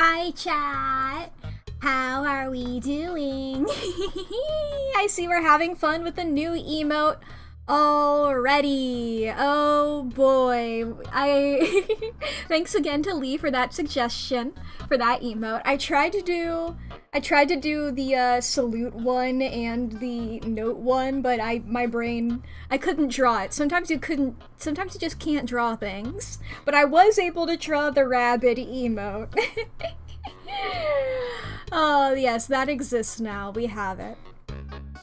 Hi, chat. How are we doing? I see we're having fun with the new emote already. Oh boy. Thanks again to Lee for that suggestion for that emote. I tried to do the salute one and the note one, but my brain, I couldn't draw it. Sometimes you just can't draw things. But I was able to draw the rabbit emote. Oh yes, that exists now. We have it.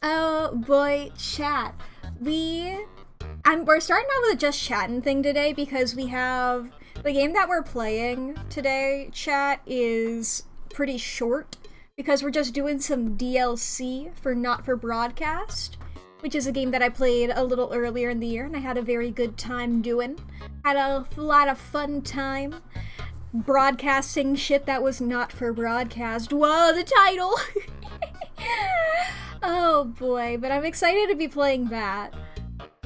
Oh boy, chat. We're starting out with a just chatting thing today because we have the game that we're playing today. Chat is pretty short because we're just doing some DLC for Not for Broadcast, which is a game that I played a little earlier in the year and I had a very good time doing. Had a lot of fun time broadcasting shit that was not for broadcast. Whoa, the title! Oh boy, but I'm excited to be playing that.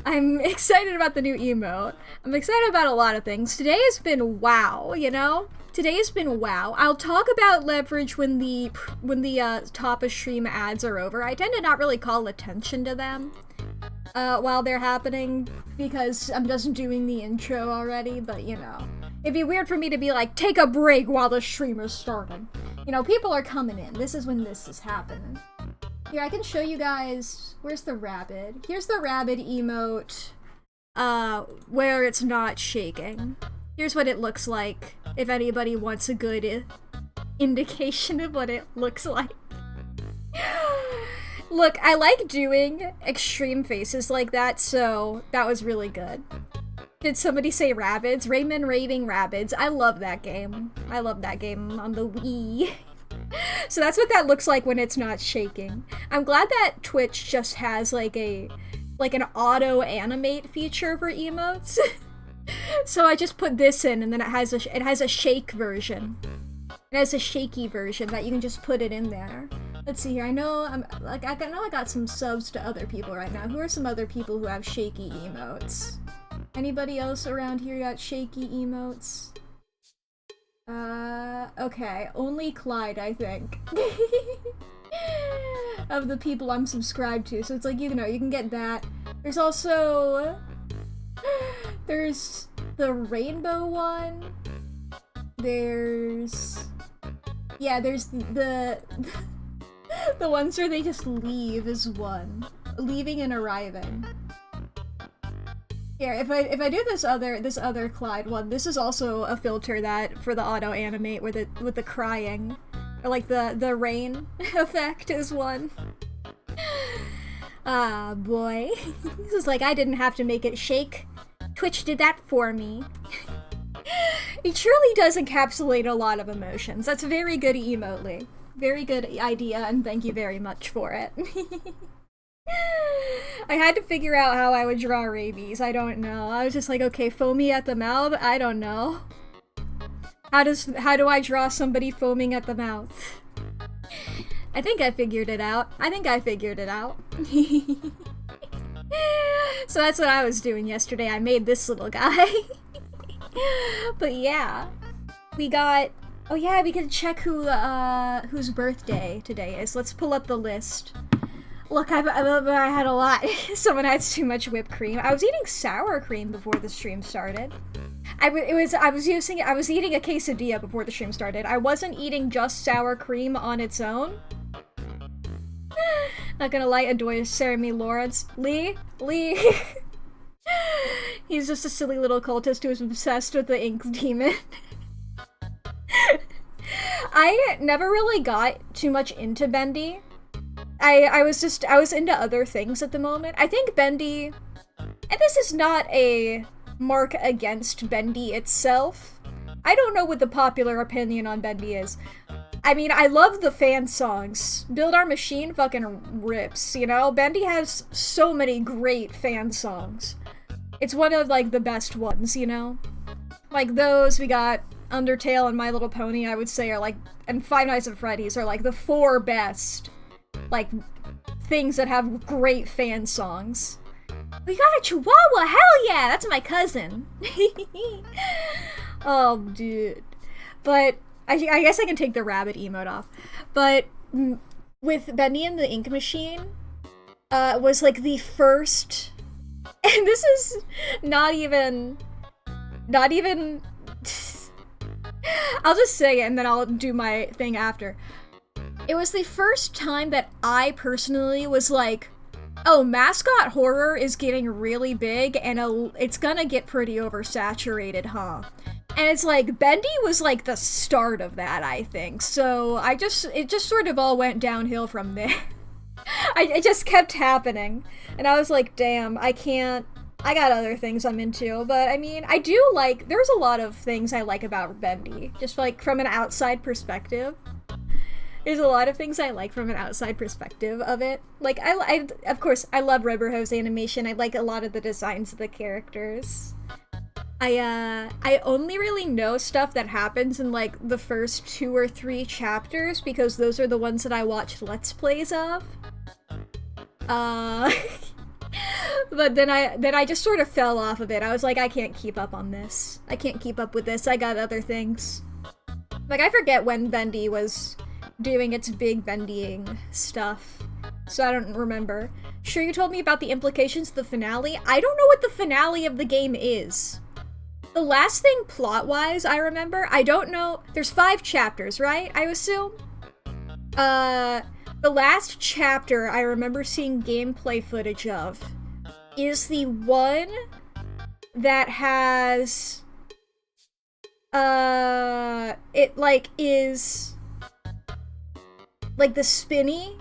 I'm excited about the new emote. I'm excited about a lot of things. Today has been wow, you know? Today has been wow. I'll talk about leverage when the top of stream ads are over. I tend to not really call attention to them while they're happening because I'm just doing the intro already, but you know. It'd be weird for me to be like, take a break while the stream is starting. You know, people are coming in. This is when this is happening. Here, I can show you guys. Where's the rabbit? Here's the rabbit emote, where it's not shaking. Here's what it looks like, if anybody wants a good indication of what it looks like. Look, I like doing extreme faces like that, so that was really good. Did somebody say Rabbids? Raymond Raving Rabbids. I love that game. I love that game on the Wii. So that's what that looks like when it's not shaking. I'm glad that Twitch just has like an auto animate feature for emotes. So I just put this in and then it has a shake version. It has a shaky version that you can just put it in there. Let's see here. I know I got some subs to other people right now. Who are some other people who have shaky emotes? Anybody else around here got shaky emotes? Okay. Only Clyde, I think. Of the people I'm subscribed to. So it's like, you know, you can get that. There's also... There's the rainbow one. There's the... The ones where they just leave is one. Leaving and arriving. Here, if I do this other Clyde one, this is also a filter that for the auto animate with the crying, or like the rain effect is one. Ah boy, this is like I didn't have to make it shake. Twitch did that for me. It truly does encapsulate a lot of emotions. That's very good emotely. Very good idea, and thank you very much for it. I had to figure out how I would draw rabies. I don't know. I was just like, okay, foamy at the mouth? I don't know. How do I draw somebody foaming at the mouth? I think I figured it out. So that's what I was doing yesterday. I made this little guy. But yeah. We got... Oh yeah, we can check whose birthday today is. Let's pull up the list. Look, I had a lot. Someone had too much whipped cream. I was eating sour cream before the stream started. I was eating a quesadilla before the stream started. I wasn't eating just sour cream on its own. Not gonna lie, adore Jeremy Lawrence. Lee? He's just a silly little cultist who is obsessed with the ink demon. I never really got too much into Bendy. I was into other things at the moment. I think Bendy, and this is not a mark against Bendy itself. I don't know what the popular opinion on Bendy is. I mean, I love the fan songs. Build Our Machine fucking rips, you know? Bendy has so many great fan songs. It's one of, like, the best ones, you know? Like those, we got Undertale and My Little Pony, I would say, are like, and Five Nights at Freddy's are like the 4 best, like, things that have great fan songs. We got a chihuahua! Hell yeah! That's my cousin! Oh, dude. But I guess I can take the rabbit emote off. But with Bendy and the Ink Machine, was like the first, and this is not even, I'll just say it and then I'll do my thing after. It was the first time that I personally was like, oh, mascot horror is getting really big and it's gonna get pretty oversaturated, huh? And it's like, Bendy was like the start of that, I think. So it just sort of all went downhill from there. It just kept happening. And I was like, damn, I got other things I'm into. But I mean, there's a lot of things I like about Bendy. Just like from an outside perspective. There's a lot of things I like from an outside perspective of it. Like, of course, I love Rubberhose animation. I like a lot of the designs of the characters. I only really know stuff that happens in, like, the first 2 or 3 chapters, because those are the ones that I watched Let's Plays of. But then I just sort of fell off of it. I was like, I can't keep up on this. I can't keep up with this. I got other things. Like, I forget when Bendy was doing its big bendying stuff, so I don't remember. Sure, you told me about the implications of the finale. I don't know what the finale of the game is. The last thing plot-wise I remember, I don't know, there's 5 chapters, right? I assume? The last chapter I remember seeing gameplay footage of is the one that has, it, like, is, like, the spinny,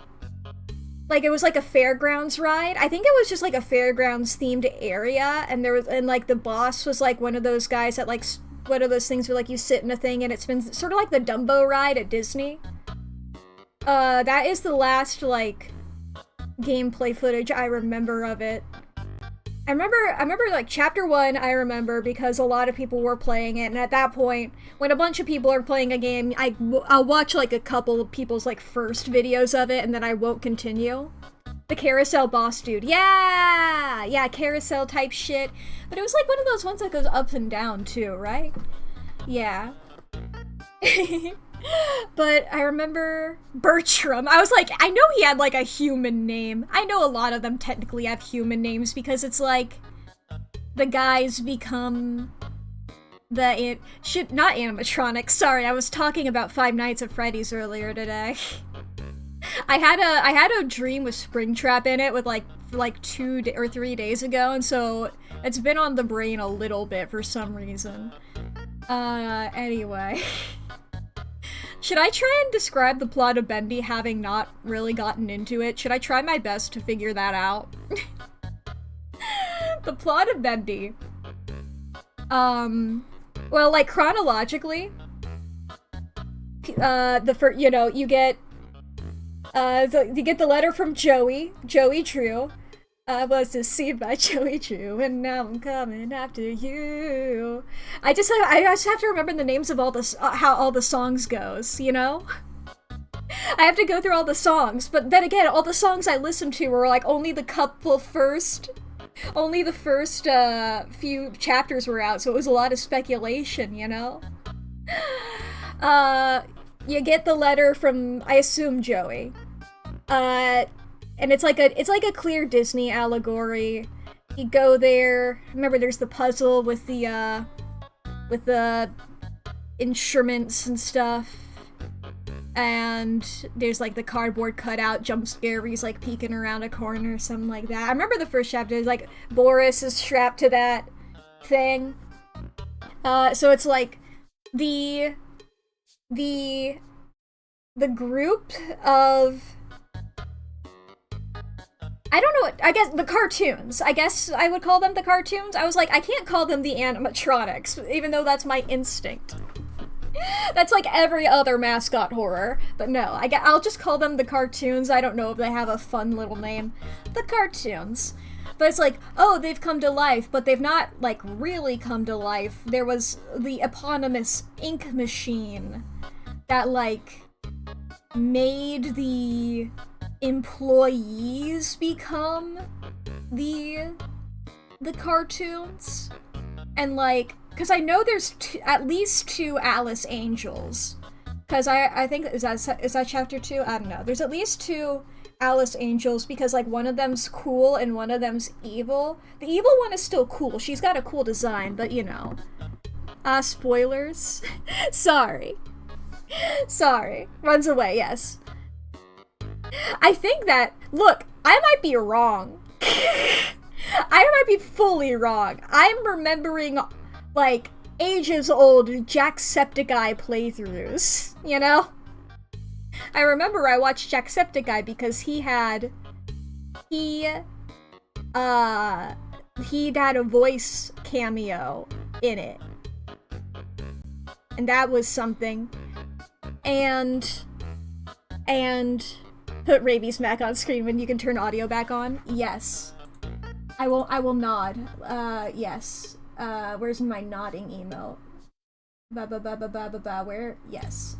like, it was like a fairgrounds ride. I think it was just like a fairgrounds themed area, and like the boss was like one of those guys that like, one of those things where like you sit in a thing and it spins, sort of like the Dumbo ride at Disney. That is the last like gameplay footage I remember of it. I remember like chapter 1 I remember because a lot of people were playing it, and at that point, when a bunch of people are playing a game, I'll watch like a couple of people's like first videos of it, and then I won't continue. The carousel boss dude, yeah, carousel type shit, but it was like one of those ones that goes up and down too, right? Yeah. But I remember Bertram. I was like, I know he had like a human name. I know a lot of them technically have human names because it's like the guys become not animatronics. Sorry, I was talking about Five Nights at Freddy's earlier today. I had a dream with Springtrap in it with like 2 or 3 days ago, and so it's been on the brain a little bit for some reason. Anyway. Should I try and describe the plot of Bendy having not really gotten into it? Should I try my best to figure that out? The plot of Bendy. Well, like, chronologically, you get the letter from Joey True. I was deceived by Joey True, and now I'm coming after you. I just have to remember the names of all the how all the songs goes, you know? I have to go through all the songs, but then again, all the songs I listened to were like only the first few chapters were out, so it was a lot of speculation, you know? You get the letter from, I assume, Joey. And it's like a clear Disney allegory. You go there. Remember, there's the puzzle with the instruments and stuff. And there's like the cardboard cutout jump scare where he's like peeking around a corner or something like that. I remember the first chapter is like Boris is strapped to that thing. So it's like the group of, I don't know, I guess the cartoons. I guess I would call them the cartoons. I was like, I can't call them the animatronics, even though that's my instinct. That's like every other mascot horror. But no, I'll just call them the cartoons. I don't know if they have a fun little name. The cartoons. But it's like, oh, they've come to life, but they've not, like, really come to life. There was the eponymous ink machine that, like, made the employees become the cartoons. And like, because I know there's at least 2 Alice Angels, Because I think, is that chapter 2? I don't know. There's at least 2 Alice Angels, because like one of them's cool and one of them's evil. The evil one is still cool. She's got a cool design, but you know. Spoilers. Sorry. Sorry. Runs away, yes. I think that, look, I might be wrong. I might be fully wrong. I'm remembering, like, ages old Jacksepticeye playthroughs, you know? I remember I watched Jacksepticeye because he'd had a voice cameo in it. And that was something. And put Raby's Mack on screen when you can turn audio back on. Yes. I will nod. Yes. Where's my nodding emote? Where? Yes.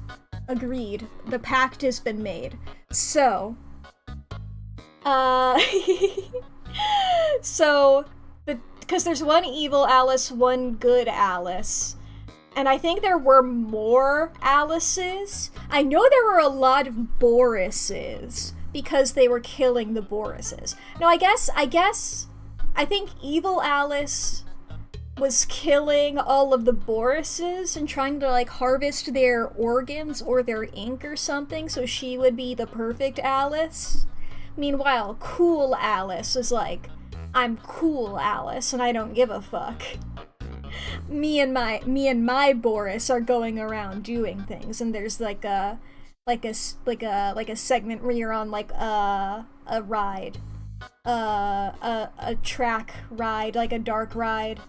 Agreed. The pact has been made. So, because there's one evil Alice, one good Alice. And I think there were more Alices. I know there were a lot of Borises, because they were killing the Borises. No, I think evil Alice was killing all of the Borises and trying to, like, harvest their organs or their ink or something, so she would be the perfect Alice. Meanwhile, cool Alice was like, I'm cool Alice and I don't give a fuck. Me and my Boris are going around doing things, and there's like a segment where you're on like a ride, a track ride, like a dark ride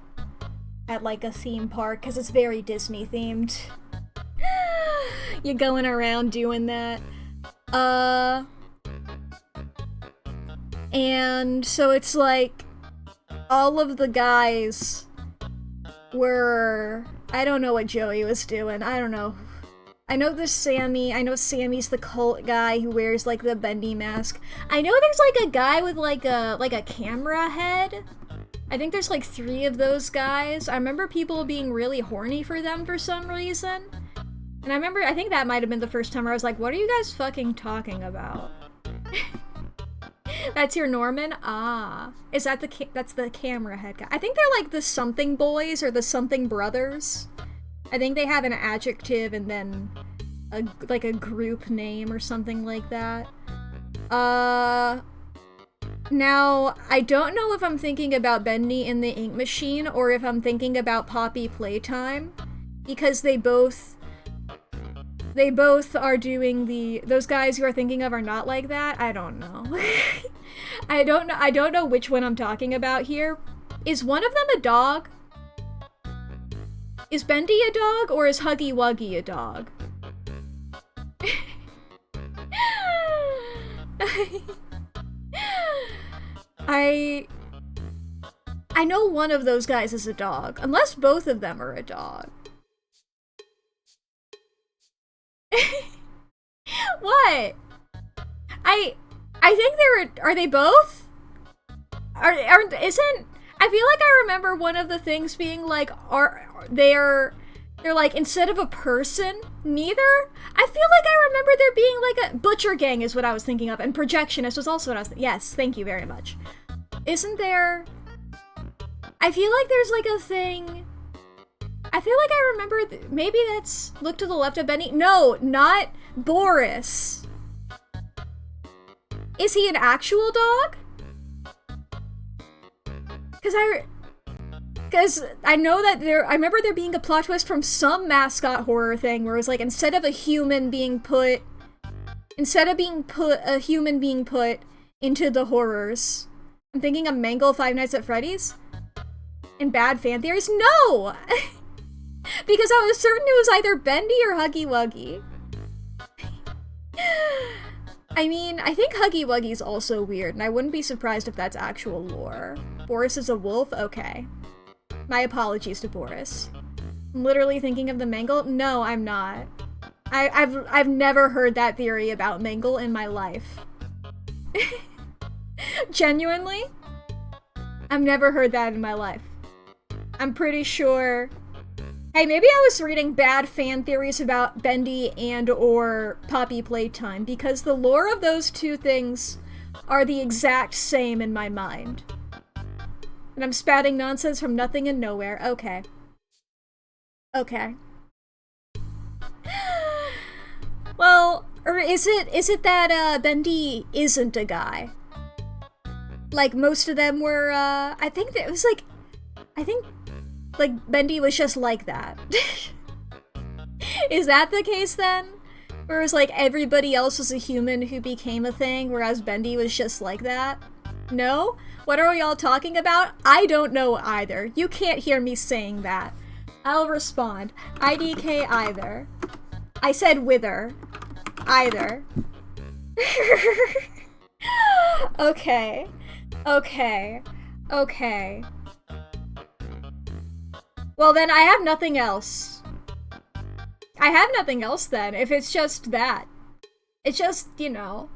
at like a theme park, because it's very Disney themed. You're going around doing that. And so it's like all of the guys were, I don't know what Joey was doing. I don't know. I know there's Sammy. I know Sammy's the cult guy who wears like the bendy mask. I know there's like a guy with like a camera head. I think there's like 3 of those guys. I remember people being really horny for them for some reason. And I think that might have been the first time where I was like, what are you guys fucking talking about? That's your Norman? Ah. Is that that's the camera head guy. I think they're like the something boys or the something brothers. I think they have an adjective and then like a group name or something like that. Now, I don't know if I'm thinking about Bendy in the Ink Machine or if I'm thinking about Poppy Playtime, because they both are doing those guys you are thinking of are not like that. I don't know. I don't know which one I'm talking about here. Is one of them a dog? Is Bendy a dog or is Huggy Wuggy a dog? I know one of those guys is a dog, unless both of them are a dog. What? I think are they both? Isn't, I feel like I remember one of the things being like, they're like, instead of a person, neither? I feel like I remember there being like a Butcher Gang is what I was thinking of, and Projectionist was also what I was yes, thank you very much. Isn't there, I feel like there's like a thing, I feel like I remember, maybe that's Look to the Left of Benny? No, not Boris. Is he an actual dog? Because I know that I remember there being a plot twist from some mascot horror thing where it was like, instead of a human being put into the horrors. I'm thinking of Mangle Five Nights at Freddy's? And Bad Fan Theories? No! Because I was certain it was either Bendy or Huggy Wuggy. I mean, I think Huggy Wuggy's also weird, and I wouldn't be surprised if that's actual lore. Boris is a wolf? Okay. My apologies to Boris. I'm literally thinking of the Mangle? No, I'm not. I've never heard that theory about Mangle in my life. Genuinely? I've never heard that in my life. I'm pretty sure Hey, maybe I was reading bad fan theories about Bendy and or Poppy Playtime, because the lore of those two things are the exact same in my mind. And I'm spouting nonsense from nothing and nowhere. Okay. Okay. Well, or is it that Bendy isn't a guy? Like most of them were I think that it was like Bendy was just like that. Is that the case then? Or was like everybody else was a human who became a thing, whereas Bendy was just like that? No? What are we all talking about? I don't know either. You can't hear me saying that. I'll respond. IDK either. I said wither. Either. Okay. Okay. Okay. Well then, I have nothing else. I have nothing else then, if it's just that. It's just, you know...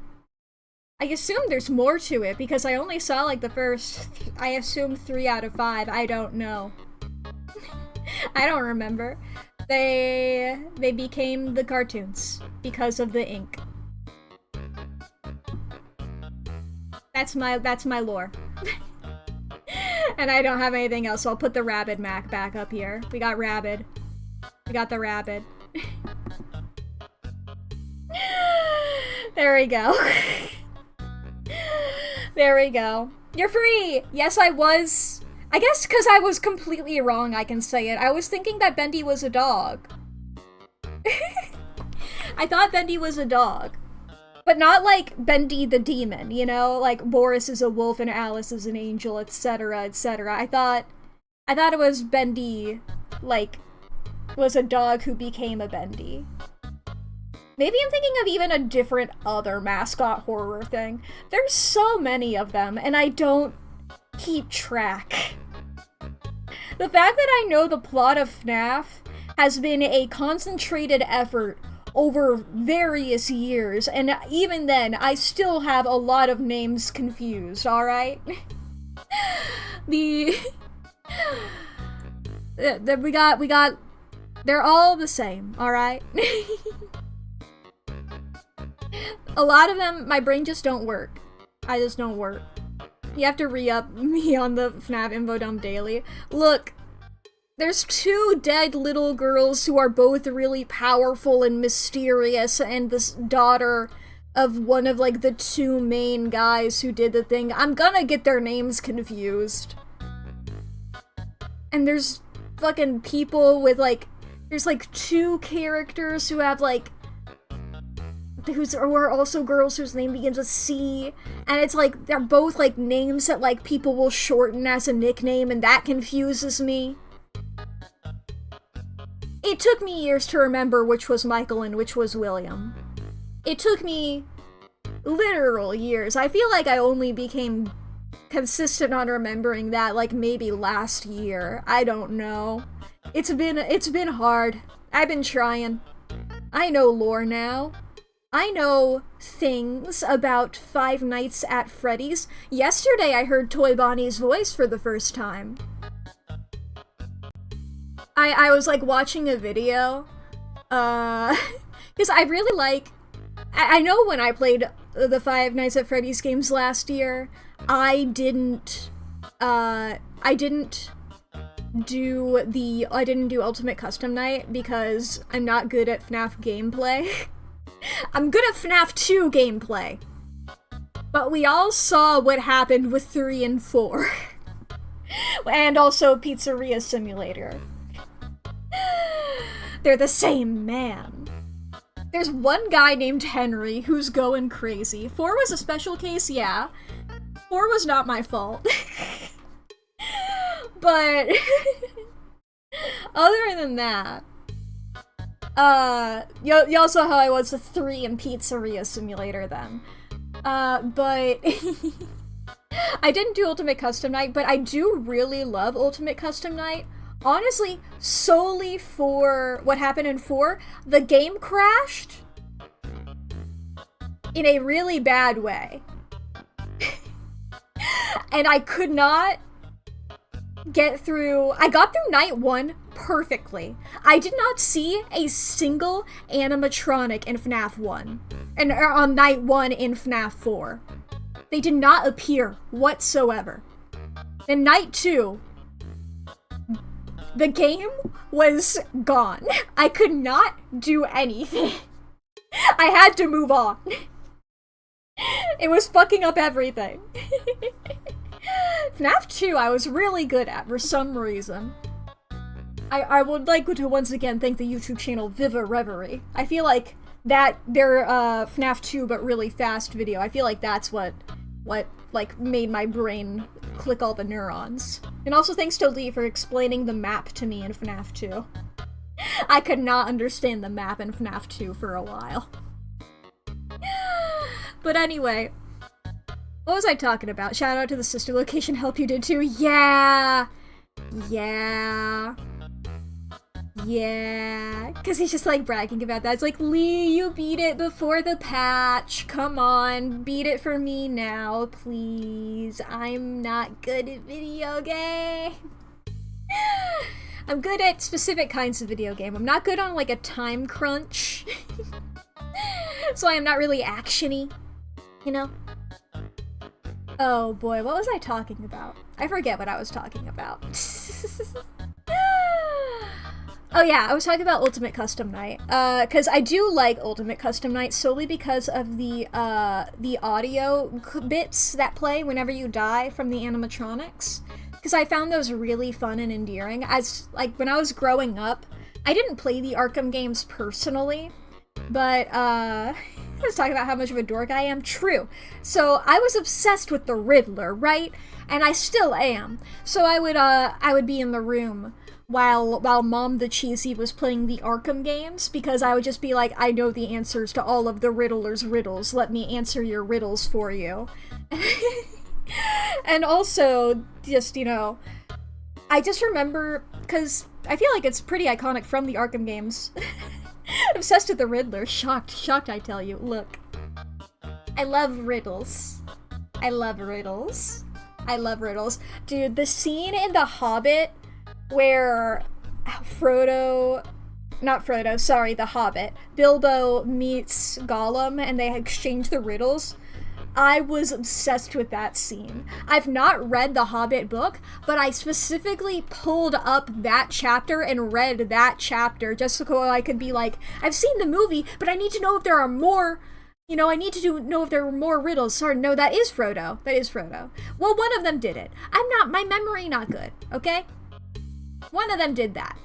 I assume there's more to it, because I only saw, like, the first... I assume 3 out of 5. I don't know. I don't remember. They became the cartoons because of the ink. That's my lore. And I don't have anything else, so I'll put the Rabid Mac back up here. We got Rabid. We got the Rabid. There we go. There we go. You're free! Yes, I was. I guess because I was completely wrong, I can say it. I was thinking that Bendy was a dog. I thought Bendy was a dog. But not like Bendy the demon, you know? Like Boris is a wolf and Alice is an angel, etc., etc. I thought it was Bendy, like, was a dog who became a Bendy. Maybe I'm thinking of even a different other mascot horror thing. There's so many of them, and I don't keep track. The fact that I know the plot of FNAF has been a concentrated effort over various years, and even then, I still have a lot of names confused, alright? We got, they're all the same, alright? A lot of them, my brain just don't work. I just don't work. You have to re-up me on the FNAF info dump daily. Look, there's 2 dead little girls who are both really powerful and mysterious, and this daughter of one of, like, the 2 main guys who did the thing. I'm gonna get their names confused. And there's fucking people with, like, there's, like, 2 characters who have, like, who are also girls whose name begins with C, and it's like, they're both, like, names that, like, people will shorten as a nickname, and that confuses me. It took me years to remember which was Michael and which was William. It took me literal years. I feel like I only became consistent on remembering that, like, maybe last year. I don't know. It's been hard. I've been trying. I know lore now. I know things about Five Nights at Freddy's. Yesterday I heard Toy Bonnie's voice for the first time. I was, like, watching a video, because I really like... I know when I played the Five Nights at Freddy's games last year, I didn't do Ultimate Custom Night because I'm not good at FNAF gameplay. I'm good at FNAF 2 gameplay. But we all saw what happened with 3 and 4. And also Pizzeria Simulator. They're the same man. There's one guy named Henry who's going crazy. 4 was a special case, yeah. 4 was not my fault. But other than that, y'all saw how I was with 3 in Pizzeria Simulator then. But I didn't do Ultimate Custom Night, but I do really love Ultimate Custom Night. Honestly, solely for what happened in 4, the game crashed in a really bad way. And I could not get through... I got through night 1 perfectly. I did not see a single animatronic in FNAF 1, and on night 1 in FNAF 4. They did not appear whatsoever. In night 2, the game was gone. I could not do anything. I had to move on. It was fucking up everything. FNAF 2 I was really good at for some reason. I would like to once again thank the YouTube channel Viva Reverie. I feel like that their FNAF 2 but really fast video, I feel like that's what like made my brain click all the neurons. And also thanks to Lee for explaining the map to me in FNAF 2. I could not understand the map in FNAF 2 for a while. But anyway, what was I talking about? Shout out to the sister location help you did too. Yeah, because he's just like bragging about that. It's like, Lee, you beat it before the patch. Come on, beat it for me now, please. I'm not good at video game. I'm good at specific kinds of video game. I'm not good on like a time crunch. So I am not really action-y, you know? Oh boy, what was I talking about? I forget what I was talking about. Oh yeah, I was talking about Ultimate Custom Night, because I do like Ultimate Custom Night solely because of the audio bits that play whenever you die from the animatronics, because I found those really fun and endearing. As, like, when I was growing up, I didn't play the Arkham games personally, but, I was talking about how much of a dork I am. True. So, I was obsessed with the Riddler, right? And I still am. So I would be in the room while Mom the Cheesy was playing the Arkham games, because I would just be like, I know the answers to all of the Riddler's riddles. Let me answer your riddles for you. And also, just, you know, I just remember, because I feel like it's pretty iconic from the Arkham games. Obsessed with the Riddler. Shocked, I tell you. Look. I love riddles. I love riddles. I love riddles. Dude, the scene in The Hobbit where The Hobbit, Bilbo meets Gollum and they exchange the riddles. I was obsessed with that scene. I've not read the Hobbit book, but I specifically pulled up that chapter and read that chapter just so I could be like, I've seen the movie, but I need to know if there are more, you know, I need to know if there were more riddles. Sorry, no, that is Frodo. That is Frodo. Well, one of them did it. My memory not good, okay? One of them did that.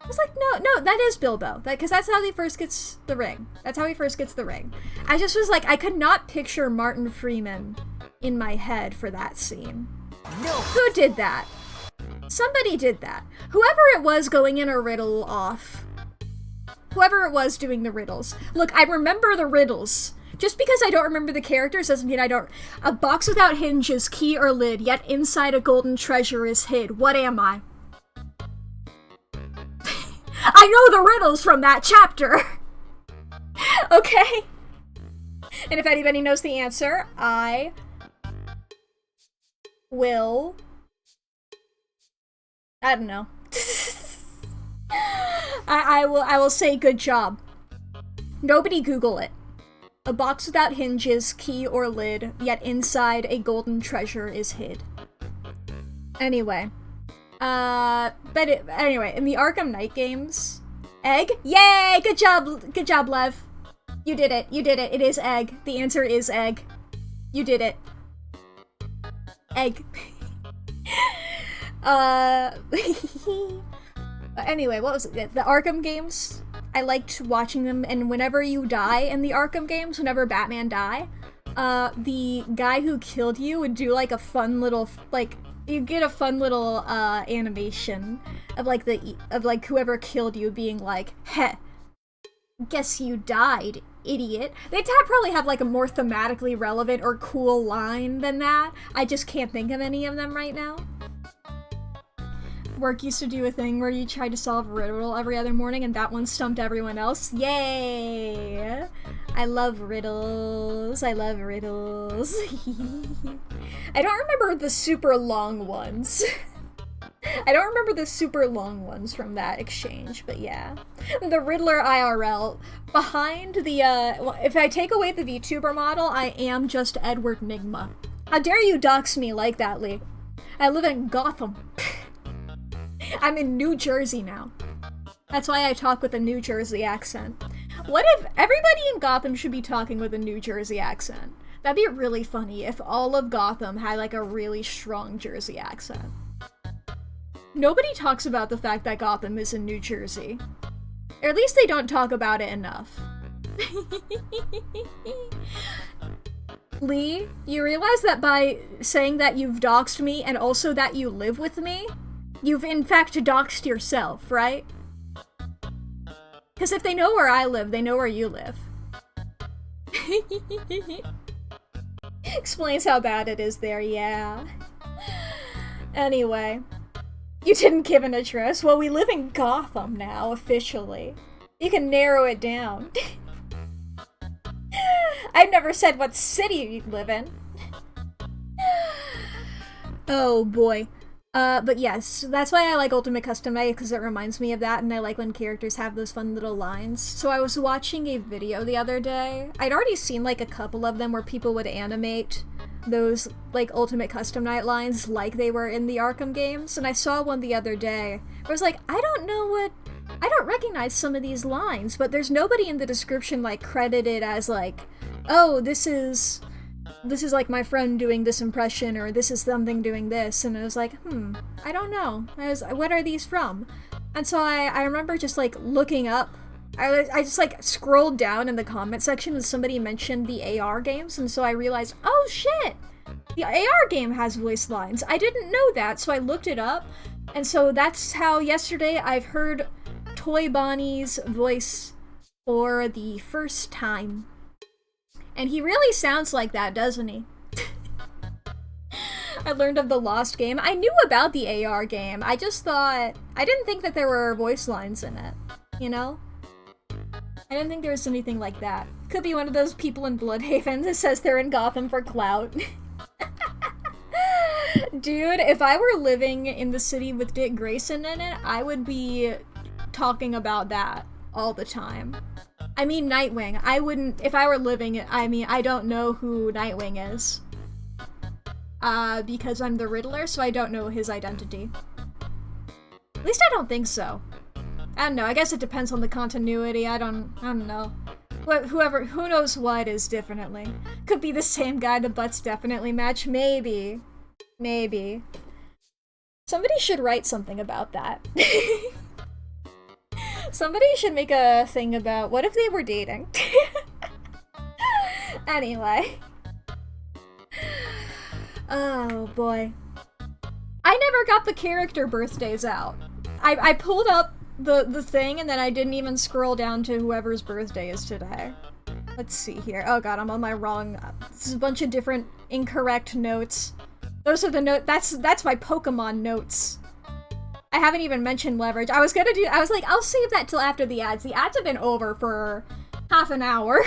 I was like, no, that is Bilbo. Because that's how he first gets the ring. That's how he first gets the ring. I just was like, I could not picture Martin Freeman in my head for that scene. No. Who did that? Somebody did that. Whoever it was going in a riddle off. Whoever it was doing the riddles. Look, I remember the riddles. Just because I don't remember the characters doesn't mean I don't. A box without hinges, key or lid, yet inside a golden treasure is hid. What am I? I know the riddles from that chapter. Okay? And if anybody knows the answer, I will... I don't know. I will say good job. Nobody Google it. A box without hinges, key or lid, yet inside a golden treasure is hid. Anyway. Anyway, in the Arkham Knight games, egg? Yay! Good job, Lev. You did it, it is egg. The answer is egg. You did it. Egg. Anyway, what was it? The Arkham games? I liked watching them, and whenever you die in the Arkham games, whenever Batman die, the guy who killed you would do like a fun little, like, you get a fun little animation of like whoever killed you being like, heh, guess you died, idiot. They'd probably have like a more thematically relevant or cool line than that. I just can't think of any of them right now. Work used to do a thing where you tried to solve a riddle every other morning and that one stumped everyone else. Yay! I love riddles. I love riddles. I don't remember the super long ones. I don't remember the super long ones from that exchange, but yeah. The Riddler IRL. Behind the, well, if I take away the VTuber model, I am just Edward Nigma. How dare you dox me like that, Lee? I live in Gotham. I'm in New Jersey now. That's why I talk with a New Jersey accent. What if everybody in Gotham should be talking with a New Jersey accent? That'd be really funny if all of Gotham had like a really strong Jersey accent. Nobody talks about the fact that Gotham is in New Jersey. Or at least they don't talk about it enough. Lee, you realize that by saying that you've doxed me and also that you live with me, you've in fact doxed yourself, right? Because if they know where I live, they know where you live. Explains how bad it is there, yeah. Anyway. You didn't give an address? Well, we live in Gotham now, officially. You can narrow it down. I've never said what city you live in. Oh boy. But yes, that's why I like Ultimate Custom Night, because it reminds me of that, and I like when characters have those fun little lines. So I was watching a video the other day. I'd already seen like a couple of them where people would animate those like Ultimate Custom Night lines like they were in the Arkham games, and I saw one the other day. I was like, I don't recognize some of these lines, but there's nobody in the description like credited as like, oh, this is like my friend doing this impression, or this is something doing this, and I was like, I don't know. What are these from? And so I remember just like looking up. I just like scrolled down in the comment section and somebody mentioned the AR games, and so I realized, oh shit! The AR game has voice lines. I didn't know that, so I looked it up, and so that's how yesterday I've heard Toy Bonnie's voice for the first time. And he really sounds like that, doesn't he? I learned of the Lost game. I knew about the AR game. I didn't think that there were voice lines in it, you know? I didn't think there was anything like that. Could be one of those people in Bloodhaven that says they're in Gotham for clout. Dude, if I were living in the city with Dick Grayson in it, I would be talking about that all the time. I mean Nightwing. I wouldn't, if I were living, I don't know who Nightwing is. Because I'm the Riddler, so I don't know his identity. At least I don't think so. I don't know, I guess it depends on the continuity, I don't know. Who knows what is definitely. Could be the same guy the butts definitely match, maybe. Maybe. Somebody should write something about that. Somebody should make a thing about what if they were dating. Anyway. Oh boy. I never got the character birthdays out. I pulled up the thing and then I didn't even scroll down to whoever's birthday is today. Let's see here. Oh god, I'm on my wrong. This is a bunch of different incorrect notes. Those are the that's my Pokemon notes. I haven't even mentioned leverage. I was like, I'll save that till after the ads. The ads have been over for half an hour.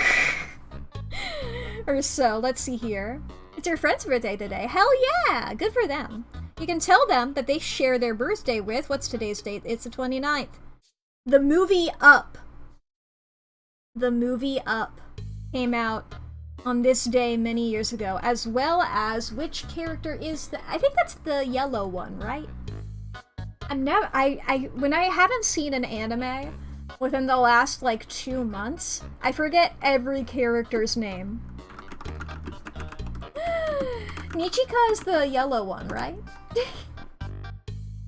Or so. Let's see here. It's your friend's birthday today. Hell yeah! Good for them. You can tell them that they share their birthday with, what's today's date? It's the 29th. The movie Up. The movie Up came out on this day many years ago, as well as which character is I think that's the yellow one, right? When I haven't seen an anime within the last like 2 months, I forget every character's name. Nichika is the yellow one, right?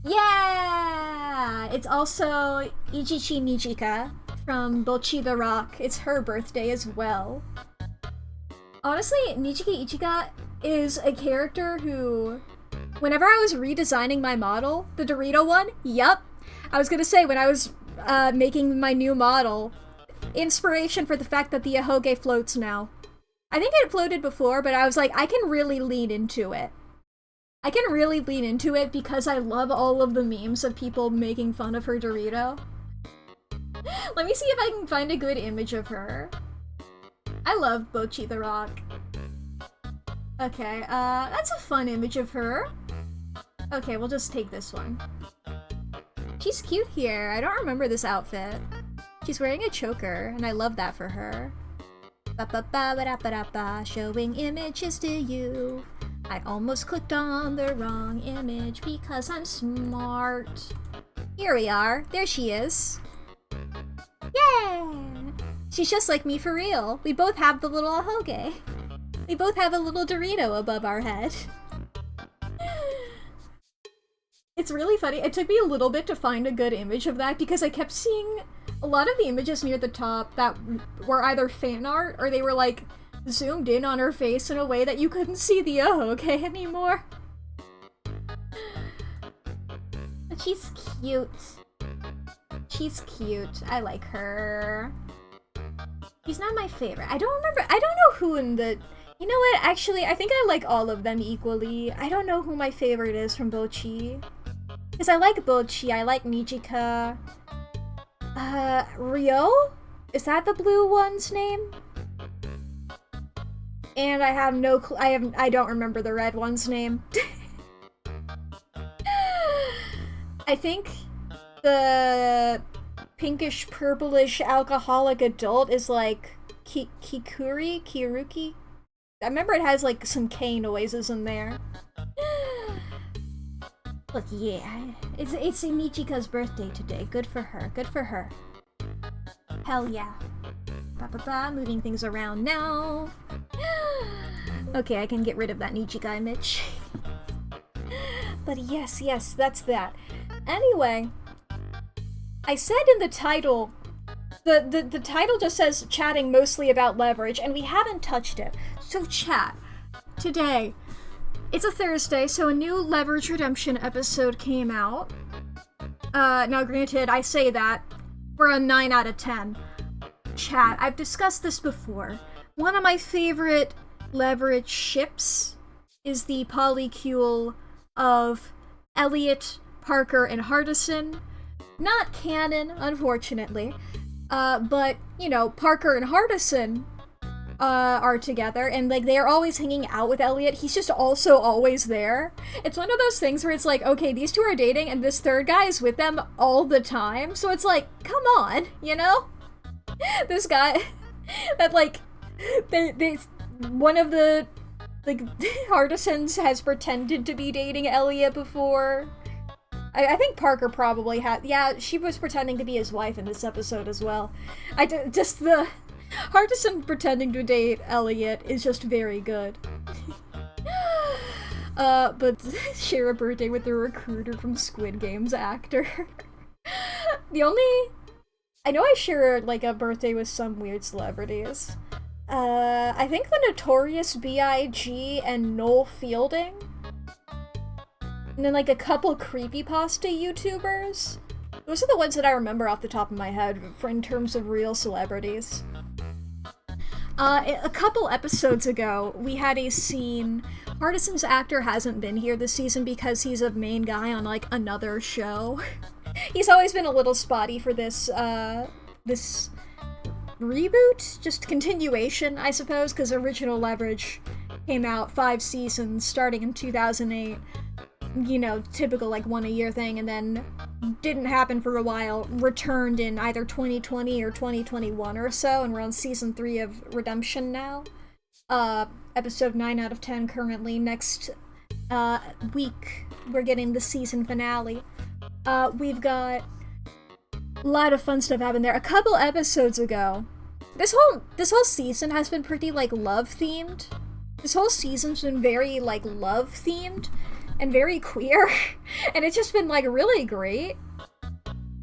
Yeah! It's also Ichichi Nichika from Bocchi the Rock. It's her birthday as well. Honestly, Nichika Ichika is a character who, whenever I was redesigning my model, the Dorito one, yup, I was gonna say when I was making my new model, inspiration for the fact that the Ahoge floats now. I think it floated before, but I was like, I can really lean into it. I can really lean into it because I love all of the memes of people making fun of her Dorito. Let me see if I can find a good image of her. I love Bocchi the Rock. Okay, that's a fun image of her. Okay, we'll just take this one. She's cute here. I don't remember this outfit. She's wearing a choker, and I love that for her. Ba-ba-ba-ba-da-ba-da-ba, showing images to you. I almost clicked on the wrong image because I'm smart. Here we are. There she is. Yeah! She's just like me for real. We both have the little ahoge. We both have a little Dorito above our head. It's really funny. It took me a little bit to find a good image of that because I kept seeing a lot of the images near the top that were either fan art or they were like zoomed in on her face in a way that you couldn't see the ahoge anymore. But she's cute. She's cute. I like her. She's not my favorite. I don't know who in the... You know what? Actually, I think I like all of them equally. I don't know who my favorite is from Bocchi. Because I like Bocchi, I like Nijika. Ryo? Is that the blue one's name? And I have no clue. I don't remember the red one's name. I think the pinkish purplish alcoholic adult is like Kiruki? I remember it has like some K noises in there. But yeah, it's Michika's birthday today. Good for her. Good for her. Hell yeah. Ba-ba-ba, moving things around now. Okay, I can get rid of that Nichika image. But yes, that's that. Anyway, I said in the title, the title just says chatting mostly about leverage, and we haven't touched it. So chat, today, it's a Thursday, so a new Leverage Redemption episode came out. Now granted, I say that, we're a 9 out of 10. Chat, I've discussed this before. One of my favorite Leverage ships is the polycule of Elliot, Parker, and Hardison. Not canon, unfortunately. But, you know, Parker and Hardison are together, and like they are always hanging out with Elliot. He's just also always there. It's one of those things where it's like, okay, these two are dating and this third guy is with them all the time, so it's like, come on, you know? This guy that like they one of the like Hardisons has pretended to be dating Elliot before. I think Parker probably had. Yeah, she was pretending to be his wife in this episode as well. Just the Hardison pretending to date Elliot is just very good. But share a birthday with the recruiter from Squid Game's actor. I know I share like a birthday with some weird celebrities. I think the Notorious B.I.G. and Noel Fielding. And then like a couple creepypasta YouTubers. Those are the ones that I remember off the top of my head in terms of real celebrities. A couple episodes ago, we had a scene. Hardison's actor hasn't been here this season because he's a main guy on like another show. He's always been a little spotty for this this reboot, just continuation, I suppose, because original Leverage came out 5 seasons starting in 2008. You know, typical like one a year thing, and then didn't happen for a while, returned in either 2020 or 2021 or so, and we're on season 3 of Redemption now. Episode 9 out of 10 currently. Next week, we're getting the season finale. We've got a lot of fun stuff happened there. A couple episodes ago, this whole season has been pretty like love themed. This whole season's been very like love themed and very queer, and it's just been like really great.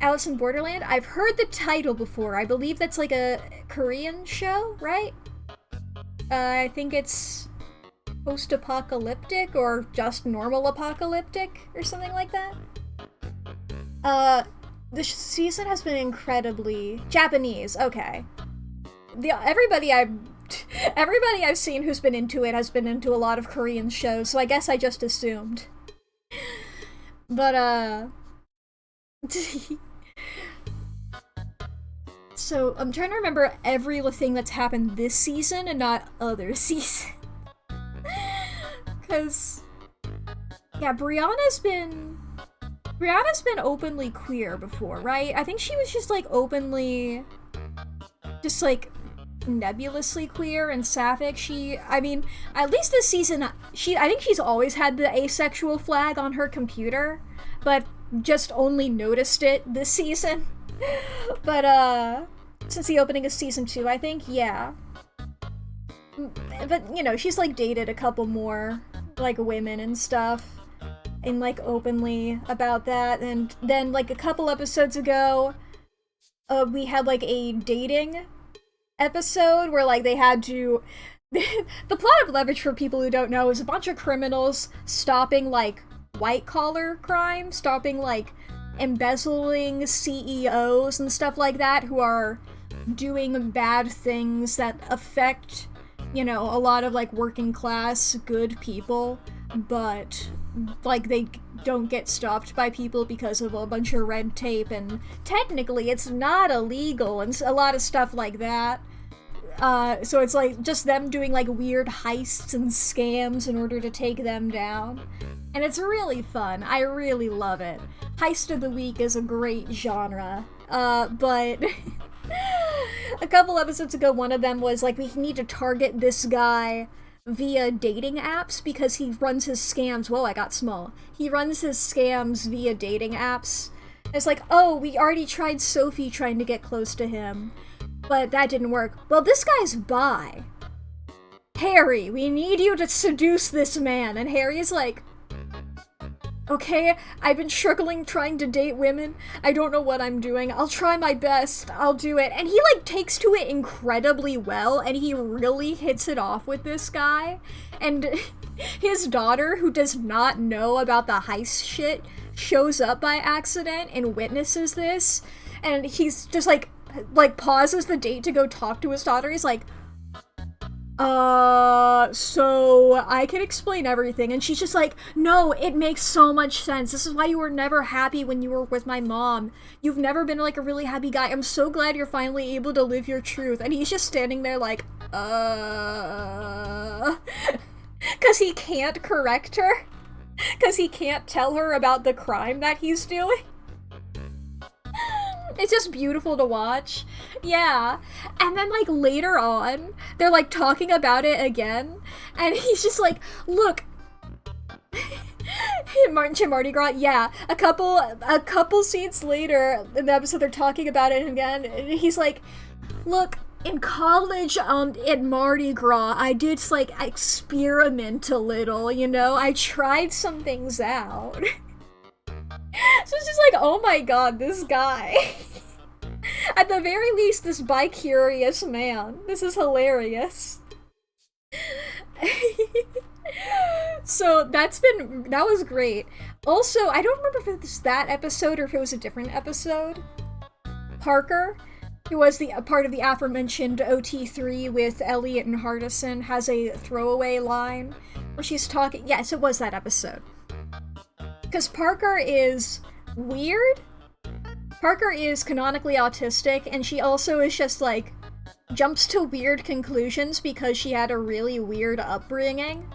Alice in Borderland, I've heard the title before. I believe that's like a Korean show, right? I think it's post-apocalyptic or just normal apocalyptic or something like that. This season has been incredibly Japanese. Okay, everybody I've seen who's been into it has been into a lot of Korean shows, so I guess I just assumed. But so I'm trying to remember everything that's happened this season and not other seasons. Because Yeah, Brianna's been openly queer before, right? I think she was just like openly, just like nebulously queer and sapphic. I mean, at least this season, I think she's always had the asexual flag on her computer, but just only noticed it this season. But since the opening of season 2, I think, yeah. But you know, she's like dated a couple more like women and stuff, and like openly about that. And then like a couple episodes ago, we had like a dating episode where like they had to the plot of Leverage, for people who don't know, is a bunch of criminals stopping like white collar crime, stopping like embezzling CEOs and stuff like that who are doing bad things that affect, you know, a lot of like working class good people, but like they don't get stopped by people because of a bunch of red tape, and technically it's not illegal and a lot of stuff like that. So it's like just them doing like weird heists and scams in order to take them down. And it's really fun. I really love it. Heist of the Week is a great genre. But a couple episodes ago, one of them was like, we need to target this guy via dating apps because he runs his scams. Whoa, I got small. He runs his scams via dating apps. It's like, oh, we already tried Sophie trying to get close to him, but that didn't work. Well, this guy's bi. Harry, we need you to seduce this man. And Harry's like, okay, I've been struggling trying to date women. I don't know what I'm doing. I'll try my best. I'll do it. And he like takes to it incredibly well, and he really hits it off with this guy. And his daughter, who does not know about the heist shit, shows up by accident and witnesses this. And he's just like pauses the date to go talk to his daughter. He's like, so I can explain everything. And she's just like, no, it makes so much sense. This is why you were never happy when you were with my mom. You've never been like a really happy guy. I'm so glad you're finally able to live your truth. And he's just standing there like, because he can't correct her. Because he can't tell her about the crime that he's doing. It's just beautiful to watch. Yeah. And then, like, later on, they're, like, talking about it again. And he's just like, look. Mardi Gras, yeah. A couple scenes later in the episode, they're talking about it again. And he's like, look, in college, at Mardi Gras, I did, like, experiment a little, you know? I tried some things out. So it's just like, oh my god, this guy. At the very least, this bi-curious man. This is hilarious. So that was great. Also, I don't remember if it was that episode or if it was a different episode. Parker, who was the part of the aforementioned OT3 with Elliot and Hardison, has a throwaway line where she's talking. Yes, it was that episode. Because Parker is weird. Parker is canonically autistic, and she also is just like, jumps to weird conclusions because she had a really weird upbringing.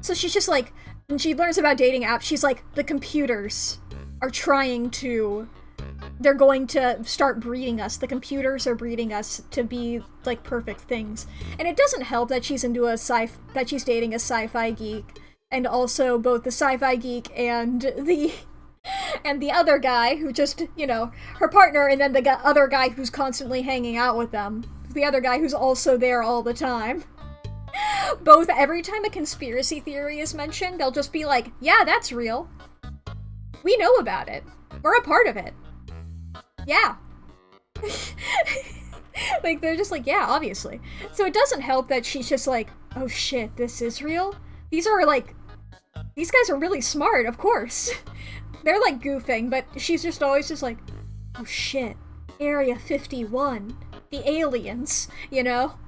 So she's just like, when she learns about dating apps, she's like, the computers are they're going to start breeding us. The computers are breeding us to be like perfect things. And it doesn't help that she's that she's dating a sci-fi geek. And also both the sci-fi geek and the other guy who just, you know, her partner, and then the other guy who's constantly hanging out with them. The other guy who's also there all the time. Both, every time a conspiracy theory is mentioned, they'll just be like, yeah, that's real. We know about it. We're a part of it. Yeah. Like, they're just like, yeah, obviously. So it doesn't help that she's just like, oh shit, this is real? These guys are really smart, of course. They're like goofing, but she's just always just like, oh shit, Area 51, the aliens, you know?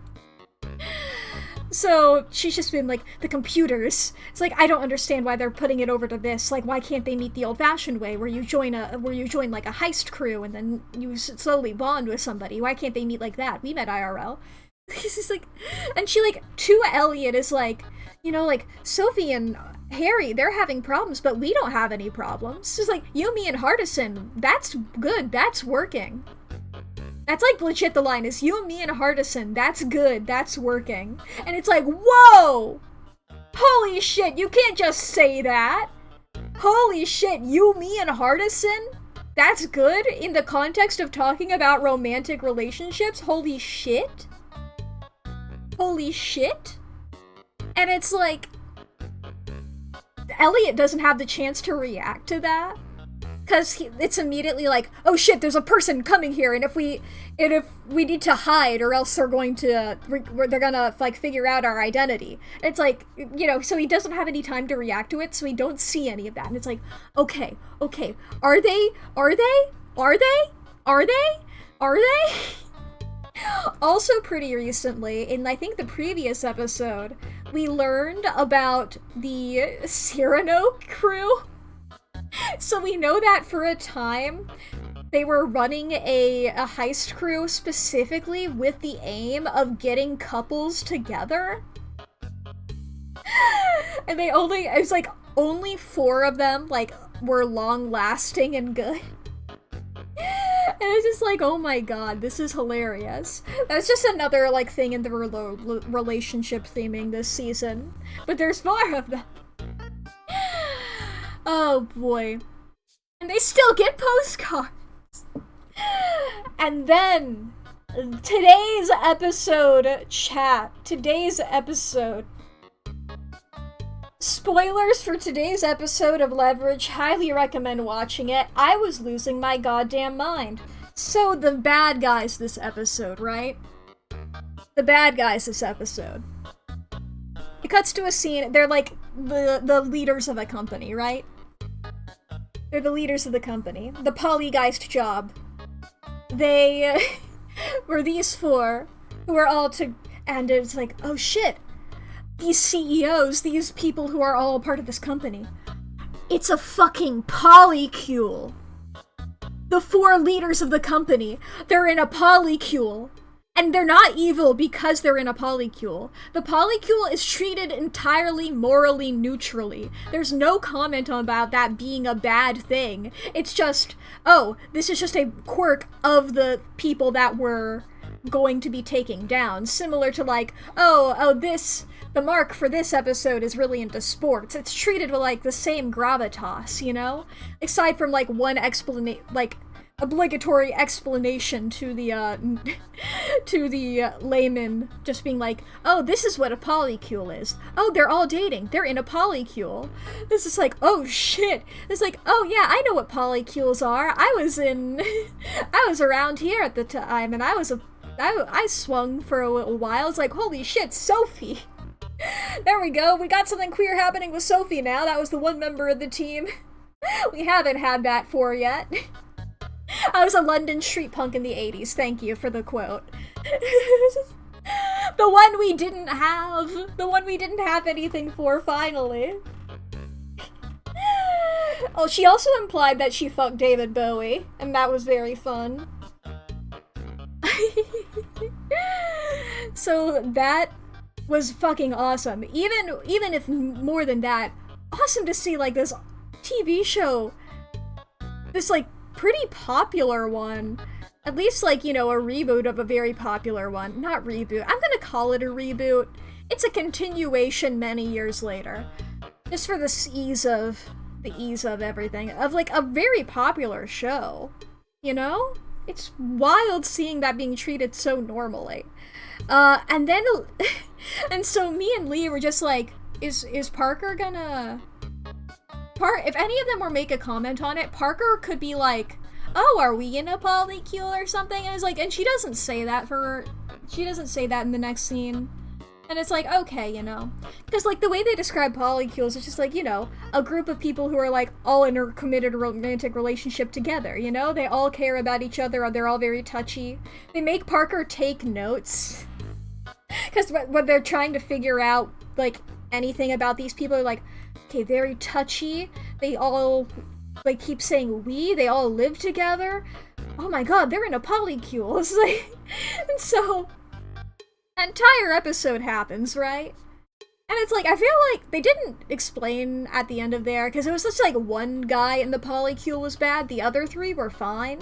So she's just been like, the computers. It's like, I don't understand why they're putting it over to this. Like, why can't they meet the old-fashioned way, where you join like a heist crew and then you slowly bond with somebody? Why can't they meet like that? We met IRL. This is like, and she like, to Elliot is like, you know, like, Sophie and Harry, they're having problems, but we don't have any problems. It's like, Yumi and Hardison, that's good, that's working. That's like legit the line is, you, me, and Hardison, that's good, that's working. And it's like, whoa! Holy shit, you can't just say that! Holy shit, you, me, and Hardison? That's good in the context of talking about romantic relationships? Holy shit? Holy shit? And it's like, Elliot doesn't have the chance to react to that. Because it's immediately like, oh shit, there's a person coming here, and if we need to hide, or else they're gonna like figure out our identity. And it's like, you know, so he doesn't have any time to react to it, so we don't see any of that. And it's like, okay, are they? Also pretty recently, in I think the previous episode, we learned about the Cyrano crew. So we know that for a time, they were running a heist crew specifically with the aim of getting couples together. And it was like, only 4 of them, like, were long-lasting and good. And it's just like, oh my god, this is hilarious. That's just another, like, thing in the relationship theming this season. But there's more of them. Oh boy. And they still get postcards. And then, today's episode, chat. Today's episode. Spoilers for today's episode of Leverage. Highly recommend watching it. I was losing my goddamn mind. So, the bad guys this episode, right? The bad guys this episode. It cuts to a scene. They're like the leaders of a company, right? They're the leaders of the company. The Polygeist job. They were these 4 who are all and it's like, oh shit, these CEOs, these people who are all part of this company, it's a fucking polycule. The 4 leaders of the company, they're in a polycule. And they're not evil because they're in a polycule. The polycule is treated entirely morally neutrally. There's no comment about that being a bad thing. It's just, oh, this is just a quirk of the people that we're going to be taking down. Similar to like, the Mark for this episode is really into sports. It's treated with like the same gravitas, you know? Aside from like one obligatory explanation to the layman, just being like, oh, this is what a polycule is. Oh, they're all dating. They're in a polycule. This is like, oh shit. It's like, oh yeah, I know what polycules are. I was around here at the time, and I swung for a little while. It's like, holy shit, Sophie. There we go. We got something queer happening with Sophie now. That was the one member of the team we haven't had that for yet. I was a London street punk in the 80s. Thank you for the quote. The one we didn't have. The one we didn't have anything for, finally. Oh, she also implied that she fucked David Bowie, and that was very fun. So that was fucking awesome. Even if more than that, awesome to see like this TV show, this like pretty popular one, at least like, you know, a reboot of a very popular one. Not reboot, I'm gonna call it a reboot. It's a continuation many years later, just for the ease of everything, of like a very popular show, you know? It's wild seeing that being treated so normally. And then and so me and Lee were just like, is Parker gonna if any of them were make a comment on it, Parker could be like, oh, are we in a polycule or something? And it's like, and she doesn't say that in the next scene. And it's like, okay, you know. Because, like, the way they describe polycules is just like, you know, a group of people who are, like, all in a committed romantic relationship together, you know? They all care about each other, they're all very touchy. They make Parker take notes. Because when they're trying to figure out, like, anything about these people, are like, okay, very touchy. They all, like, keep saying we. They all live together. Oh my god, they're in a polycule. It's like, and so, an entire episode happens, right? And it's like, I feel like they didn't explain at the end of there, because it was just like one guy in the polycule was bad, the other three were fine.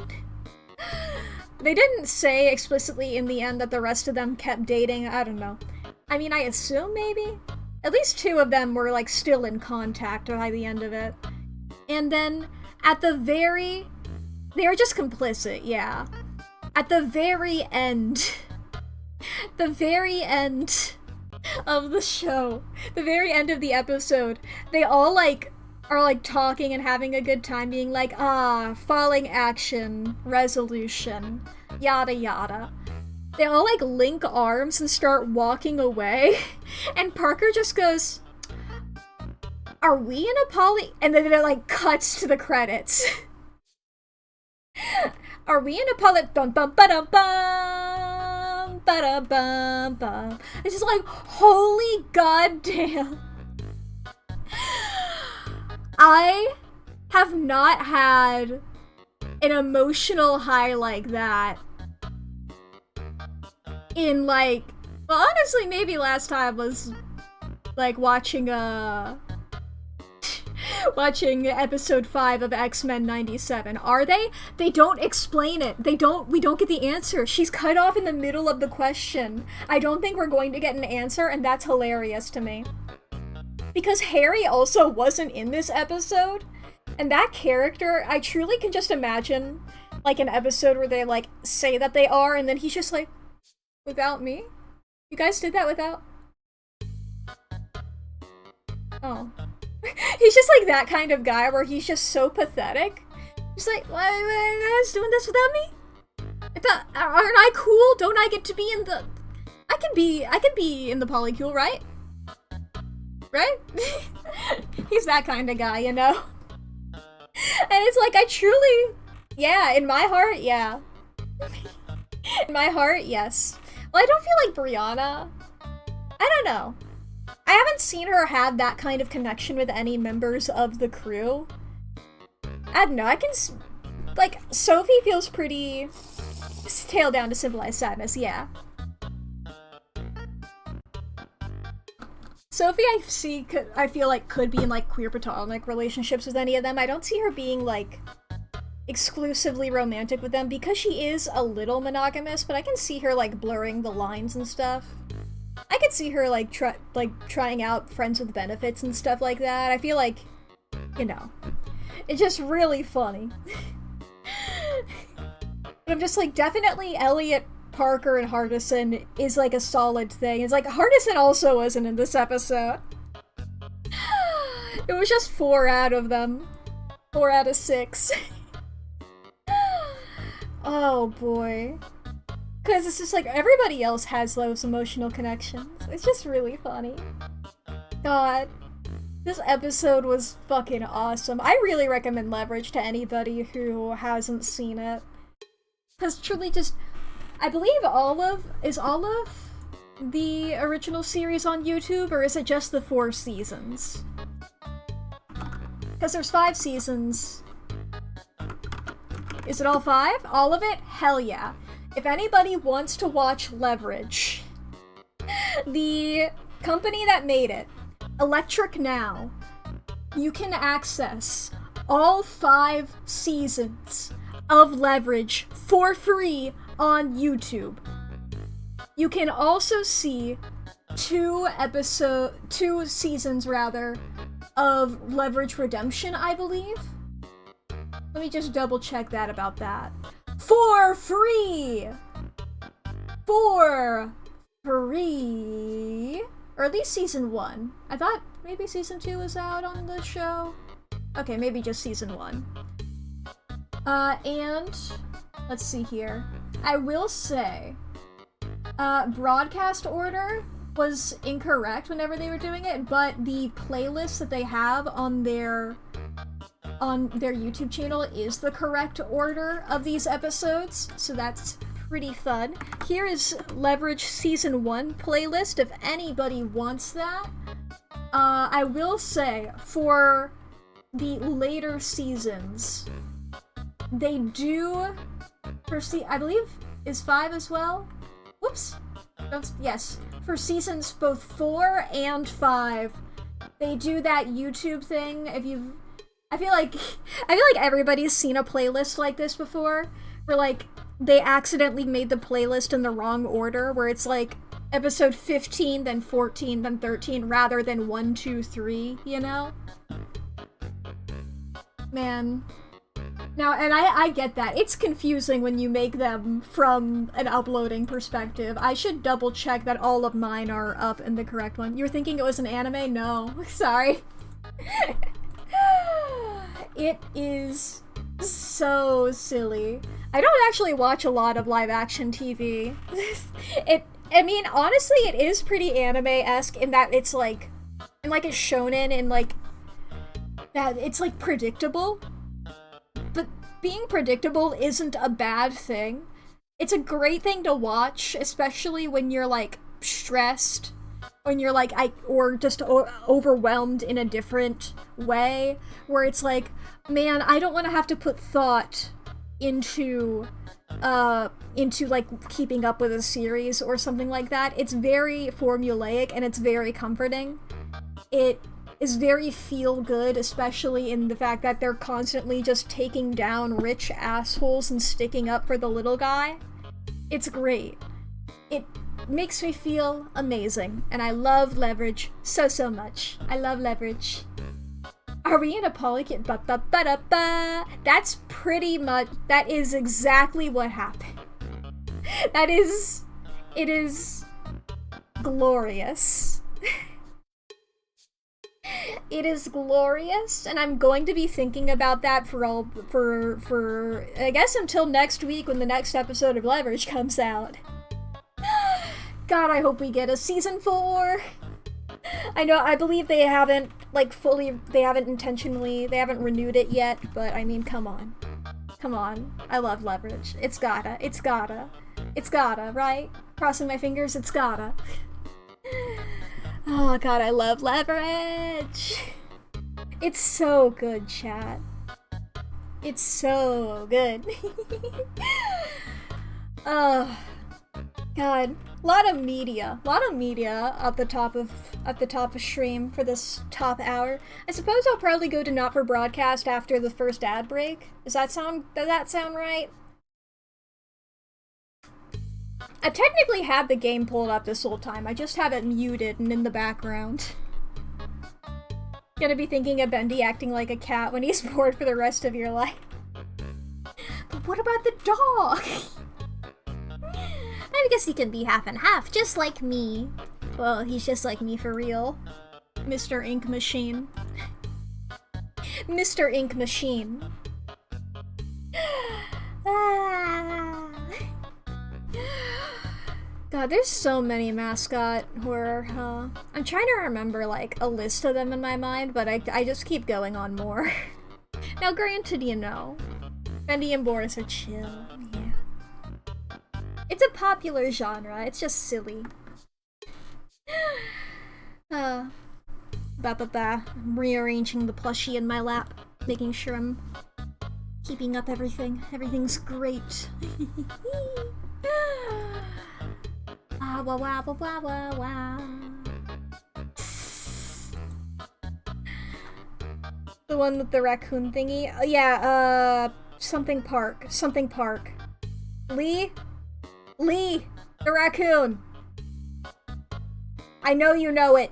They didn't say explicitly in the end that the rest of them kept dating, I don't know. I mean, I assume maybe? At least two of them were like still in contact by the end of it. And then at the very... They were just complicit, yeah. At the very end... The very end of the show, the very end of the episode, they all like are like talking and having a good time, being like, falling action, resolution, yada yada. They all like link arms and start walking away, and Parker just goes, "Are we in a poly?" And then it like cuts to the credits. Are we in a poly? Bum bum ba dum bum ba da bum bum. It's just like, holy goddamn. I have not had an emotional high like that in like, well, honestly, maybe last time was like watching episode 5 of X-Men 97. Are they? They don't explain it. We don't get the answer. She's cut off in the middle of the question. I don't think we're going to get an answer, and that's hilarious to me. Because Harry also wasn't in this episode, and that character, I truly can just imagine like an episode where they like say that they are, and then he's just like, without me? You guys did that without? Oh. He's just like that kind of guy where he's just so pathetic. He's like, why are you guys doing this without me? Aren't I cool? Don't I get to be in the... I can be in the polycule, right? Right? He's that kind of guy, you know? And it's like, I truly... Yeah, in my heart, yeah. In my heart, yes. Well, I don't feel like Brianna... I don't know. I haven't seen her have that kind of connection with any members of the crew. I don't know, I can... Like, Sophie feels pretty... tailed down to symbolize sadness, yeah. Sophie, I feel like could be in, like, queer platonic relationships with any of them. I don't see her being, like, exclusively romantic with them because she is a little monogamous, but I can see her, like, blurring the lines and stuff. I could see her, like, trying out friends with benefits and stuff like that. I feel like, you know, it's just really funny. But I'm just like, definitely Elliot, Parker, and Hardison is, like, a solid thing. It's like, Hardison also wasn't in this episode. It was just 4 out of them. 4 out of 6. Oh, boy. Because it's just like, everybody else has those emotional connections. It's just really funny. God. This episode was fucking awesome. I really recommend Leverage to anybody who hasn't seen it. Because truly just... I believe is all of the original series on YouTube, or is it just the 4 seasons? Because there's 5 seasons. Is it all 5? All of it? Hell yeah. If anybody wants to watch Leverage, the company that made it, Electric Now, you can access all 5 seasons of Leverage for free on YouTube. You can also see 2 seasons of Leverage Redemption, I believe. Let me just double check that about that. For free! For free! Or at least season 1. I thought maybe season 2 was out on the show. Okay, maybe just season 1. And let's see here. I will say, broadcast order was incorrect whenever they were doing it, but the playlist that they have on their YouTube channel is the correct order of these episodes, so that's pretty fun. Here is Leverage Season 1 playlist if anybody wants that. I will say, for the later seasons, they do, I believe, is 5 as well? Whoops. Yes. for seasons both 4 and 5, they do that YouTube thing. I feel like everybody's seen a playlist like this before, where like they accidentally made the playlist in the wrong order, where it's like episode 15, then 14, then 13, rather than 1, 2, 3, you know? Man. Now, and I get that. It's confusing when you make them from an uploading perspective. I should double check that all of mine are up in the correct one. You were thinking it was an anime? No. Sorry. It is so silly. I don't actually watch a lot of live-action TV. I mean, honestly, it is pretty anime-esque in that it's like, and like it's shonen and like, that it's like predictable. But being predictable isn't a bad thing. It's a great thing to watch, especially when you're like stressed, when you're like, or just overwhelmed in a different way, where it's like, man, I don't want to have to put thought into like keeping up with a series or something like that. It's very formulaic and it's very comforting. It is very feel-good, especially in the fact that they're constantly just taking down rich assholes and sticking up for the little guy. It's great. It makes me feel amazing, and I love Leverage so much. I love Leverage. Are we in a polycule? Ba-ba-ba-da-ba. That's pretty much, that is exactly what happened. It is glorious. It is glorious, and I'm going to be thinking about that for I guess until next week when the next episode of Leverage comes out. God, I hope we get a season 4. I believe they haven't they haven't renewed it yet, but I mean, come on. Come on. I love Leverage. It's gotta, right? Crossing my fingers, it's gotta. Oh god, I love Leverage! It's so good, chat. It's so good. Oh god, a lot of media at the top of stream for this top hour. I suppose I'll probably go to not for broadcast after the first ad break. Does that sound right? I technically had the game pulled up this whole time. I just have it muted and in the background. Gonna be thinking of Bendy acting like a cat when he's bored for the rest of your life. But what about the dog? I guess he can be half and half, just like me. Well, he's just like me for real. Mr. Ink Machine. Mr. Ink Machine. God, there's so many mascot horror, huh? I'm trying to remember, like, a list of them in my mind, but I just keep going on more. Now, granted, you know, Bendy and Boris are chill, yeah. It's a popular genre, it's just silly. I'm rearranging the plushie in my lap, making sure I'm keeping up everything. Everything's great. Wow, wow, wow, wow, wow, wow. The one with the raccoon thingy? Yeah, something park. Something park. Lee? Lee! The raccoon! I know you know it.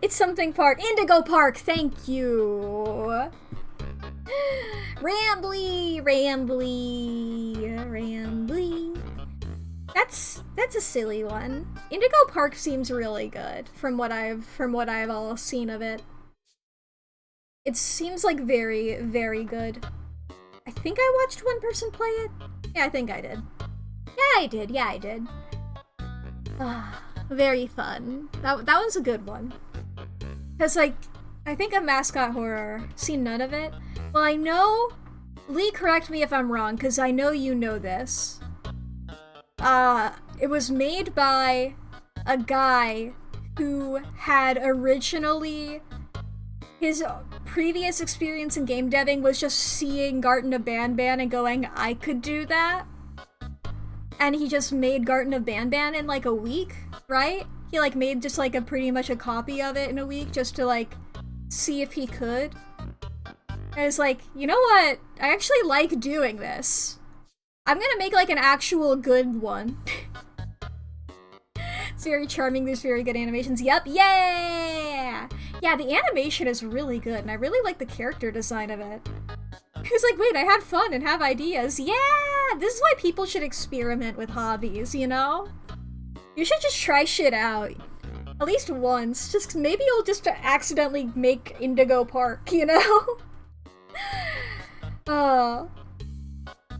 It's something park. Indigo Park, thank you. Rambly, Rambly, Rambly. That's a silly one. Indigo Park seems really good from what I've all seen of it. It seems like very, very good. I think I watched one person play it. Yeah, I think I did. Yeah, I did. Very fun. That was a good one. Cause like, I think of mascot horror, seen none of it. Well, I know, Lee, correct me if I'm wrong, cause I know you know this. It was made by a guy who had originally, his previous experience in game deving was just seeing Garten of Banban and going, I could do that. and he just made Garten of Banban in like a week, right? He like made just like a pretty much a copy of it in a week just to like see if he could. And it's like, you know what? I actually like doing this. I'm gonna make like an actual good one. It's very charming, there's very good animations. Yep, yeah! Yeah, the animation is really good, and I really like the character design of it. It's like, wait, I had fun and have ideas. Yeah! This is why people should experiment with hobbies, you know? You should just try shit out. At least once. Just maybe you'll just accidentally make Indigo Park, you know? Oh.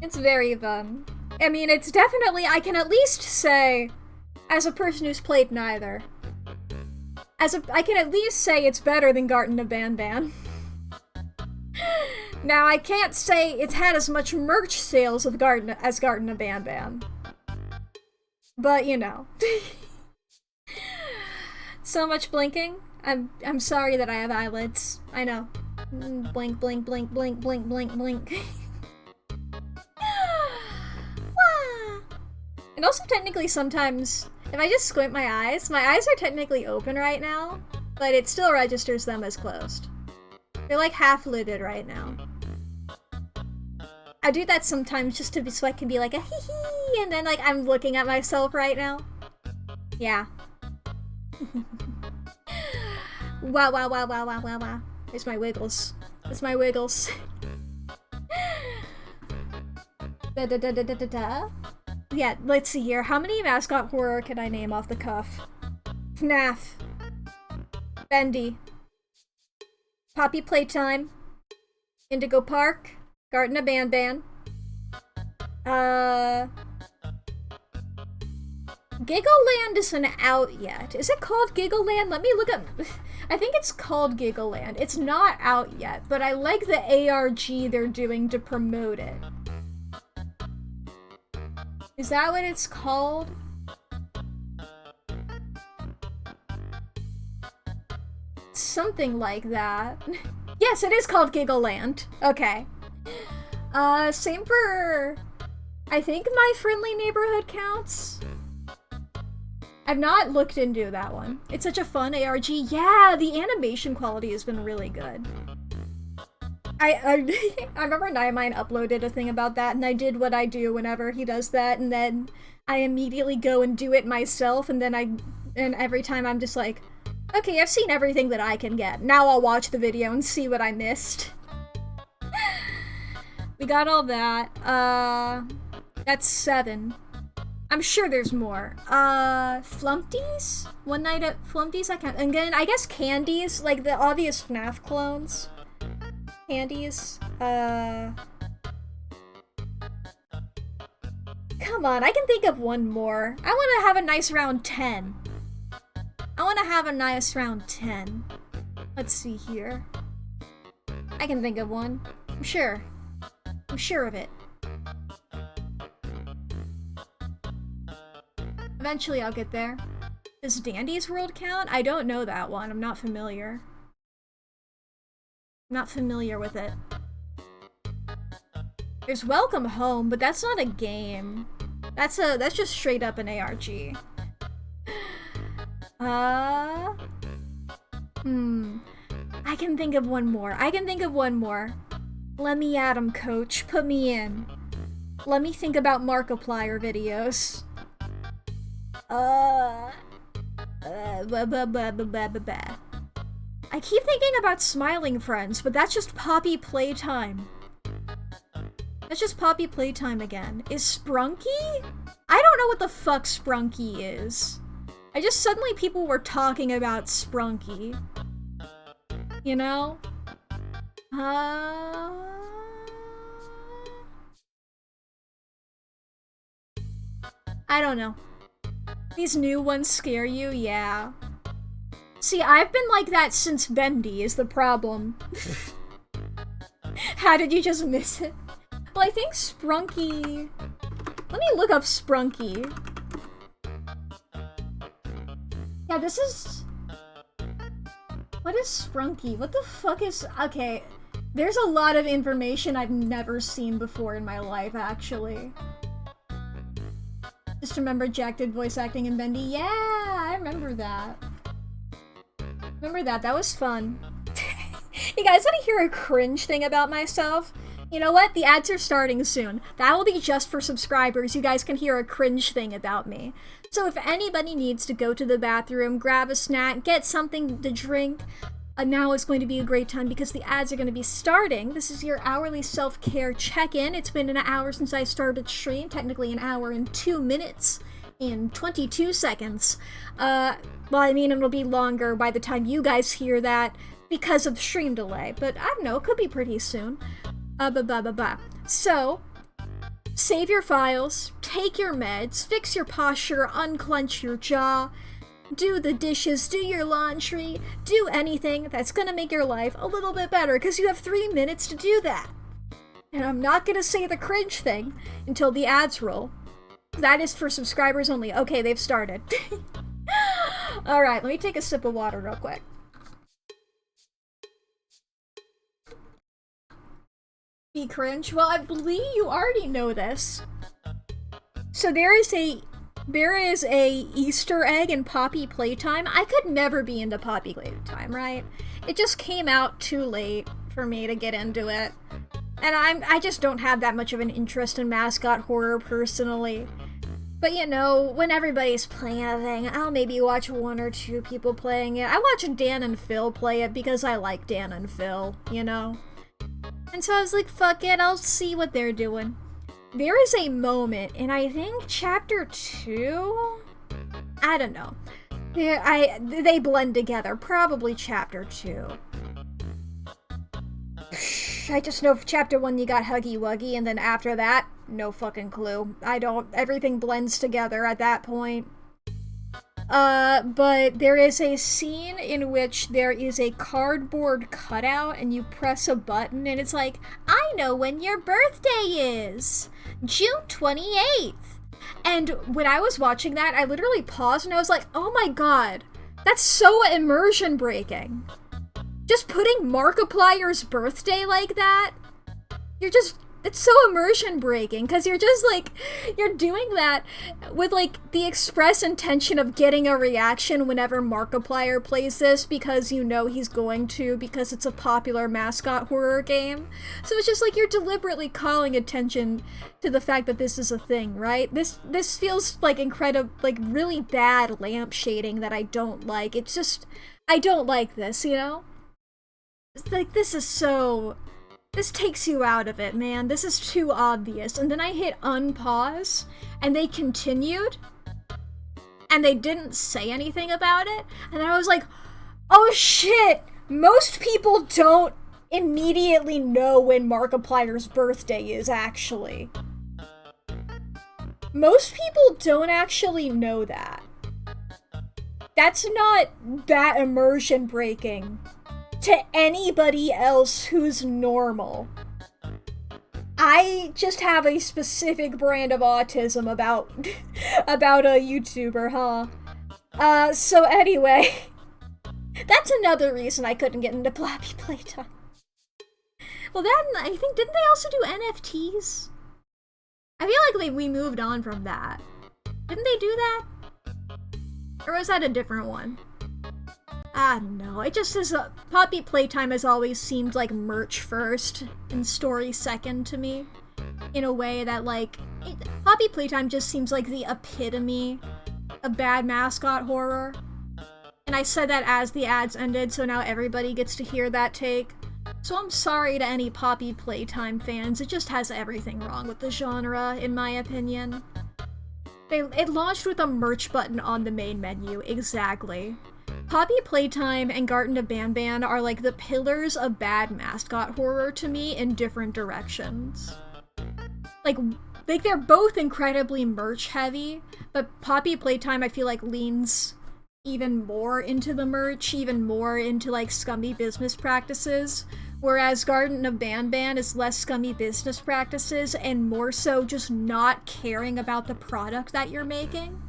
It's very fun. I mean, it's definitely, I can at least say, as a person who's played neither, I can at least say it's better than Garten of Banban. Now, I can't say it's had as much merch sales as Garten of Banban. But, you know. So much blinking. I'm sorry that I have eyelids. I know. Blink, blink, blink, blink, blink, blink, blink. And also technically sometimes, if I just squint my eyes are technically open right now, but it still registers them as closed. They're like half-lidded right now. I do that sometimes just to so I can be like a hee-hee, and then like I'm looking at myself right now. Yeah. Wow, wow, wow, wow, wow, wow, wow. There's my wiggles. There's my wiggles. Da-da-da-da-da-da-da. Yeah, let's see here. How many mascot horror can I name off the cuff? FNAF. Bendy. Poppy Playtime. Indigo Park. Garten of Banban. Giggleland isn't out yet. Is it called Giggleland? Let me look up. I think it's called Giggleland. It's not out yet, but I like the ARG they're doing to promote it. Is that what it's called? Something like that. Yes, it is called Giggleland. Okay. Same for... I think My Friendly Neighborhood counts. I've not looked into that one. It's such a fun ARG. Yeah, the animation quality has been really good. I remember Nightmine uploaded a thing about that, and I did what I do whenever he does that, and then I immediately go and do it myself, and then every time I'm just like, okay, I've seen everything that I can get. Now I'll watch the video and see what I missed. We got all that. That's 7. I'm sure there's more. Flumpties? One Night at Flumpties? I can't. Again, I guess candies, like the obvious FNAF clones. Candies. Come on, I can think of one more. I want to have a nice round 10. I want to have a nice round 10. Let's see here. I can think of one. I'm sure. I'm sure of it. Eventually I'll get there. Does Dandy's World count? I don't know that one. I'm not familiar. I'm not familiar with it. There's Welcome Home, but that's not a game. That's just straight up an ARG. I can think of one more. I can think of one more. Let me at 'em, coach. Put me in. Let me think about Markiplier videos. I keep thinking about Smiling Friends, but that's just Poppy Playtime. That's just Poppy Playtime again. Is Sprunky? I don't know what the fuck Sprunky is. I just suddenly people were talking about Sprunky. You know? I don't know. These new ones scare you? Yeah. See, I've been like that since Bendy is the problem. How did you just miss it? Well, I think Sprunky... Let me look up Sprunky. Yeah, this is... What is Sprunky? What the fuck is... Okay, there's a lot of information I've never seen before in my life, actually. just remember Jack did voice acting in Bendy. Yeah, I remember that. That was fun. You guys want to hear a cringe thing about myself? You know what? The ads are starting soon. That will be just for subscribers. You guys can hear a cringe thing about me. So if anybody needs to go to the bathroom, grab a snack, get something to drink, now is going to be a great time because the ads are going to be starting. This is your hourly self-care check-in. It's been an hour since I started stream, technically an hour and 2 minutes and 22 seconds. Well, I mean, it'll be longer by the time you guys hear that because of stream delay, but I don't know, it could be pretty soon. So, save your files, take your meds, fix your posture, unclench your jaw, do the dishes, do your laundry, do anything that's gonna make your life a little bit better, because you have 3 minutes to do that. And I'm not gonna say the cringe thing until the ads roll. That is for subscribers only. Okay, they've started. Alright, let me take a sip of water real quick. Be cringe? Well, I believe you already know this. So there is a Easter egg in Poppy Playtime. I could never be into Poppy Playtime, right? It just came out too late for me to get into it. And I just don't have that much of an interest in mascot horror personally. But you know, when everybody's playing a thing, I'll maybe watch 1 or 2 people playing it. I watch Dan and Phil play it because I like Dan and Phil, you know? And so I was like, fuck it, I'll see what they're doing. There is a moment in, I think, chapter 2? I don't know. They blend together. Probably chapter 2. I just know for chapter 1 you got Huggy Wuggy, and then after that, no fucking clue. Everything blends together at that point. But there is a scene in which there is a cardboard cutout and you press a button and it's like, I know when your birthday is! June 28th! And when I was watching that, I literally paused and I was like, oh my god, that's so immersion breaking. Just putting Markiplier's birthday like that, it's so immersion breaking, because you're just like, you're doing that with like the express intention of getting a reaction whenever Markiplier plays this, because you know he's going to, because it's a popular mascot horror game. So it's just like you're deliberately calling attention to the fact that this is a thing, right? This feels like like really bad lamp shading that I don't like. It's just, I don't like this, you know? It's like, this takes you out of it, man. This is too obvious. And then I hit unpause, and they continued, and they didn't say anything about it. And then I was like, oh shit! Most people don't immediately know when Markiplier's birthday is, actually. Most people don't actually know that. That's not that immersion breaking to anybody else who's normal. I just have a specific brand of autism about a YouTuber, huh? So anyway, that's another reason I couldn't get into Poppy Playtime. Well then, I think, didn't they also do NFTs? I feel like we moved on from that. Didn't they do that? Or was that a different one? I don't know, it just is Poppy Playtime has always seemed like merch first and story second to me. In a way that, like, Poppy Playtime just seems like the epitome of bad mascot horror. And I said that as the ads ended, so now everybody gets to hear that take. So I'm sorry to any Poppy Playtime fans, it just has everything wrong with the genre, in my opinion. It launched with a merch button on the main menu, exactly. Poppy Playtime and Garten of Banban are like the pillars of bad mascot horror to me in different directions. Like they're both incredibly merch heavy, but Poppy Playtime I feel like leans even more into the merch, even more into like scummy business practices, whereas Garten of Banban is less scummy business practices and more so just not caring about the product that you're making.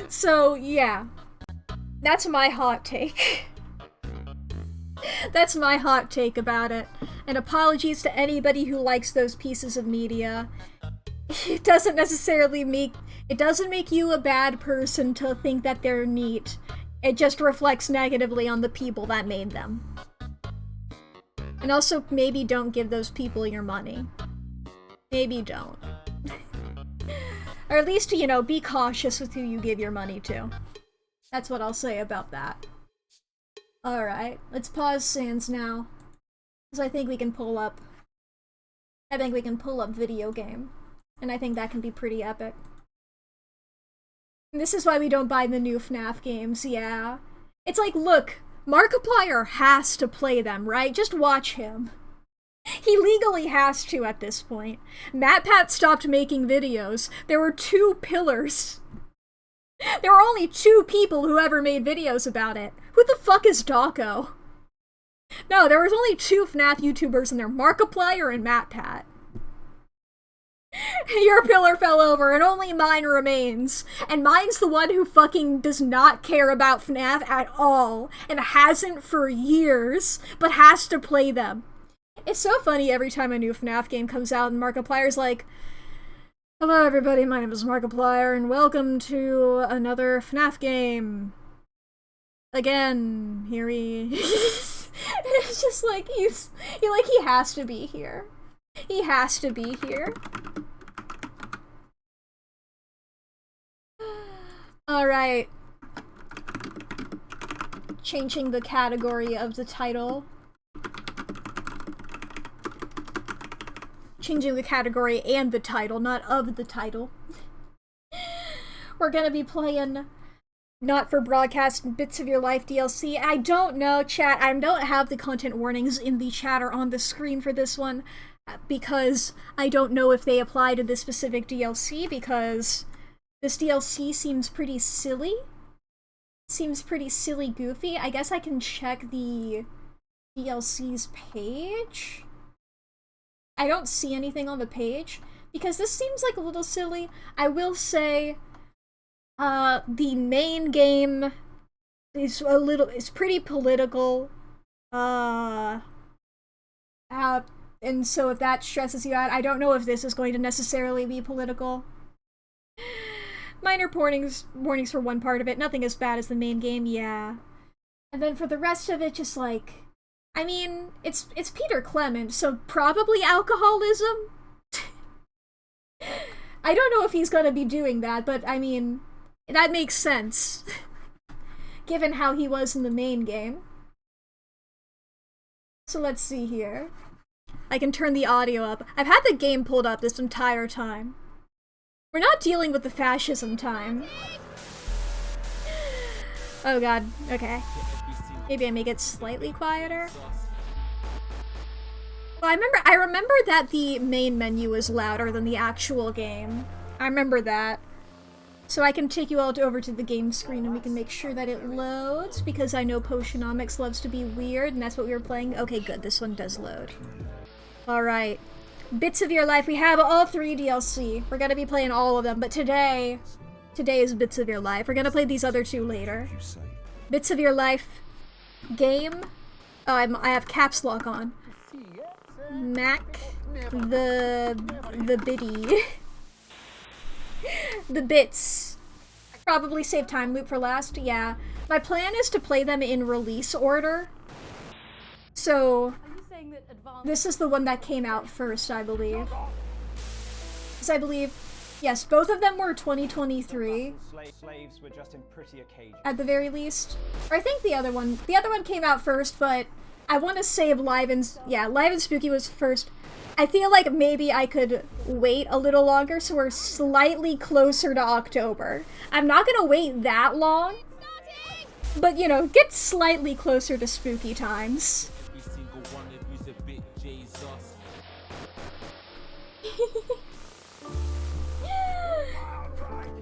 So, yeah. That's my hot take. That's my hot take about it. And apologies to anybody who likes those pieces of media. it doesn't necessarily make you a bad person to think that they're neat. It just reflects negatively on the people that made them. And also, maybe don't give those people your money. Maybe don't. Or at least, you know, be cautious with who you give your money to. That's what I'll say about that. Alright, let's pause Sans now. Because I think we can pull up video game. And I think that can be pretty epic. And this is why we don't buy the new FNAF games, yeah. It's like, look, Markiplier has to play them, right? Just watch him. He legally has to at this point. MatPat stopped making videos. There were 2 pillars. There were only 2 people who ever made videos about it. Who the fuck is Dawko? No, there was only 2 FNAF YouTubers and they're Markiplier and MatPat. Your pillar fell over and only mine remains. And mine's the one who fucking does not care about FNAF at all. And hasn't for years, but has to play them. It's so funny every time a new FNAF game comes out and Markiplier's like, "Hello everybody, my name is Markiplier and welcome to another FNAF game. Again, here he..." It's just like, he has to be here. He has to be here. Alright. Changing the category of the title. Changing the category and the title, not of the title. We're gonna be playing Not for Broadcast Bits of Your Life DLC. I don't know, chat. I don't have the content warnings in the chat or on the screen for this one because I don't know if they apply to this specific DLC because this DLC seems pretty silly. Seems pretty silly goofy. I guess I can check the DLC's page. I don't see anything on the page because this seems like a little silly. I will say the main game is pretty political. And so if that stresses you out, I don't know if this is going to necessarily be political. Minor warnings for one part of it, nothing as bad as the main game, yeah. And then for the rest of it, just like, I mean, it's Peter Clement, so probably alcoholism? I don't know if he's gonna be doing that, but I mean, that makes sense. Given how he was in the main game. So let's see here. I can turn the audio up. I've had the game pulled up this entire time. We're not dealing with the fascism time. Oh god, okay. Maybe I make it slightly quieter. Well, I remember that the main menu is louder than the actual game. I remember that. So I can take you all over to the game screen and we can make sure that it loads, because I know Potionomics loves to be weird, and that's what we were playing. Okay, good, this one does load. Alright. Bits of Your Life. We have all 3 DLC. We're gonna be playing all of them, but today is Bits of Your Life. We're gonna play these other 2 later. Bits of Your Life game. Oh, I have caps lock on. Mack the biddy. The bits. Probably save time loop for last, yeah. My plan is to play them in release order. So this is the one that came out first, I believe. Because I believe, yes, both of them were 2023. Slaves were just in pretty occasion. At the very least. Or I think the other one came out first, but I want to save Live and Spooky was first. I feel like maybe I could wait a little longer so we're slightly closer to October. I'm not gonna wait that long, but you know, get slightly closer to spooky times.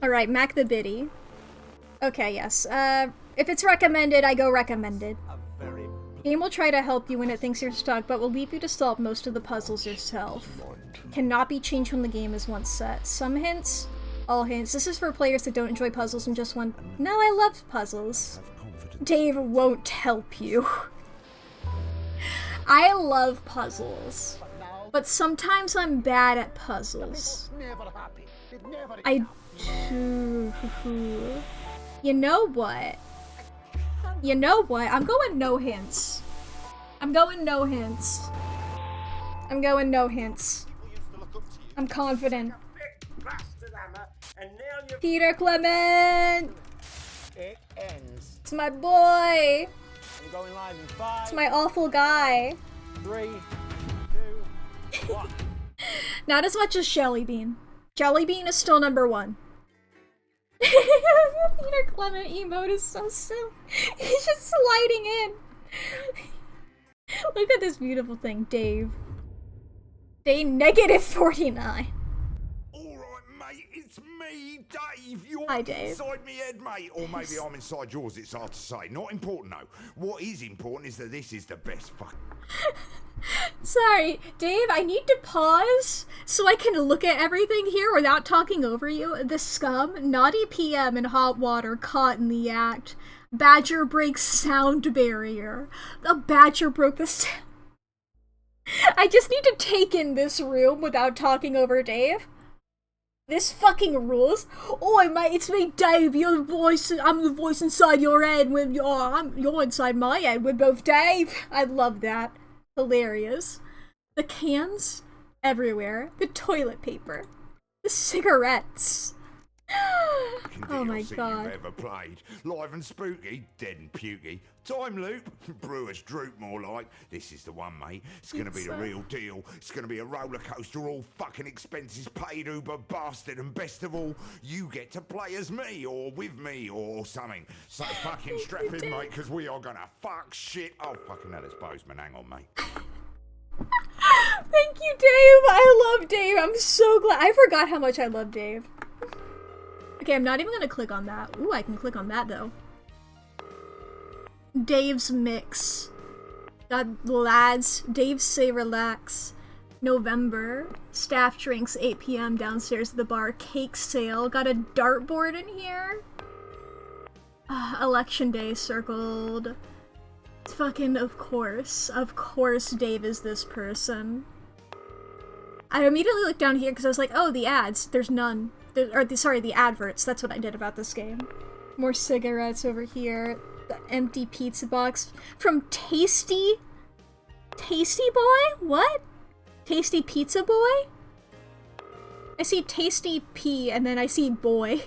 Alright, Mack the Biddy. Okay, yes. If it's recommended, I go recommended. Game will try to help you when it thinks you're stuck, but will leave you to solve most of the puzzles yourself. Cannot be changed when the game is once set. Some hints, all hints. This is for players that don't enjoy puzzles and just want... No, I love puzzles. Dave won't help you. I love puzzles. but sometimes I'm bad at puzzles. I do. You know what? You know what? I'm going no hints. I'm going no hints. I'm going no hints. I'm confident. Peter Clement! It ends. It's my boy! I'm going live in 5. It's my awful guy. 3, 2, 1. Not as much as Jellybean. Jellybean is still number 1. Peter Clement emote is so silly. He's just sliding in. Look at this beautiful thing, Dave. Day -49. Mate, it's me, Dave. You're Hi, Dave. inside me head, mate. Or maybe I'm inside yours, it's hard to say. Not important, though. What is important is that this is the best fuck. Sorry, Dave, I need to pause so I can look at everything here without talking over you. The scum, naughty PM in hot water caught in the act. Badger breaks sound barrier. The badger broke the sound. I just need to take in this room without talking over Dave. This fucking rules. Oh, mate, it's me, Dave. You're the voice. I'm the voice inside your head. When you're inside my head. We're both Dave. I love that. Hilarious. The cans everywhere. The toilet paper. The cigarettes. Oh my god. You've ever played. Live and spooky, dead and pukey. Time loop, brewers droop more like. This is the one, mate. It's gonna be the real deal. It's gonna be a roller coaster, all fucking expenses paid, uber bastard, and best of all, you get to play as me, or with me, or something. So fucking strap in, mate, because we are gonna fuck shit. Oh, fucking hell, it's Bozeman. Hang on, mate. Thank you, Dave. I love Dave. I'm so glad. I forgot how much I love Dave. Okay, I'm not even gonna click on that. Ooh, I can click on that though. Dave's Mix. Lads, Dave say relax. November. Staff drinks 8 p.m. downstairs at the bar. Cake sale. Got a dartboard in here. Election day circled. Fucking of course. Of course Dave is this person. I immediately looked down here because I was like, oh, the ads. There's none. Sorry, the adverts. That's what I did about this game. More cigarettes over here. The empty pizza box from Tasty Boy? What? Tasty Pizza Boy? I see Tasty P and then I see boy.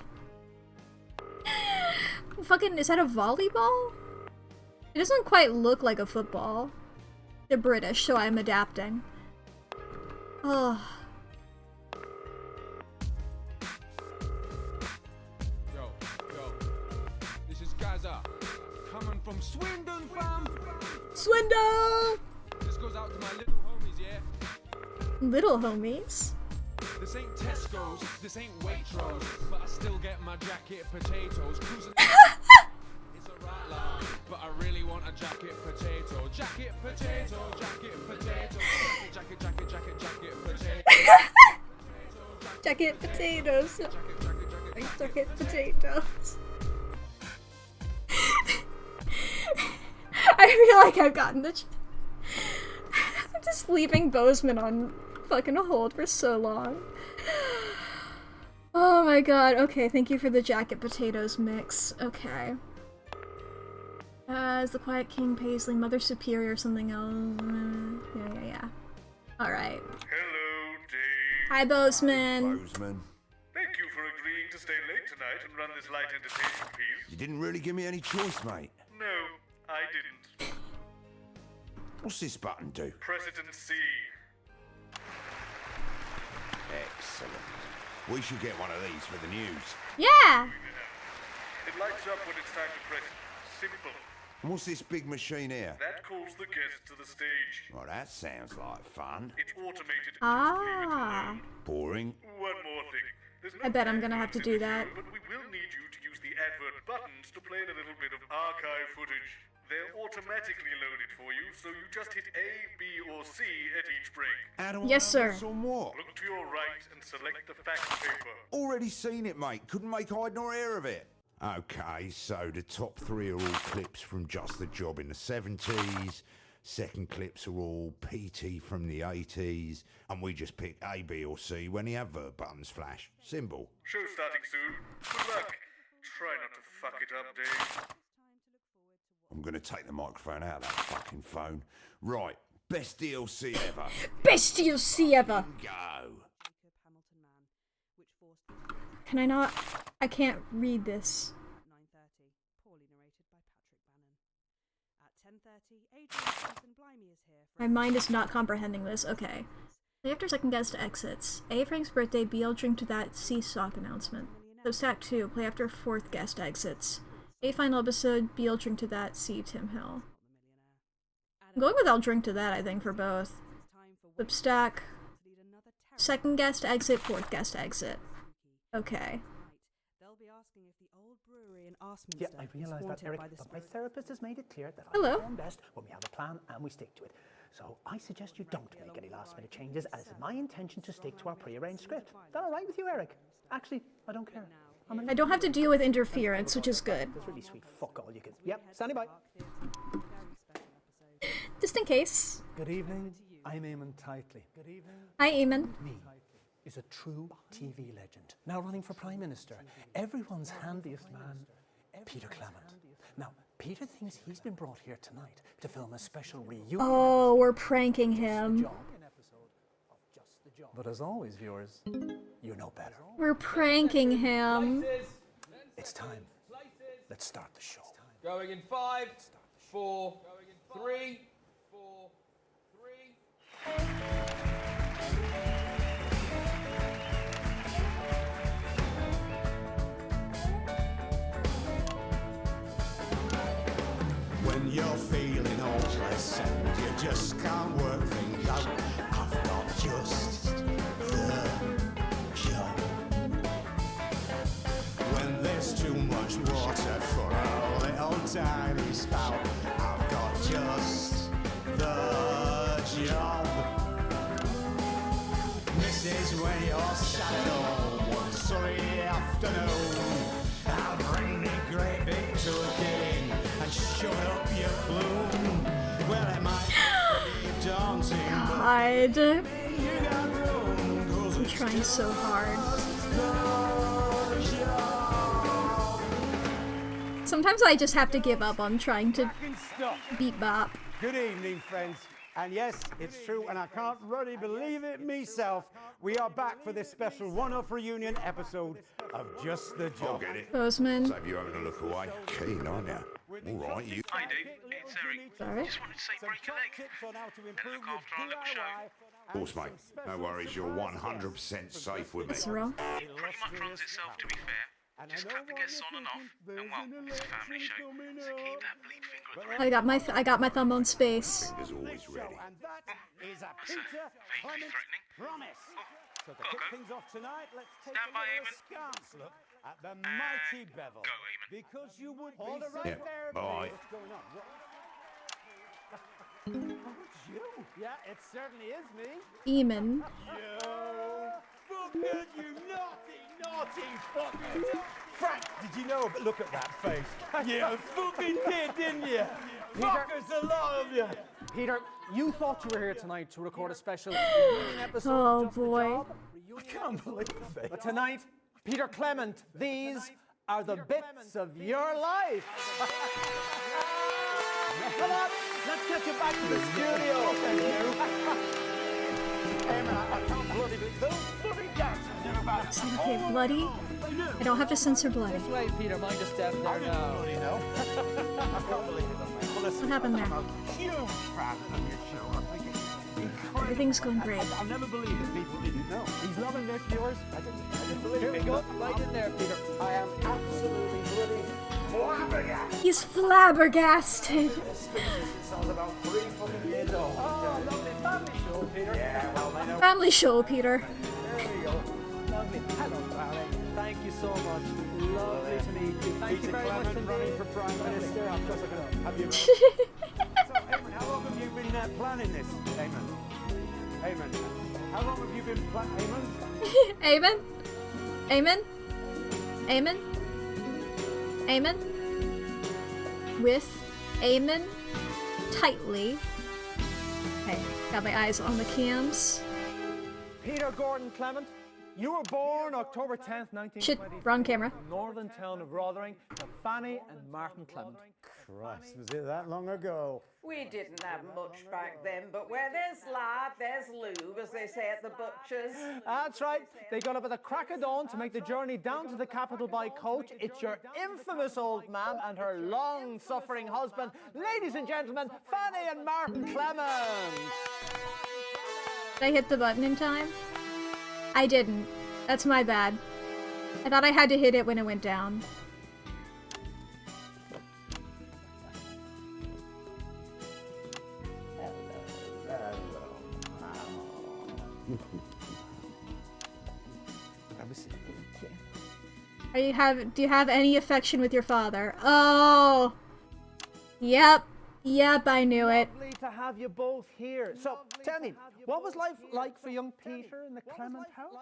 Fucking, is that a volleyball? It doesn't quite look like a football. They're British, so I'm adapting. Oh. Coming from Swindon, fam! Swindon! This goes out to my little homies, yeah? Little homies? This ain't Tesco's, this ain't Waitrose, but I still get my jacket potatoes. Cruising it's a right laugh, but I really want a jacket potato. Jacket potato, jacket potato. Jacket potato. Jacket potatoes. Jacket potatoes. I feel like I've gotten the I'm just leaving Bozeman on fucking hold for so long. Oh my god. Okay, thank you for the jacket potatoes mix. Okay. Is the Quiet King Paisley Mother Superior or something else? Yeah. Alright. Hello, Dave. Hi, Bozeman. Bozeman. Thank you for agreeing to stay late tonight and run this light entertainment piece. You didn't really give me any choice, mate. No, I didn't. What's this button do? Press it and see. Excellent. We should get one of these for the news. Yeah! It lights up when it's time to press simple. And what's this big machine here? That calls the guest to the stage. Well, that sounds like fun. It's automated. Ah. Just leave it alone. Boring. One more thing. There's no I bet I'm gonna have to adverts do in the that. show, but we will need you to use the advert buttons to play in a little bit of archive footage. They're automatically loaded for you, so you just hit A, B, or C at each break. How do I Yes, know sir. what's on what? Look to your right and select the fact paper. Already seen it, mate. Couldn't make hide nor hair of it. Okay, so the top 3 are all clips from Just the Job in the 70s, Second clips are all PT from the 80s, and we just pick A, B, or C when the advert buttons flash. Simple. Show starting soon. Good luck. Try not to fuck it up, Dave. I'm gonna take the microphone out of that fucking phone. Right, best DLC ever. Best DLC ever. Go. Can I not? I can't read this. 9:30, poorly narrated by Patrick Bannon. At 10:30, Adrian Johnson Blimey is here. My mind is not comprehending this. Okay. Play after second guest exits. A. Frank's birthday. B. I'll drink to that. C. Stock announcement. Substack 2. Play after fourth guest exits. A. Final episode. B. I'll drink to that. C. Tim Hill. I'm going with I'll drink to that, I think, for both. Substack. Second guest exit. Fourth guest exit. Okay. They'll be asking if the old brewery in Arsminster Yeah, I realise is that, haunted Eric, by the but my spirit. therapist has made it clear that Hello. I perform best when we have a plan and we stick to it. So I suggest you don't make any last-minute changes, as it's my intention to stick to our pre-arranged script. Is that all right with you, Eric? Actually, I don't care. I don't have to deal with interference, which is good. That's really sweet. Fuck all you can. Yep, standing by. Just in case. Good evening. I'm Eamon Titley. Good evening. Hi, Eamon. Me is a true TV legend, now running for Prime Minister. Everyone's handiest man, Peter Clement. Now, Peter thinks he's been brought here tonight to film a special reunion. Oh, we're pranking him. But as always, viewers, You know better. We're pranking him. It's time. Let's start the show. Going in 5, 4, 3, 4, 3. When you're feeling hopeless and you just can't work things out, I've got just the job. When there's too much water for a little tiny spout, I've got just the job. This is when you're sat at home one sunny afternoon. I'll bring me great big turkey and shut up your plume. Well, it might be daunting, but God. you got room, 'cause I'm it's trying so hard. the job. Sometimes I just have to give up on trying to Fucking stop. beat bop. Good evening, friends. And yes, it's true, and I can't really believe it myself. We are back for this special one-off reunion episode of Just the I'll Job. get it. Postman. Save you having a look away. Keen, aren't you? All right, you. Hi, Dave. It's Eric. Sorry. Just wanted to say break a leg. Tips on how to improve look your after our little show. DIY. Of course, mate. No worries. You're 100% safe with me. Cyril. It pretty much runs itself, to be fair. Just cut the guests on and off, and well, it's a family show, so keep that bleed finger at the ready. I got my thumb on space. Is always ready. And that is a That's Peter vaguely Clement threatening. promise. So to gotta kick go. things off tonight, let's take Stand a by, little Eamon. askance look at the mighty Bevel. Go, Eamon. Because you would Hold be it right so- there, Bye. What's going on? It's you. Yeah, it certainly is me. Eamon. You fucker, you naughty fucker. Frank, did you know? But look at that face. Yeah, fucking did, didn't you? Fuckers, a lot of you. Peter, you thought you were here tonight to record a special reunion episode Oh, of Just the boy. Job. I can't believe it. But tonight, Peter Clement, these are the bits of your life. Come on, let's get you back to the studio. Thank you. I can't bloody believe those bloody gaps you knew about it. Okay, bloody. I don't have to censor bloody. Wait, Peter, mind a step there now. Bloody no. I can't believe it. Well, listen, What happened there? I'm a huge fan of your show. I think it's incredible. Everything's going great. I'll never believe that people didn't know. He's loving this, viewers. I didn't believe Here it. we go, right in there, Peter. I am absolutely bloody flabbergasted. He's flabbergasted. Sounds about 3 fucking years old. Oh, lovely family show, Peter. Yeah, well, they know. Family show, Peter. There we go. Lovely. Hello, darling. Thank you so much. Lovely to meet you. Thank you very much Clement running indeed. for Prime Minister. Of course I can have you. So, Eamon, how long have you been planning this, Eamon? Eamon, how long have you been planning, Eamon? Amen. Amen. Amen. Amen. With Amen tightly Got my eyes on the cams. Peter Gordon Clement, you were born October 10th, 1920. Shit, wrong camera. Northern town of Rotherham to Fanny and Martin Clement. Christ, was it that long ago? We didn't have much back then, but where there's lard, there's lube, as they say at the butcher's. That's right. They got up at the crack of dawn to make the journey down to the capital by coach. It's your infamous old man and her long-suffering husband. Ladies and gentlemen, Fanny and Martin Clement. Did I hit the button in time? I didn't. That's my bad. I thought I had to hit it when it went down. Do you have any affection with your father? Oh, yep, I knew it. Lovely to have you both here. So, tell me, what was life like for young Peter in the Clement house?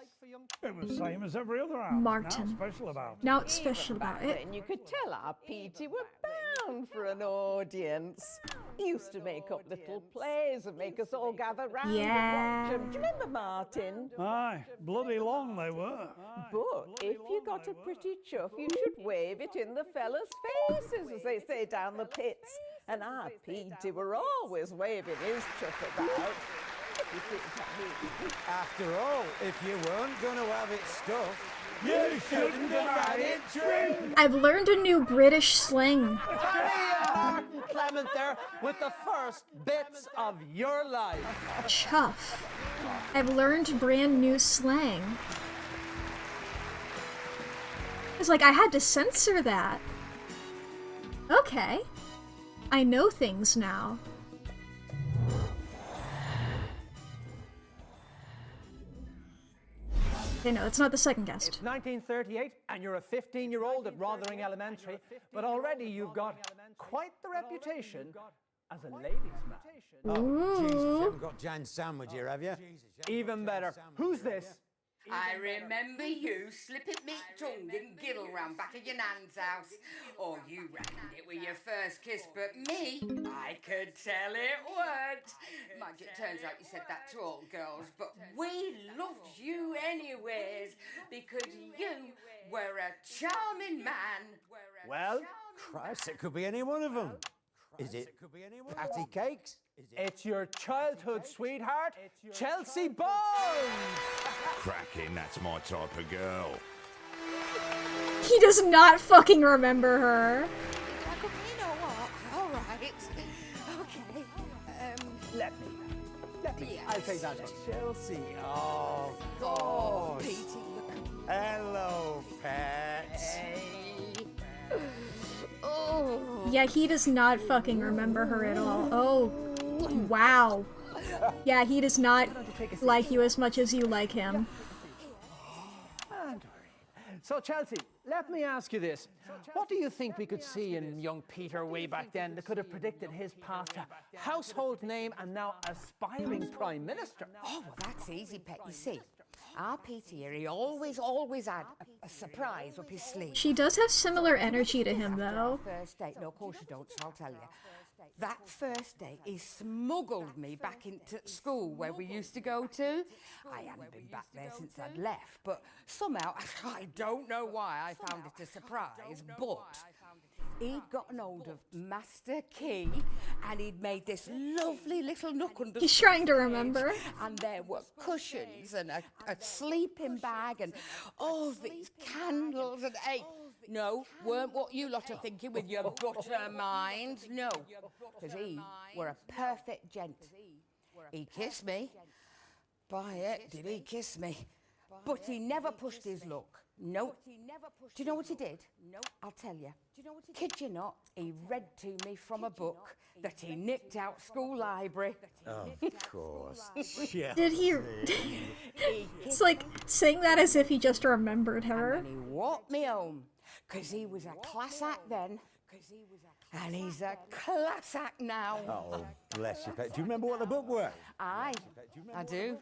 It was the same as every other house. Martin. Not special about it. Not special about it. Then you could tell our Petey were bound for an audience. He used to make up little plays and make us all gather round Yeah. and watch them. Do you remember Martin? Aye, bloody long they were. But if you got a pretty chuff, you should wave it in the fellas' faces, as they say down the pits. And our Petey were always waving his chuff about. After all, if you weren't going to have it stuffed, you shouldn't have had it trimmed. I've learned a new British slang. Fanny and Martin Clement there with the first bits of your life. Chuff. I've learned brand new slang. It's like I had to censor that. Okay. I know things now. Okay, no, it's not the second guest. It's 1938 and you're a 15-year-old at Rotherham Elementary, but already you've got quite the reputation as a ladies' man. Oh, Jesus, you haven't got Jan Sandwich here, have you? Even better. Who's this? I remember you slipping me tongue in Gilram back at your nan's house. Or you reckoned it were your first kiss, but me, I could tell it weren't. Mind you, it turns out you said that to all girls, but we loved you anyways, because you were a charming man. Well, Christ, it could be any one of them. Is it Patty Cakes? it's your childhood sweetheart, Chelsea Bones. Cracking, that's my type of girl. He does not fucking remember her. You know what? All right. Okay. Let me. Yes. I'll take that one. Chelsea. Oh, Oh, God. Petey, look. Hello, pets. Hey. Oh. Yeah, he does not fucking remember her at all. Oh, wow. Yeah, he does not like you as much as you like him. So, Chelsea, let me ask you this. What do you think we could see in young Peter way back then that could have predicted his path to household name and now aspiring Prime Minister? Oh, well, that's easy, Pet. You see, our Petey here, he always had a surprise up his sleeve. She does have similar energy to him, though. First date. No, of course you don't, so I'll tell you. That first date, he smuggled me back into school where we used to go to. I hadn't been back there since I'd left, but somehow, I don't know why I found it a surprise, but he'd gotten hold of Master Key and he'd made this lovely little nook under He's the trying to bed, remember. and there were cushions and a sleeping bag and all these candles and no, weren't what you lot are thinking with your butter mind. No, because he were a perfect gent. He kissed me. By it, did he kiss me? But he never pushed his luck. Nope. Do you know what he did? I'll tell you. Kid you not, he read to me from a book that he nicked out school library. Of course. Did he? It's like saying that as if he just remembered her. And he walked me home, because he was a class act then, and he's a class act now. Oh, bless you, pet. Do you remember what the book were? Aye, I do.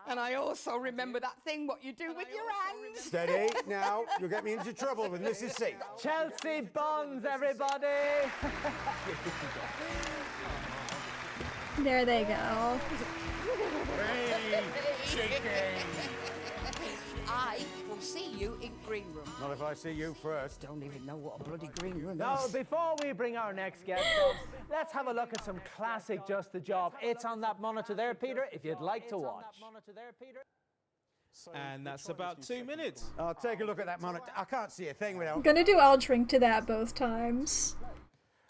And I also remember that thing what you do with your hands. Steady, now. You'll get me into trouble with Mrs. C. Chelsea Bonds, everybody! There they go. I will see you in green room. Not if I see you first. Don't even know what a bloody green room Now, is. before we bring our next guest on, let's have a look at some classic Just the Job. It's on that monitor there, Peter, if you'd like to watch. And that's about 2 minutes. I'll take a look at that monitor. I can't see a thing I'm without... gonna do I'll drink to that both times.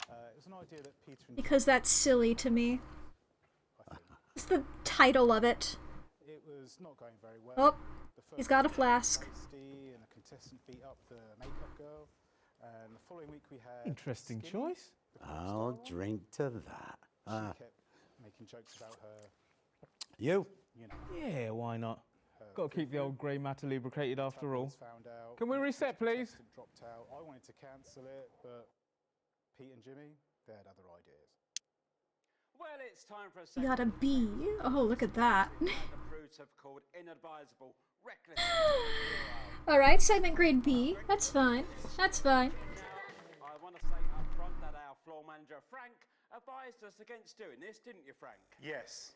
It was an idea that Peter and Because that's silly to me. It's the title of it. it was not going very well. Oh, The first he's got a week flask. Tasty and a contestant beat up the makeup girl. And the following week we had Interesting Skinny, choice. the pop I'll star. drink to that. She kept making jokes about her, You? you know, Yeah, why not? her Got to keep the old grey matter lubricated after all. tabloids found out. Can we reset, please? Contestant dropped out. I wanted to cancel it, but Pete and Jimmy, they had other ideas. Well, it's time for a You second. got a B. Oh, look at that. The prudes have called inadvisable, reckless. Alright, segment grade B. That's fine. That's fine. I want to say up front that our floor manager, Frank, advised us against doing this, didn't you, Frank? Yes,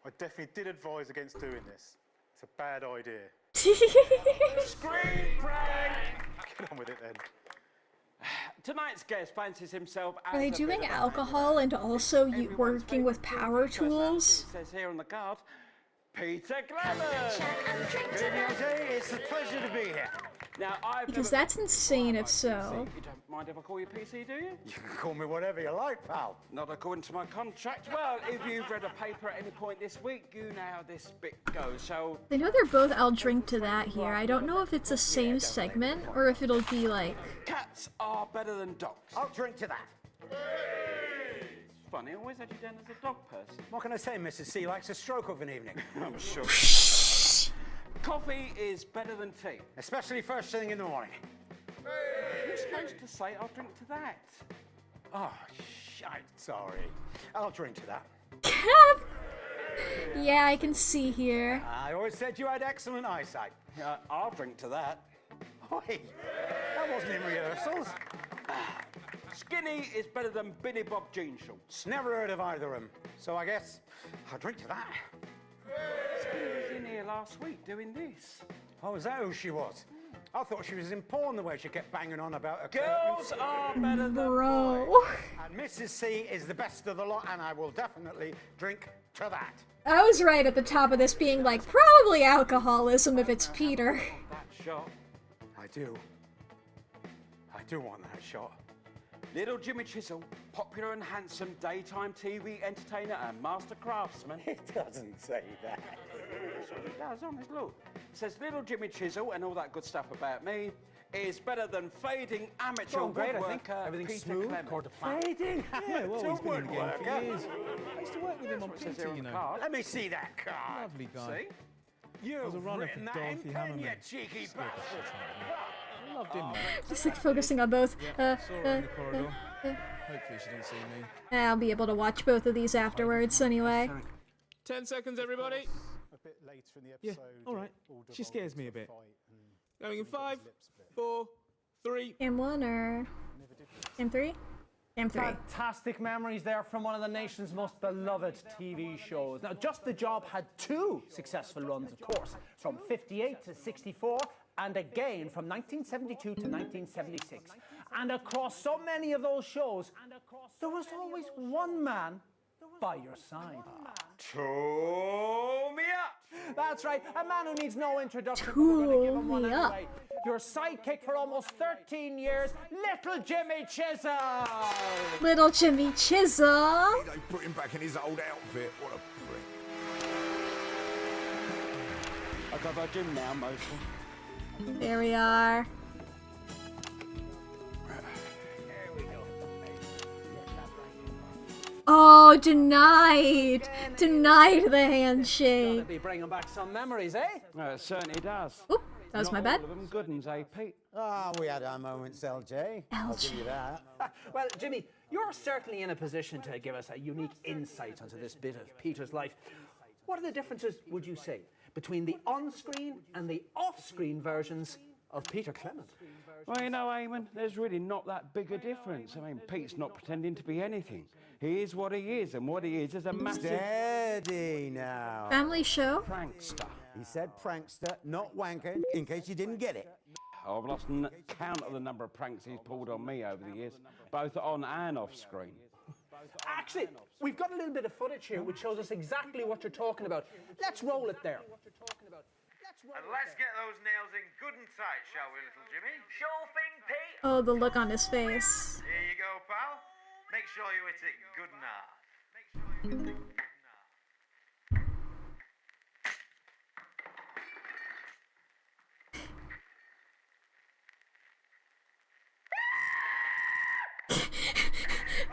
I definitely did advise against doing this. It's a bad idea. Scream, Frank! Get on with it then. Tonight's guest fancies himself as Are they a bit doing of a alcohol and also Everyone's working with favourite power TV person, tools? It says here on the card, Peter Clemens. Good evening, LJ. It's a pleasure to be here. Now, I've Because never that's insane if so. You don't mind if I call you PC, do you? You can call me whatever you like, pal. Not according to my contract. Well, if you've read a paper at any point this week, you know how this bit goes. So, I know they're both I'll drink to that here. I don't know if it's the same segment or if it'll be like... cats are better than dogs. I'll drink to that. It's funny, I always had you down as a dog person. What can I say? Mrs. C likes a stroke of an evening. I'm sure. Coffee is better than tea. Especially first thing in the morning. You're supposed to say, I'll drink to that. Oh, shite, sorry. I'll drink to that. Yeah, I can see here. I always said you had excellent eyesight. I'll drink to that. Oi, that wasn't in rehearsals. Skinny is better than Billy Bob jean shorts. Never heard of either of them. So I guess I'll drink to that. Skinny was in here last week doing this. Oh, is that who she was? I thought she was in porn the way she kept banging on about her Girls are better than Bro. boys. And Mrs. C is the best of the lot, and I will definitely drink to that. I was right at the top of this being like, probably alcoholism if it's Peter. That shot. I do want that shot. Little Jimmy Chisel, popular and handsome daytime TV entertainer and master craftsman. It doesn't say that. That's what it does, honest, look. It says Little Jimmy Chisel and all that good stuff about me is better than fading amateur Going great, I think. woodworker Everything's Peter smooth, Clemens. according to plan. Fading Yeah, well, he's been in the game for woodworker. years. I used to work with him on That's what it says PT, here on you the know. card. Let me see that card. Lovely guy. See? You've a runner written for that in Dorothy pen, you Hammerman. cheeky bastard. I loved him, mate. Just like focusing on both. Saw her in the corridor. Hopefully she didn't see me. I'll be able to watch both of these afterwards anyway. 10 seconds, everybody. A bit later in the Yeah, episode, all right. it all She scares me a devolved bit. into fight and Going in he got his 5, lips bit. 4, 3. Cam 1 or Cam 3? Cam 3. Fantastic memories there from one of the nation's most beloved TV shows. Now, Just the Job had 2 successful runs, of course, from 58 to 64, and again from 1972 to 1976. And across so many of those shows, there was always one man by your side. Tool me up! That's right, a man who needs no introduction. But we're going to give him one Tool me up. anyway. Your sidekick for almost 13 years, Little Jimmy Chisel. Little Jimmy Chisel. They put him back in his old outfit. What a prick. I got our gym now, mostly. There we are. Oh, denied. Denied the handshake. Be bringing back some memories, eh? It certainly does. Oop, that was my bad. All of them good ones, eh, Pete? Ah, we had our moments, LJ. I'll give you that. Well, Jimmy, you're certainly in a position to give us a unique insight onto this bit of Peter's life. What are the differences, would you say, between the on-screen and the off-screen versions of Peter Clemens? Well, you know, Eamon, there's really not that big a difference. I mean, Pete's not pretending to be anything. He is what he is, and what he is a massive... Steady now. Family show? Prankster. He said prankster, not wanker, in case you didn't get it. I've lost count of the number of pranks he's pulled on me over the years, both on and off screen. Actually, we've got a little bit of footage here which shows us exactly what you're talking about. Let's roll it there. And let's get those nails in good and tight, shall we, little Jimmy? Sure thing, Pete. Oh, the look on his face. Here you go, pal. Make sure you hit it good and hard.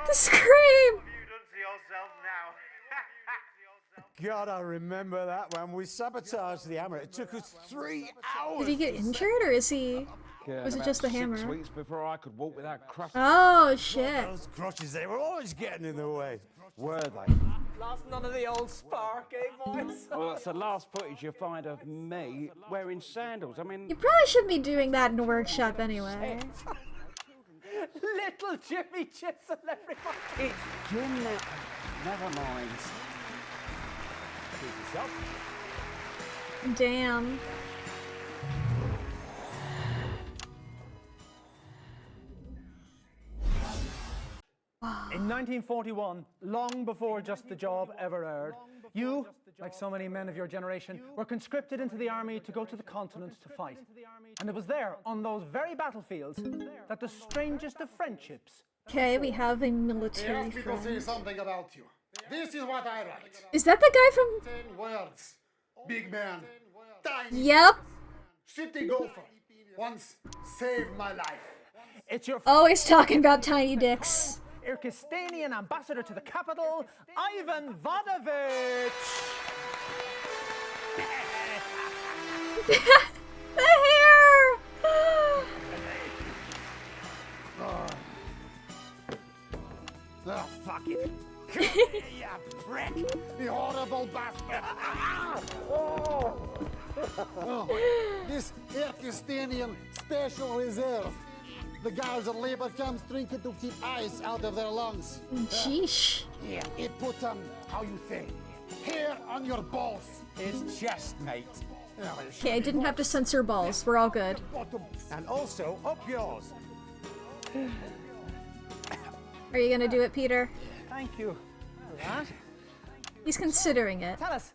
The scream! What have you done to yourself now? God, I remember that when we sabotaged the hammer. It took us 3 hours. Did he get injured, or is he... Yeah, was it about just the 6 hammer? weeks before I could walk without crushing. Oh, shit. Those crutches, they were always getting in the way. Were they? Lost none of the old spark, eh, boys? Well, that's the last footage you find of me wearing sandals. I mean... You probably shouldn't be doing that in a workshop anyway. Little Jimmy Chisel, everybody. Jim, never mind. Damn. In 1941, long before Just the Job ever aired, you, like so many men of your generation, were conscripted into the army to go to the continent to fight. And it was there, on those very battlefields, that the strangest of friendships... Okay, we have a military Ask me to say friend. something about you. This is what I write. Is that the guy from... 10 words. Big man. Tiny. Yep. Shitty gopher. Once saved my life. It's your... Always talking about tiny dicks. Irkistanian ambassador to the capital, Ivan Vodovich! The hair! Oh, fuck it. You prick. The horrible bastard. This Irkistanian Special Reserve. The guys that labor camps drink it to keep ice out of their lungs. Sheesh. Yeah, it put, how you say, hair on your balls. It's chest, mate. Okay, I didn't have to censor balls. We're all good. And also up yours. Are you gonna do it, Peter? Thank you for that. He's considering it. Tell us,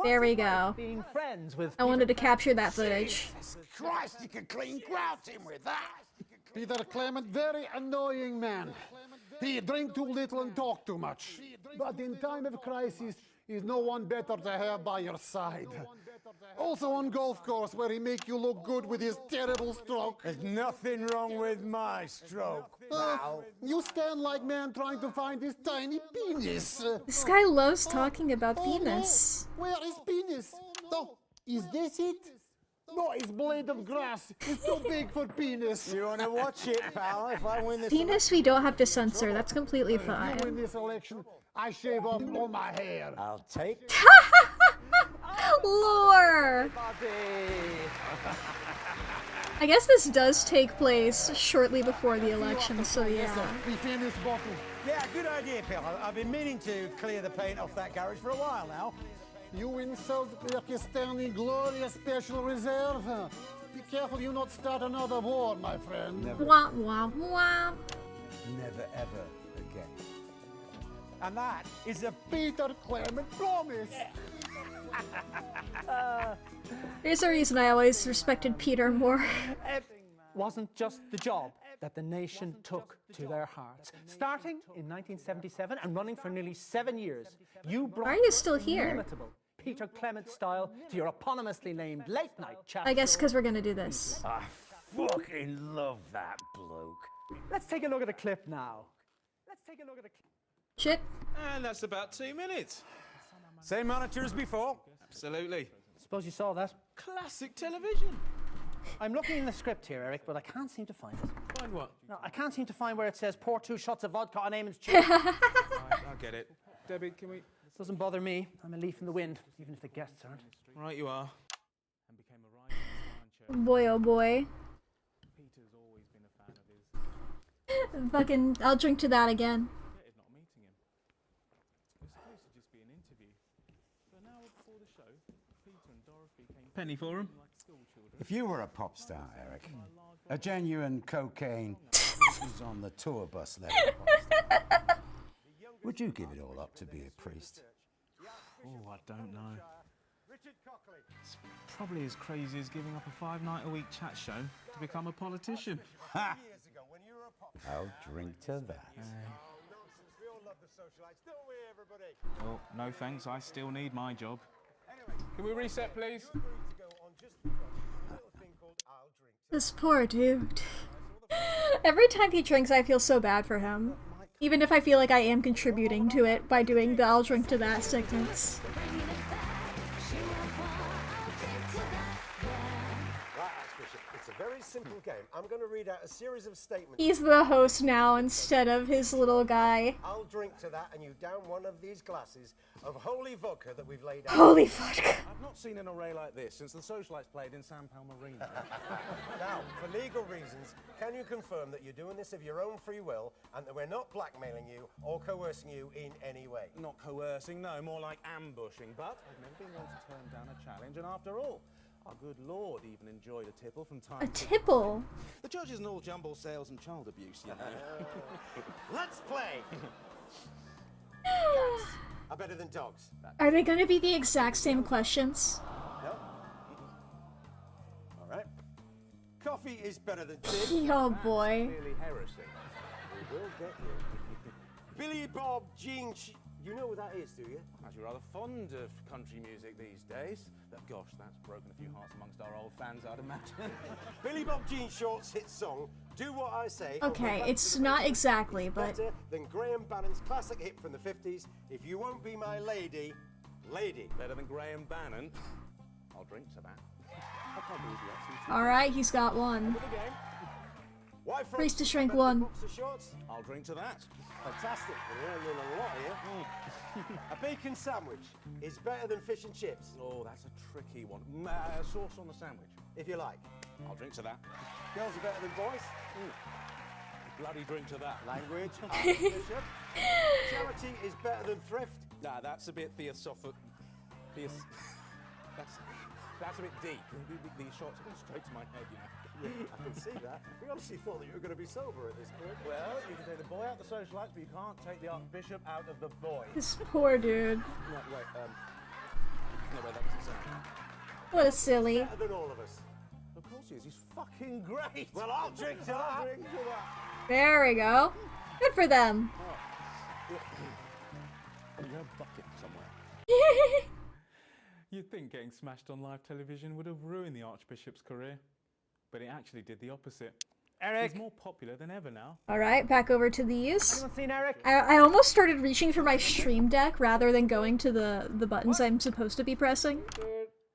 There we go. being friends with... I wanted to capture that footage. Christ, you can clean grout him with that. Peter Clement, very annoying man. He drink too little and talk too much. But in time of crisis, he's no one better to have by your side. Also on golf course, where he make you look good with his terrible stroke. There's nothing wrong with my stroke, pal. You stand like man trying to find his tiny penis. This guy loves talking about penis. No. Where is penis? Oh, is this it? No, it's blade of grass. It's too big for penis. You want to watch it, pal? If I win this Penis we don't have to censor. That's completely If fine. you win this election, I shave off all my hair. I'll take... Lore! I guess this does take place shortly before the election, so yeah. We finished bottle. Yeah, good idea, pal. I've been meaning to clear the paint off that garage for a while now. You insult Irkistani glorious special reserve. Be careful you not start another war, my friend. Wah wah wah. Never ever again. And that Is a Peter Clement promise. There's a reason I always respected Peter more. It wasn't just the job that the nation took to their hearts. Starting in 1977 and running for nearly 7 years, you brought Why are you still here? inimitable Peter Clement style to your eponymously named late-night chat I guess show. because we're gonna do this. I fucking love that bloke. Let's take a look at the clip now. Let's take a look at the clip. Shit. And that's about 2 minutes. Same monitor as before. Absolutely. Suppose you saw that. Classic television. I'm looking in the script here, Eric, but I can't seem to find it. Find what? No, I can't seem to find where it says pour 2 shots of vodka on Eamon's chin. Right, I get it. Debbie, can we... This doesn't bother me. I'm a leaf in the wind, even if the guests aren't. Right, you are. Boy oh boy. Fucking, I'll drink to that again. Not meeting him. It was supposed to just be an interview. So an hour before the show, Peter and Dorothy came. Penny for him. Like school children. If you were a pop star, Eric, a genuine cocaine who's on the tour bus level pop star, would you give it all up to be a priest? Oh, I don't know. It's probably as crazy as giving up a 5-night-a-week chat show to become a politician. Ha! I'll drink to that. Oh, no thanks, I still need my job. Can we reset, please? This poor dude. Every time he drinks, I feel so bad for him. Even if I feel like I am contributing to it by doing the I'll drink to that segments. It's a very simple game. I'm going to read out a series of statements. He's the host now instead of his little guy. I'll drink to that and you down one of these glasses of holy vodka that we've laid out. Holy vodka. I've not seen an array like this since the Socialites played in San Palmarino. Now, for legal reasons, can you confirm that you're doing this of your own free will and that we're not blackmailing you or coercing you in any way? Not coercing, no, more like ambushing. But I've never been known to turn down a challenge, and after all, our good Lord even enjoyed a tipple from time A to tipple? The judge isn't all jumble sales and child abuse, you know. Let's play! Cats are better than dogs. Are they gonna be the exact same questions? No? All right. Coffee is better than tea. Oh boy. Really heresy. We will get you. Billy Bob Jean... You know what that is, do you? I'm actually rather fond of country music these days. But gosh, that's broken a few hearts amongst our old fans, I'd imagine. Billy Bob Jean Short's hit song, Do What I Say. Okay, it's not exactly, but... Better than Graham Bannon's classic hit from the 50s, If You Won't Be My Lady, Lady. Better than Graham Bannon. I'll drink to that. Alright, he's got one. Race to shrink one. I'll drink to that. Fantastic. We're learning a lot here. A bacon sandwich is better than fish and chips. Oh, that's a tricky one. Sauce on the sandwich. If you like. I'll drink to that. Girls are better than boys. Bloody drink to that. Language. Charity is better than thrift. Nah, that's a bit theosophic. That's a bit deep. These shots are going straight to my head, you know. Yeah, I can see that. We honestly thought that you were going to be sober at this point. Well, you can take the boy out the socialites, but you can't take the Archbishop out of the boy. This poor dude. No, wait, no, wait, that was insane. What a silly. Better than all of us. Of course he is. He's fucking great. Well, I'll drink to that. There we go. Good for them. Is there a bucket somewhere? You'd think getting smashed on live television would have ruined the Archbishop's career, but it actually did the opposite. Eric! He's more popular than ever now. Alright, back over to these. Anyone seen Eric? I almost started reaching for my stream deck rather than going to the buttons I'm supposed to be pressing.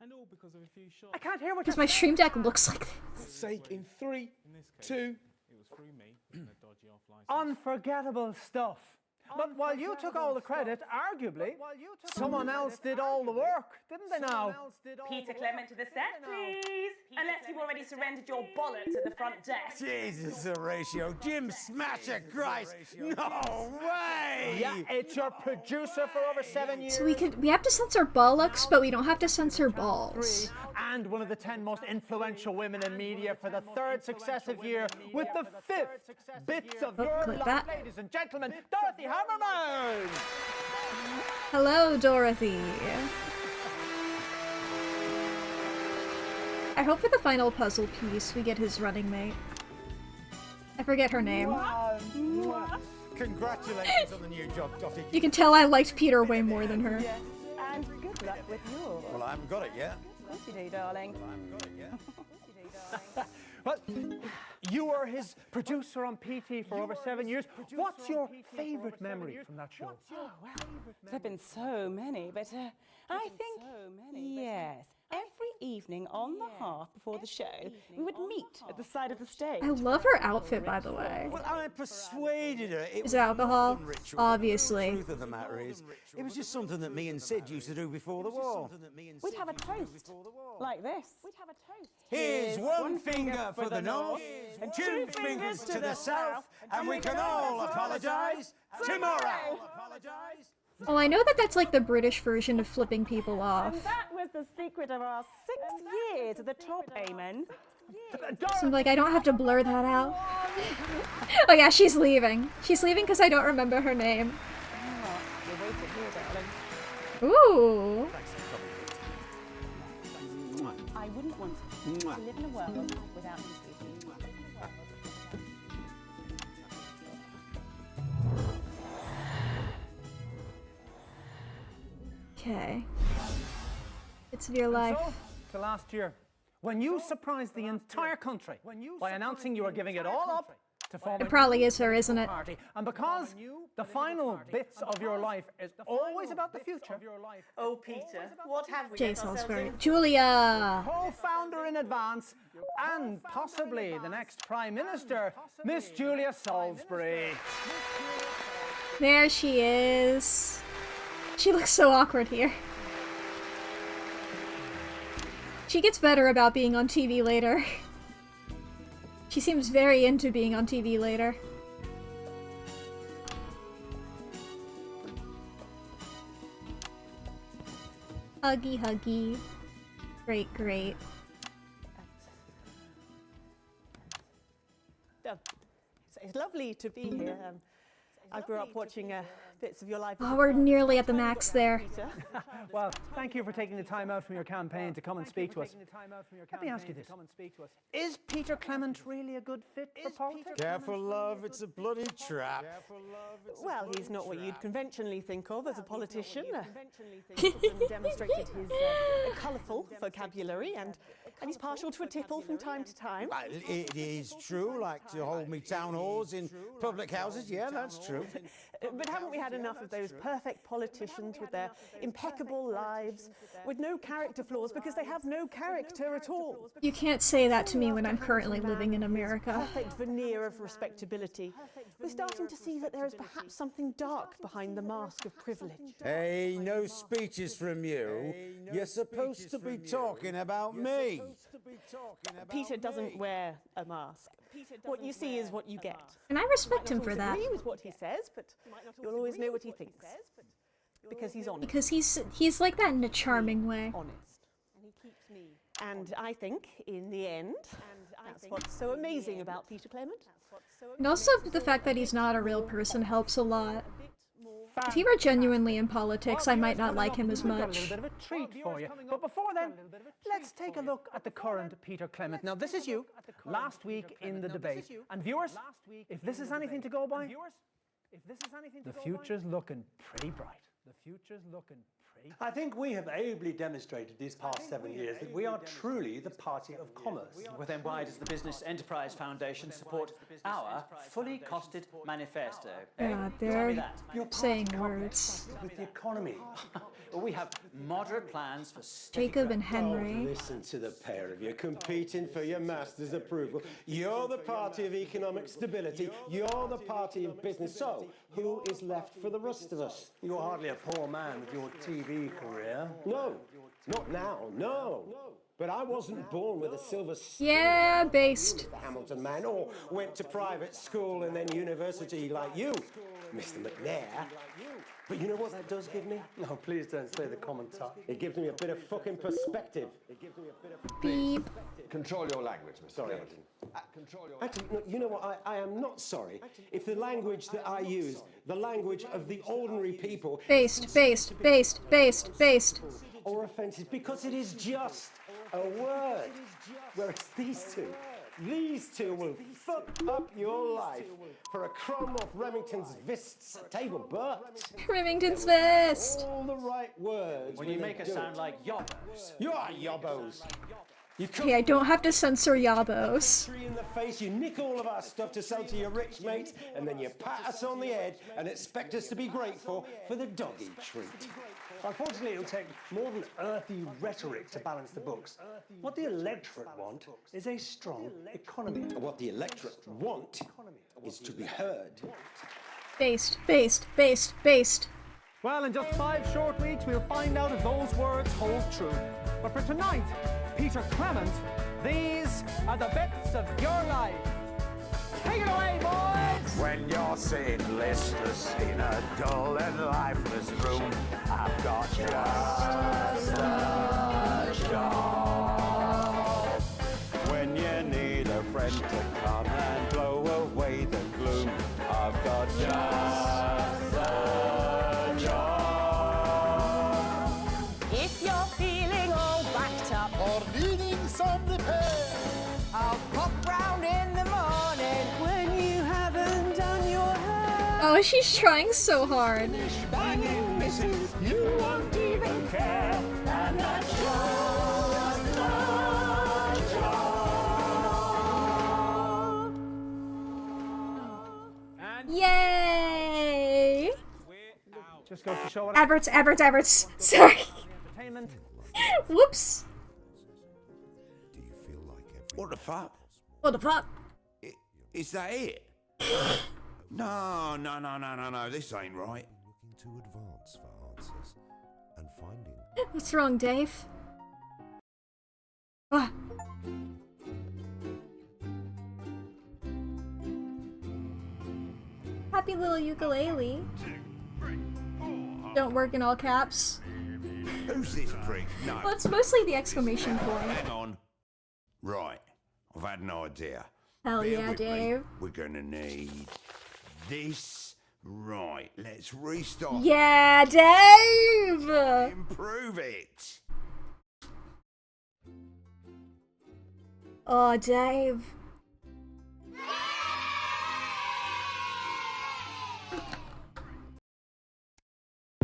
And all because of a few shots. I can't hear what Because my stream deck looks like this. Sake, in 3, In this case, 2. it was through me and a dodgy off license. Unforgettable stuff. But while you took all the credit, arguably, someone else did all the work, didn't they now? Peter Clement to the set, please. Unless you've already surrendered your bollocks at the front desk. Jesus, Horatio. Jim Smasher Christ. No way! Yeah, it's your producer for over 7 years. So we have to censor bollocks, but we don't have to censor balls. And one of the 10 most influential women in media for the 3rd successive year with the 5th Bits of Your click Life, that. ladies and gentlemen, Dorothy Hammerman! Hello, Dorothy. I hope for the final puzzle piece we get his running mate. I forget her name. Congratulations on the new job, Dottie. You can tell I liked Peter way more than her. Yes, and good luck with yours. Well, I haven't got it yet. Of course you do, darling. I haven't got it yet. Well, you were his producer on PT for over 7 years. What's your favourite memory from that show? Oh, well, there have been so many, but I think, yes, Every evening on the hearth before the show, we would meet at the side of the stage. I love her outfit, by the way. Well, I persuaded her. Is it alcohol? Obviously. The truth of the matter is, it was just something that me and Sid used to do before the war. We'd have a toast, like this. We'd have a toast. Here's one finger for the north, and two fingers to the south, and we can all apologise tomorrow. Oh, I know that that's like the British version of flipping people off. And that was the secret of our 6 years at the top, amen. So like I don't have to blur that out. Oh yeah, she's leaving. She's leaving because I don't remember her name. Ooh. I wouldn't want to live in a world without you, sweetie. Okay. It's of your life. So, to last year, when you surprised the entire country by announcing you were giving it all up to form It probably is her, isn't it? party, and because the final bits of your life is always about the future. Oh, Peter, what have we Jay got ourselves Salisbury. into? Julia. Co-founder in advance, and possibly the next Prime Minister, Miss Julia Salisbury. There she is. She looks so awkward here. She gets better about being on TV later. She seems very into being on TV later. Huggy, huggy. Great, great. It's lovely to be here. I grew up watching bits of your life. Oh, we're nearly at the max there. Well, thank you for taking the time out from your campaign to come and speak to us. Let me ask you this. Is Peter Clement really a good fit for politics? Careful, love, it's a bloody trap. Well, he's not what you'd conventionally think of as a politician. He demonstrated his colourful vocabulary, and he's partial to a tipple from time to time. Well, it is true, like to hold me town halls in public houses. Yeah, that's true. But haven't we had enough of those perfect politicians with their impeccable lives, with no character flaws because they have no character at all? You can't say that to me when I'm currently living in America. Perfect veneer of respectability. We're starting to see that there is perhaps something dark behind the mask of privilege. Hey, no speeches from you. You're supposed to be talking about me. Peter doesn't wear a mask. What you see is what you get. And I respect him for that. Agree with what he says, but you'll always know what he thinks. Because he's honest. Because he's like that in a charming way. Honest. And I think, in the end, that's what's so amazing about Peter Clement. And also the fact that he's not a real person helps a lot. If he were genuinely in politics, I might not like him as We've got a much. little bit of a treat for you. But before then, let's take a look at the current Peter Clement. Now, this is you, last week in the debate. And viewers, if this is anything to go by, the future's looking pretty bright. The future's looking pretty bright. I think we have ably demonstrated these past 7 years that we are truly the party of commerce. Well, then why does the Business Enterprise Foundation support our fully costed manifesto? God, they're saying words. With the economy. Well, we have moderate plans for Jacob and Henry. Listen to the pair of you competing for your master's approval. You're the party of economic stability. You're the party of business. So, who is left for the rest of us? You're hardly a poor man with your TV career. No, not now, no. But I wasn't born with a silver spoon. Yeah, based. The Hamilton man, or went to private school and then university like you, Mr. McNair. But you know what that does give me? No, please don't say the common touch. It gives me a bit of fucking perspective. It gives me a bit of Beep. Control your language, Mr. Sorry. Actually, no, you know what? I am not sorry if the language that I use, the language of the ordinary people, Based, based, based, based, based. or offensive, because it is just a word. Whereas these two will fuck up your life for a crumb off Remington's Vist's table, but Remington's Vist. all the right words. Well, you make us sound like yobbos. You are yobbos. Okay, I don't have to censor Yabos. In the face, you nick all of our stuff to sell to your rich mates, and then you pat us on the head and expect us to be grateful for the doggy treat. Unfortunately, it'll take more than earthy rhetoric to balance the books. What the electorate want is a strong economy. What the electorate want is to be heard. Based, based, based, based. Well, in just 5 short weeks, we'll find out if those words hold true. But for tonight, Peter Clement, these are the bits of your life. Take it away, boys! When you're sitting listless in a dull and lifeless room, I've got just the job. When you need a friend to come and blow away the gloom, I've got just the job. If you're feeling all backed up or needing some repair, I'll pop round in the morning when you haven't done your hair. Oh, she's trying so hard. Banging misses, you won't even care, and that's just the job. Yay! Just goes to show what Adverts. Sorry. entertainment. Whoops. What the fuck? What the fuck? Is that it? No, this ain't right. Looking to advance for answers and finding. What's wrong, Dave? Ah. Happy little ukulele. Don't work in all caps. Who's this prick? No. Well, it's mostly the exclamation point. Hang on. Right, I've had an idea. Hell Bear yeah, with me. Dave. We're gonna need this. Right, let's restart. Yeah, Dave! Improve it. Oh, Dave.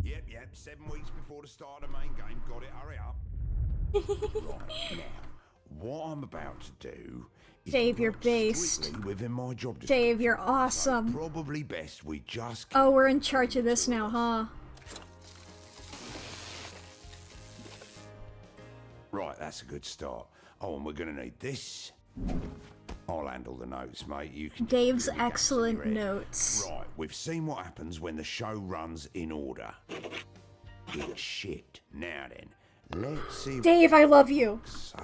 Yep, 7 weeks before the start of the main game. Got it, hurry up. Right, now, what I'm about to do is Dave, you're work based. strictly within my job description. Dave, you're awesome. Probably best we just... Oh, we're in charge of this now, huh? Right, that's a good start. Oh, and we're gonna need this. I'll handle the notes, mate. You can... Dave's excellent notes. Right, we've seen what happens when the show runs in order. It's shit. Now then, let's see... Dave, I love you. Sake.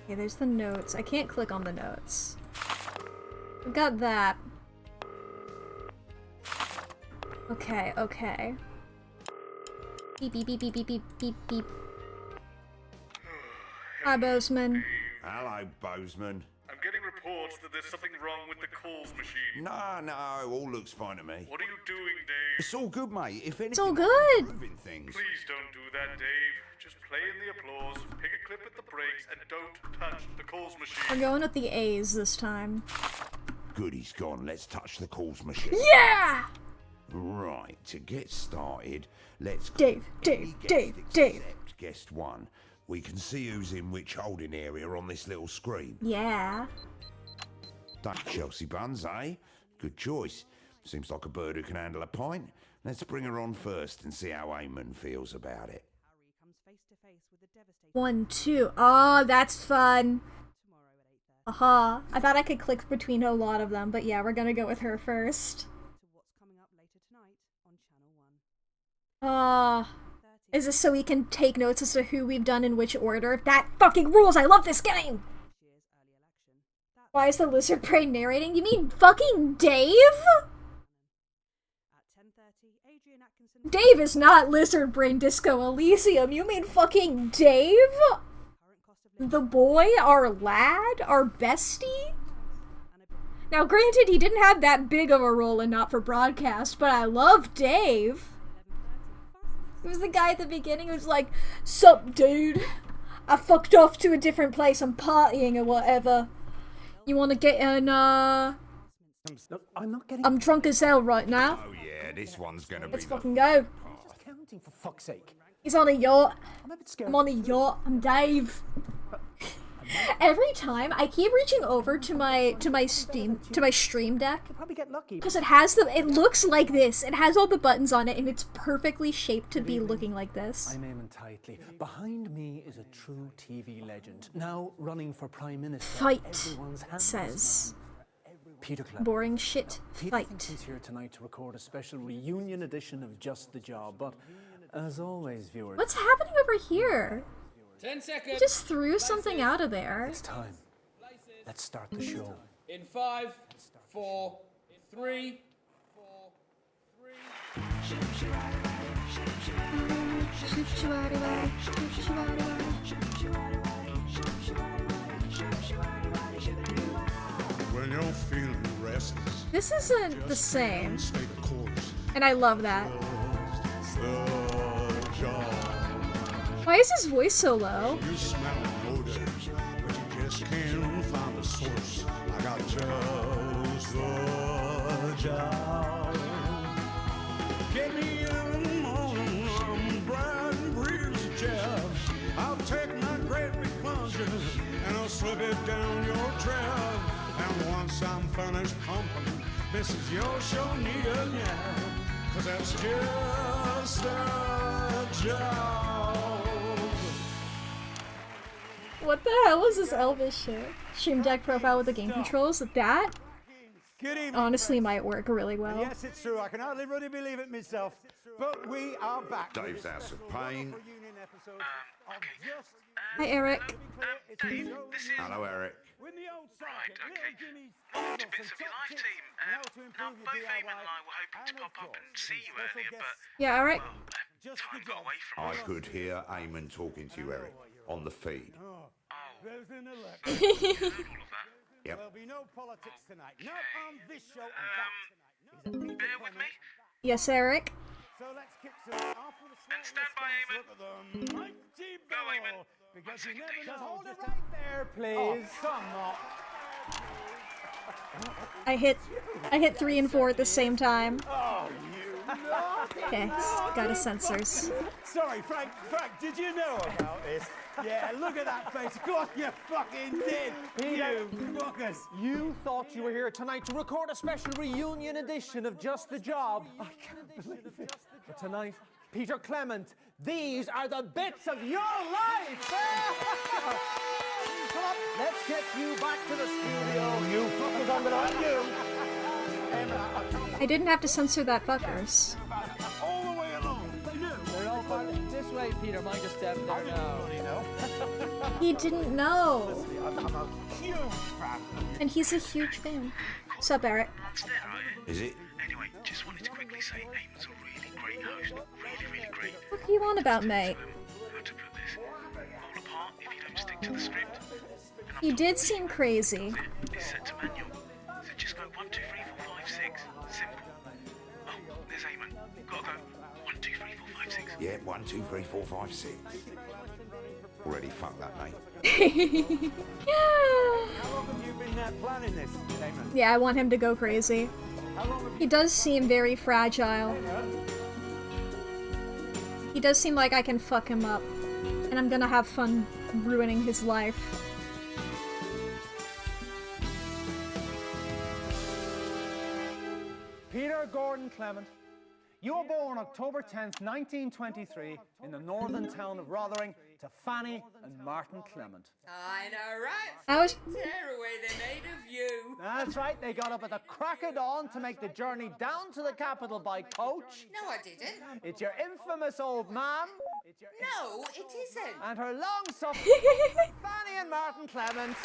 Okay, there's the notes. I can't click on the notes. I've got that. Okay. Beep, beep, beep, beep, beep, beep, beep, beep. Hi, Bozeman. Hello, Bozeman. I'm getting reports that there's something wrong with the calls machine. No, all looks fine to me. What are you doing, Dave? It's all good, mate. If anything, It's all good. improving things. Please don't do that, Dave. Just play in the applause, pick a clip at the breaks, and don't touch the calls machine. We're going with the A's this time. Good, he's gone. Let's touch the calls machine. Yeah! Right, to get started, let's... Dave. Except guest 1. We can see who's in which holding area on this little screen. Yeah. Duck Chelsea Buns, eh? Good choice. Seems like a bird who can handle a pint. Let's bring her on first and see how Eamon feels about it. 1, 2. Oh, that's fun. Aha. I thought I could click between a lot of them, but yeah, we're gonna go with her first. Is this so we can take notes as to who we've done in which order? That fucking rules! I love this game! Why is the lizard brain narrating? You mean fucking Dave? Dave is not Lizard Brain Disco Elysium. You mean fucking Dave? The boy? Our lad? Our bestie? Now granted, he didn't have that big of a role in Not For Broadcast, but I love Dave. He was the guy at the beginning who was like, "Sup, dude? I fucked off to a different place. I'm partying or whatever. You wanna get in, I'm not getting... I'm drunk as hell right now. Oh yeah, this one's gonna Let's be fucking go. Just counting, for fuck's sake. He's on a yacht. I'm on a yacht. I'm Dave. Every time I keep reaching over to my stream deck because it looks like this. It has all the buttons on it and it's perfectly shaped to be looking like this. I'm aiming tightly. Behind me is a true TV legend, now running for Prime Minister. Fight, says. Peter Clement. Boring shit. Fight. He's here tonight to record a special reunion edition of Just the Job, but as always, viewers. What's happening over here? 10 seconds. He just threw something out of there. It's time. Let's start the show. In 5, 4, 3. When you're feeling restless, This isn't the same. And I love that. Why is his voice so low? you smell an odor, but you just can't find the source. I got just the job. Get me in the morning, bright and breezy chair. I'll take my great big plunger and I'll slip it down your trail. And once I'm finished pumping, this is your show, near, yeah. 'Cause that's just the job. What the hell is this Elvis shit? Stream deck profile with the game controls? That Good evening, honestly might work really well. Yes, it's true. I can hardly really believe it myself. But we are back. Dave's House of Pain. Hi, Eric. Dave, this is... Hello, Eric. Right, okay. More to bits of your live team. Now, both Eamon and I were hoping to pop up and see you earlier, but... Yeah, Eric. Time got away from I us. could hear Eamon talking to you, Eric, on the feed. There's an Yep. There'll be no politics tonight. Not on this show. Bear with me. Yes, Eric. So let's kick some off with a And stand by, Eamon. look at the mighty bellow. Because you never know. Just hold it right there, please. I hit 3 and 4 at the same time. Oh, you naughty, Okay, got his sensors. Sorry, Frank, did you know about this? Yeah, look at that face. Go on, you fucking did. You fuckers. You thought you were here tonight to record a special reunion edition of Just the Job. I can't believe it. But tonight, Peter Clement, these are the bits of your life! Come on, let's get you back to the studio. You fuckers, I'm gonna hunt you. I didn't have to censor that fuckers. All the way along. They're all part of this way, Peter. Mind a step there now. He didn't know. I'm a huge fan. And he's a huge fan. Sup, Eric? Is it? Anyway, just wanted to quickly say Eamon's a really great host. Really great. What are you on about, mate? How to put this? All apart if you don't stick to the script. He did seem crazy. It's set to manual. So just go 1, 2, 3, 4, 5, 6. Simple. Oh, there's Eamon. Gotta go. 1, 2, 3, 4, 5, 6. Yeah, 1, 2, 3, 4, 5, 6. Already fucked that, mate. How long have you been planning this, Eamon? Yeah, I want him to go crazy. He does seem very fragile. He does seem like I can fuck him up. And I'm gonna have fun ruining his life. Peter Gordon Clement, you were born October 10th, 1923, in the northern town of Rotherham to Fanny and Martin Clement. I know, right? I was... Tear away the native you. That's right, they got up at the crack of dawn to make the journey down to the capital by coach. No, I didn't. It's your infamous old man. No, it isn't. And her long-suffering Fanny and Martin Clement.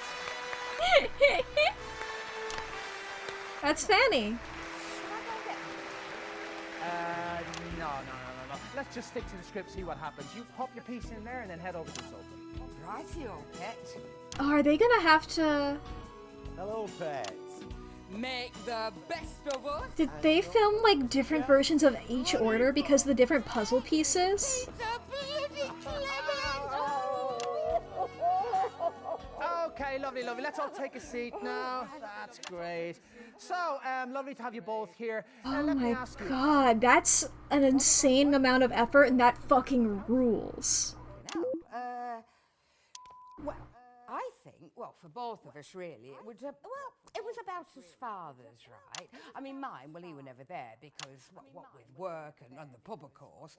That's Fanny. No. Let's just stick to the script, see what happens. You pop your piece in there and then head over to the sofa. Rightio, pet. Oh, are they gonna have to... Hello, pets. Make the best of us. Did they film, like, different versions of each order because of the different puzzle pieces? Okay, lovely, lovely. Let's all take a seat now. That's great. So, lovely to have you both here. Oh Let me my ask you. god, that's an insane amount of effort, and that fucking rules. Well, I think, well, for both of us, really, it was, it was about his father's, right? I mean, mine, well, he were never there because, what with work and the pub, of course.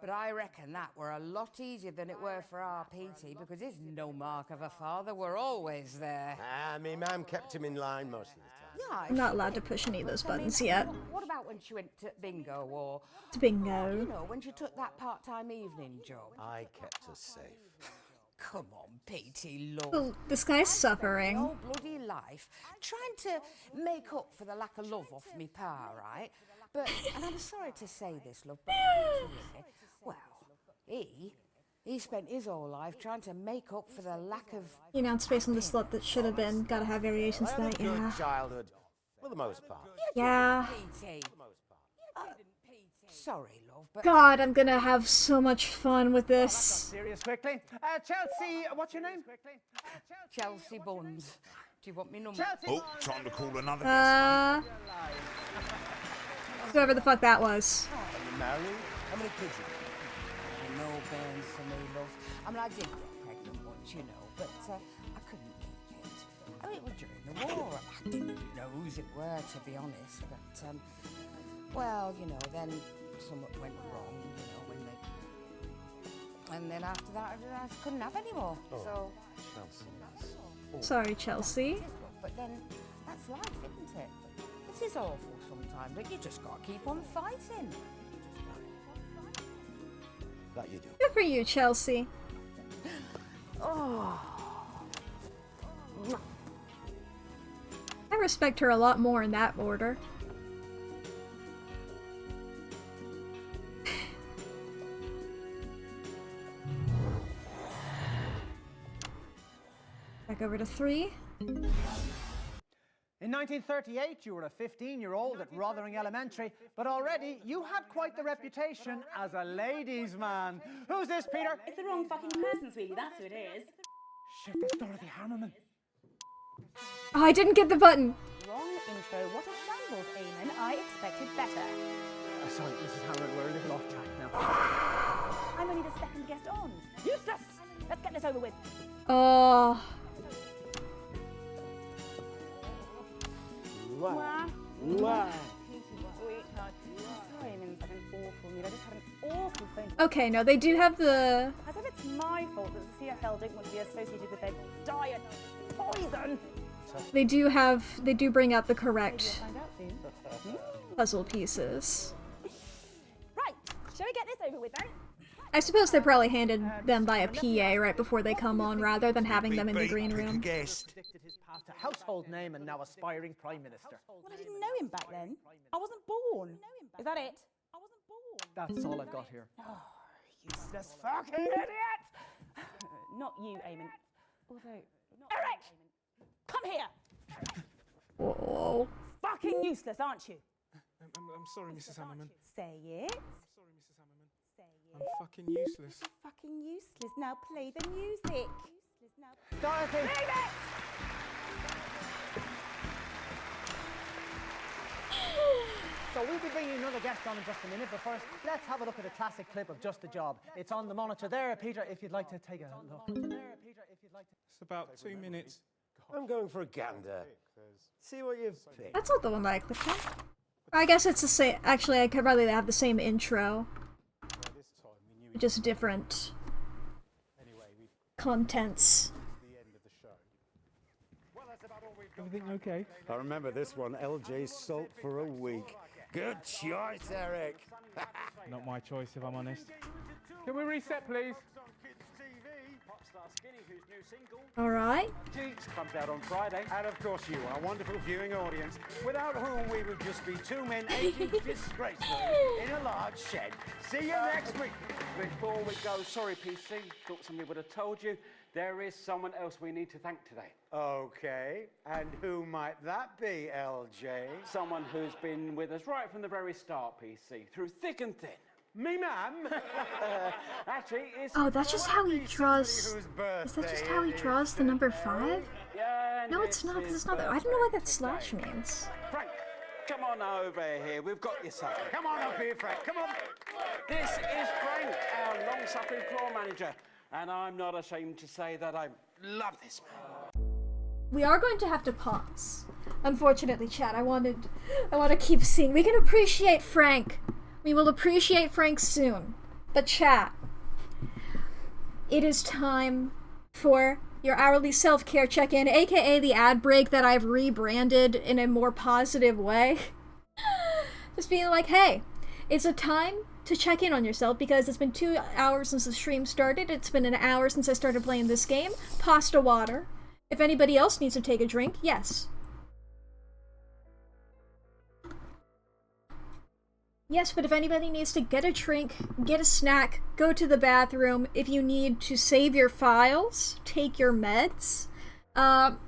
But I reckon that were a lot easier than it were for our PT because there's no mark of a father. We're always there. Ah, me mum kept him in line most of the time. Yeah, I'm not allowed to push any of those buttons yet. What about when she went to bingo or... It's bingo. You know, when she took that part-time evening job? I kept us safe. Come on, PT Love. Well, this guy's suffering. Whole bloody life trying to make up for the lack of love off me pa, right? But, and I'm sorry to say this, love, but well, he spent his whole life trying to make up for the lack of... You announced space on the slot that should have been. Gotta have variations to that, yeah. Childhood, for the most part. Yeah. PT. Sorry, love, but... God, I'm gonna have so much fun with this. Serious quickly. Chelsea, what's your name? Chelsea Buns. Do you want me number? Oh, time to call another guest. Whoever the fuck that was. Are you married? How many kids have you? No burns for me, love. I mean, I did get pregnant once, you know, but I couldn't keep it. I mean, it was during the war. I didn't even know whose it were, to be honest. But, well, you know, then something went wrong, you know, when they... And then after that, I just couldn't have any more, so... Chelsea. Sorry, Chelsea. But then, that's life, isn't it? This is awful sometimes, but you just gotta keep on fighting. That you do. Good for you, Chelsea. Oh. I respect her a lot more in that order. Back over to 3. In 1938, you were a 15-year-old at Rothering Elementary, but already you had quite the reputation as a ladies' man. Who's this, Peter? It's the wrong fucking person, sweetie. That's who it is. Shit, that's Dorothy Hammerman. Oh, I didn't get the button. Wrong intro. What a shambles, Eamon. I expected better. Sorry, Mrs. Hammerman, we're a little off track now. I'm only the second guest on. Useless! Let's get this over with. Oh. Mwah. Mwah. Sweetheart. Sorry, Eamon's like an awful mood. I just had an awful phone. Okay, no, they do have the... As if it's my fault that the CFL didn't want to be associated with their diet poison. They do bring out the correct puzzle pieces. Right, shall we get this over with then? I suppose they probably handed them by a PA right before they come on, rather than having them in the green room. Predicted his path to household name and now aspiring Prime Minister. Well, I didn't know him back then. I wasn't born. Is that it? I wasn't born. That's all I've got here. Oh, useless fucking idiot! Not you, Eamon. Although, Eric! Come here! Whoa. Fucking useless, aren't you? I'm sorry, Mrs. Hammerman. Say it. Sorry, Mrs. Hammerman. Say it. I'm fucking useless. Fucking useless. Now play the music. Dorothy! Leave it! So we'll be bringing another guest on in just a minute, but first, let's have a look at a classic clip of Just the Job. It's on the monitor there, Peter, if you'd like to take a look. It's about 2 minutes. I'm going for a gander. See what you've picked. That's not the one that I clicked on. I guess it's the same. Actually, I could probably have the same intro. Just different contents. Everything okay? I remember this one, LJ Salt for a week. Good choice, Eric. Not my choice, if I'm honest. Can we reset, please? Alright. Jeeps comes out on Friday. And of course you, our wonderful viewing audience, without whom we would just be two men aging disgracefully in a large shed. See you next week. Before we go, sorry PC, thought somebody would have told you, there is someone else we need to thank today. Okay, and who might that be, LJ? Someone who's been with us right from the very start, PC, through thick and thin. Me ma'am? Actually, it's Oh, that's just how he draws. Is that just how he draws the number 5? Yeah, No, it's not, because it's not that. I don't know what that slash means. Frank, come on over here. We've got you something. Come on up here, Frank. Come on. This is Frank, our long-suffering floor manager, and I'm not ashamed to say that I love this man. We are going to have to pause. Unfortunately, chat, I want to keep seeing. We can appreciate Frank. We will appreciate Frank soon. But chat, it is time for your hourly self-care check-in, aka the ad break that I've rebranded in a more positive way. Just being like, hey, it's a time to check in on yourself because it's been 2 hours since the stream started. It's been an hour since I started playing this game. Pasta water. If anybody else needs to take a drink, yes. Yes, but if anybody needs to get a drink, get a snack, go to the bathroom, if you need to save your files, take your meds,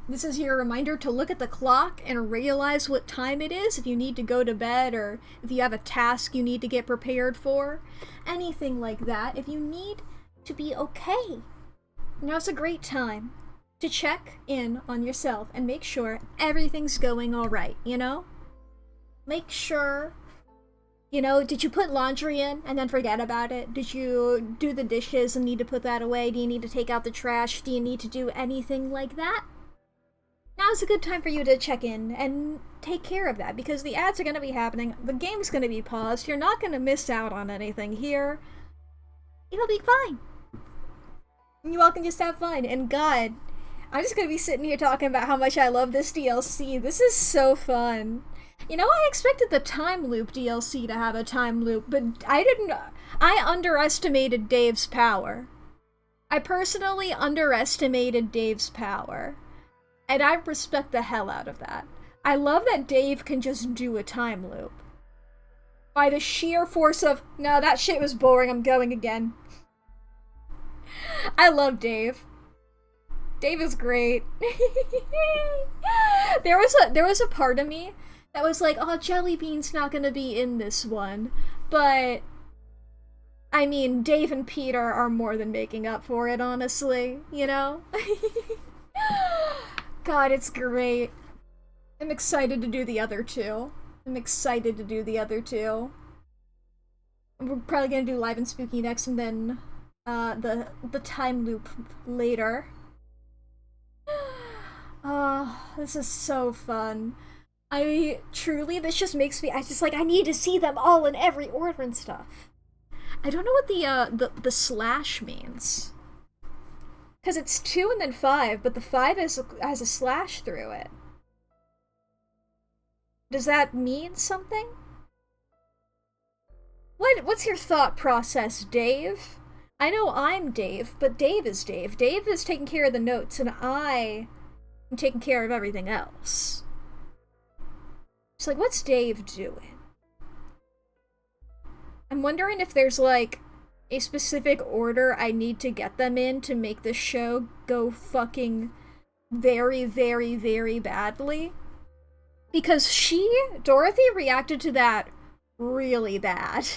this is your reminder to look at the clock and realize what time it is if you need to go to bed or if you have a task you need to get prepared for. Anything like that. If you need to be okay, now's a great time to check in on yourself and make sure everything's going alright, you know? Make sure... You know, did you put laundry in and then forget about it? Did you do the dishes and need to put that away? Do you need to take out the trash? Do you need to do anything like that? Now's a good time for you to check in and take care of that because the ads are going to be happening. The game's going to be paused. You're not going to miss out on anything here. It'll be fine. You all can just have fun. And God, I'm just going to be sitting here talking about how much I love this DLC. This is so fun. You know, I expected the Time Loop DLC to have a time loop, but I underestimated Dave's power. I personally underestimated Dave's power. And I respect the hell out of that. I love that Dave can just do a time loop. By the sheer force of, no, that shit was boring, I'm going again. I love Dave. Dave is great. There was a part of me that was like, oh, Jellybean's not gonna be in this one. But, I mean, Dave and Peter are more than making up for it, honestly, you know? God, it's great. I'm excited to do the other two. We're probably gonna do Live and Spooky next, and then, the time loop later. Oh, this is so fun. This just makes me, I need to see them all in every order and stuff. I don't know what the slash means. Because it's 2 and then 5, but the 5 has a slash through it. Does that mean something? What's your thought process, Dave? I know I'm Dave, but Dave is Dave. Dave is taking care of the notes, and I am taking care of everything else. It's like, what's Dave doing? I'm wondering if there's, like, a specific order I need to get them in to make this show go fucking very, very, very badly. Because Dorothy reacted to that really bad.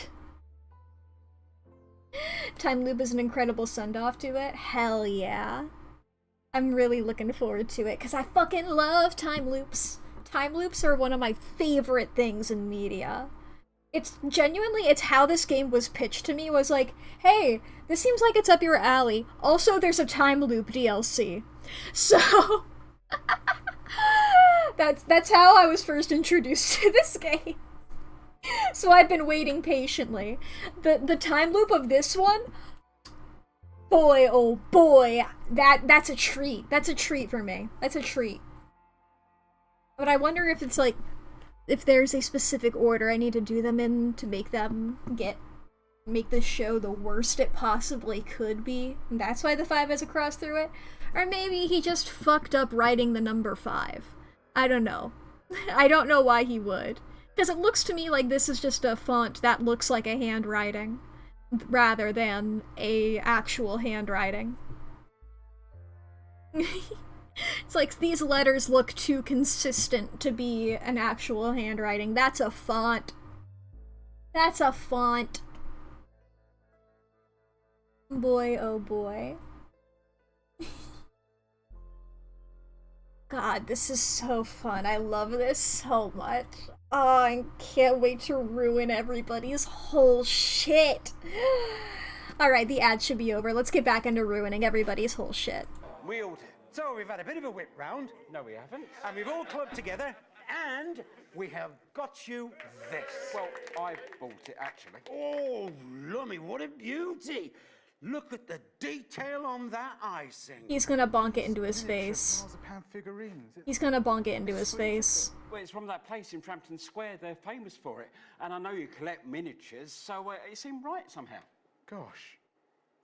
Time Loop is an incredible send-off to it. Hell yeah. I'm really looking forward to it, because I fucking love time loops. Time loops are one of my favorite things in media. It's how this game was pitched to me, was like, hey, this seems like it's up your alley. Also, there's a time loop DLC. So, that's how I was first introduced to this game. So I've been waiting patiently. The time loop of this one, boy, oh boy, that's a treat. That's a treat for me. That's a treat. But I wonder if it's like, if there's a specific order I need to do them in to make this show the worst it possibly could be. And that's why the 5 has a cross through it. Or maybe he just fucked up writing the number 5. I don't know. I don't know why he would. Because it looks to me like this is just a font that looks like a handwriting, rather than a actual handwriting. It's like, these letters look too consistent to be an actual handwriting. That's a font. That's a font. Boy, oh boy. God, this is so fun. I love this so much. Oh, I can't wait to ruin everybody's whole shit. Alright, the ad should be over. Let's get back into ruining everybody's whole shit. We all did. So we've had a bit of a whip round. No, we haven't. And we've all clubbed together. And we have got you this. Well, I bought it, actually. Oh, lummy, what a beauty. Look at the detail on that icing. He's gonna bonk it into his face. He's gonna bonk it into his face. Well, it's from that place in Frampton Square. They're famous for it. And I know you collect miniatures, so it seemed right somehow. Gosh.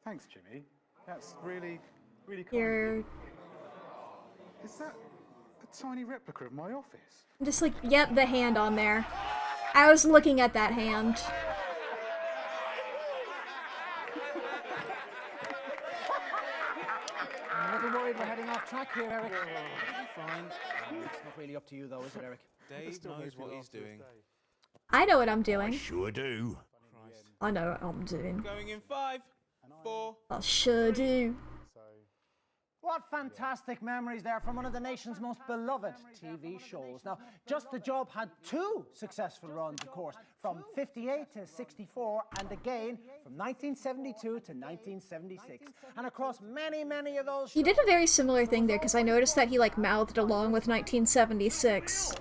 Thanks, Jimmy. That's really, really kind. Here. Is that a tiny replica of my office? I'm just like, yep, the hand on there. I was looking at that hand. I'm a little worried we're heading off track here, Eric. It'll be fine. It's not really up to you, though, is it, Eric? Dave knows what he's doing. I know what I'm doing. Sure do. I know what I'm doing. Going in 5, 4. I sure do. What fantastic memories there from one of the nation's most beloved TV shows. Now, Just the Job had 2 successful runs, of course, from 58 to 64, and again from 1972 to 1976. And across many, many of those shows... He did a very similar thing there, because I noticed that he, like, mouthed along with 1976.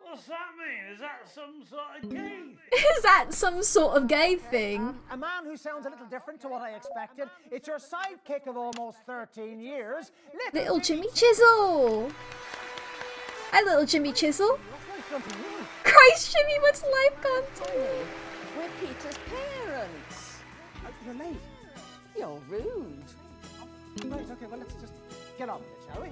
What's that mean? Is that some sort of game? Is that some sort of gay thing? A man who sounds a little different to what I expected. It's your sidekick of almost 13 years, Little Jimmy Chisel! Hi, little Jimmy Chisel. Christ, Jimmy, what's life gone to? We're Peter's parents. You're late. You're rude. Right, okay, well, let's just get on with it, shall we?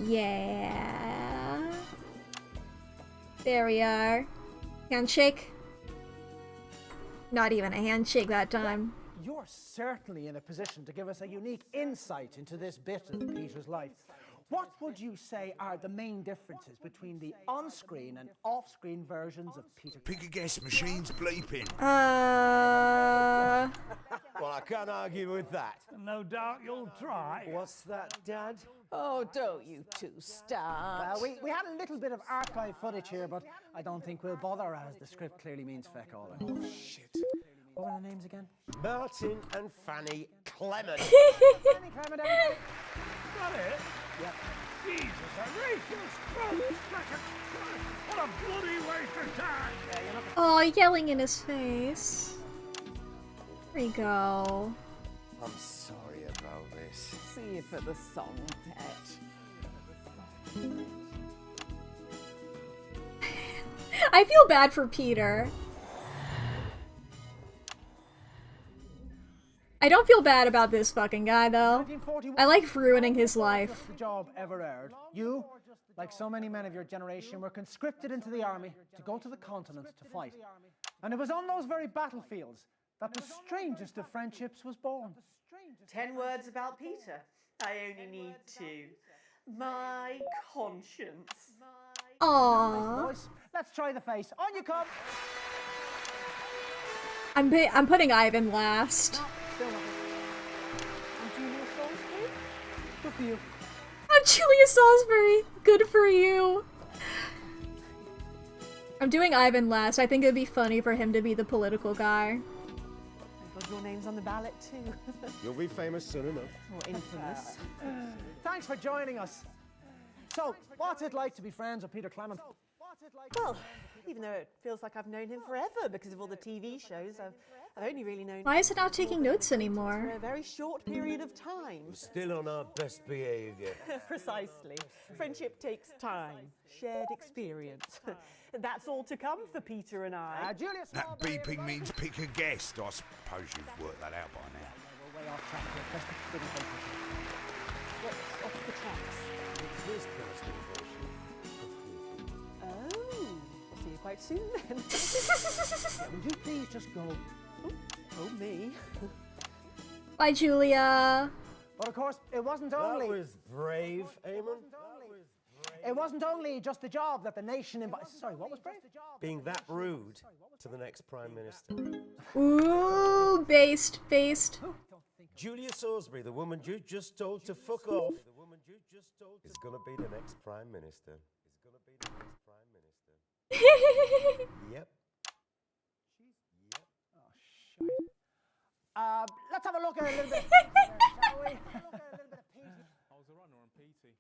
Yeah. There we are. Handshake. Not even a handshake that time. You're certainly in a position to give us a unique insight into this bit of Peter's life. What would you say are the main differences between the on-screen and off-screen versions of Peter? Pick a guess, machine's bleeping. Well, I can't argue with that. No doubt you'll try. What's that, Dad? Oh, don't you two start. Well, we had a little bit of archive footage here, but I don't think we'll bother as the script clearly means feck all. Oh, shit. What were their names again? Martin and Fanny Clement. Fanny Clement, everybody. Got it? Yep. Jesus, Enrique! What a bloody waste of time! Oh, yelling in his face. There we go. I'm sorry about this. See you for the song, pet. I feel bad for Peter. I don't feel bad about this fucking guy, though. I like ruining his life. The job ever aired. You, like so many men of your generation, were conscripted into the army to go to the continent to fight. And it was on those very battlefields that the strangest of friendships was born. 10 words about Peter. I only need 2. My conscience. Aww. Let's try the face. On you come. I'm putting Ivan last. Good for you. I'm Julia Salisbury. Good for you. I'm doing Ivan last. I think it'd be funny for him to be the political guy. God, your name's on the ballot too. You'll be famous soon enough. Or infamous. Thanks for joining us. So, what's it like to be friends with Peter Clement? Well, even though it feels like I've known him forever because of all the TV shows, I've only really known Why is it not taking notes anymore? for a very short period of time. We're still on our best behaviour. Precisely. Friendship takes time, shared experience. That's all to come for Peter and I. That beeping means pick a guest. I suppose you've worked that out by now. What's off the tracks? This personal version. Oh, I'll see you quite soon then. Would you please just go? Oh, me. Bye, Julia. But of course, it wasn't only... That was brave, Eamon. It wasn't only just the job that the nation invited. Sorry, what was brave? Being that rude to the next Prime Minister. Ooh, based. Julia Salisbury, the woman you just told to fuck off, is gonna be the next Prime Minister. Yep. Let's have a look at a little bit, shall we? I was a runner on PT.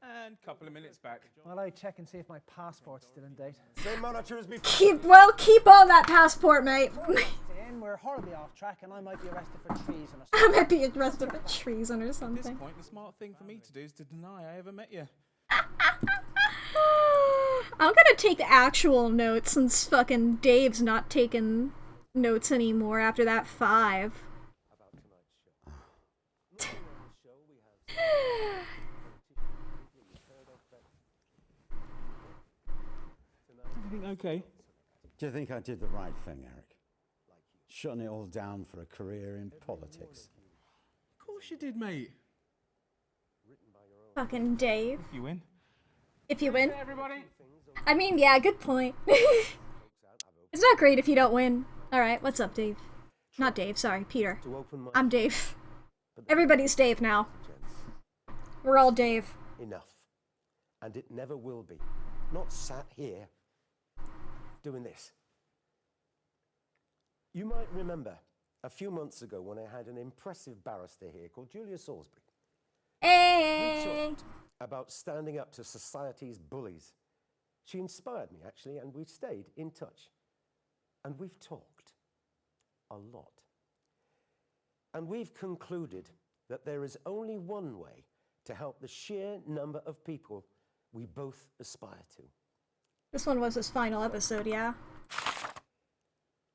And a couple of minutes back. Well, I check and see if my passport's still in date. Same monitor as before. Keep on that passport, mate. We're horribly off track, and I might be arrested for treason or I something. might be arrested for treason or At something. this point, the smart thing for me to do is to deny I ever met you. I'm gonna take actual notes since fucking Dave's not taking notes anymore after that 5. Everything okay? Do you think I did the right thing, Eric? Shutting it all down for a career in politics. Of course you did, mate. Fucking Dave. If you win. If you win. Everybody. I mean, yeah, good point. It's not great if you don't win. Alright, what's up, Dave? Not Dave, sorry, Peter. I'm Dave. Everybody's Dave now. We're all Dave. Enough. And it never will be. Not sat here doing this. You might remember a few months ago when I had an impressive barrister here called Julia Salisbury. Hey! We talked about standing up to society's bullies. She inspired me, actually, and we've stayed in touch. And we've talked a lot. And we've concluded that there is only one way to help the sheer number of people we both aspire to. This one was his final episode, yeah?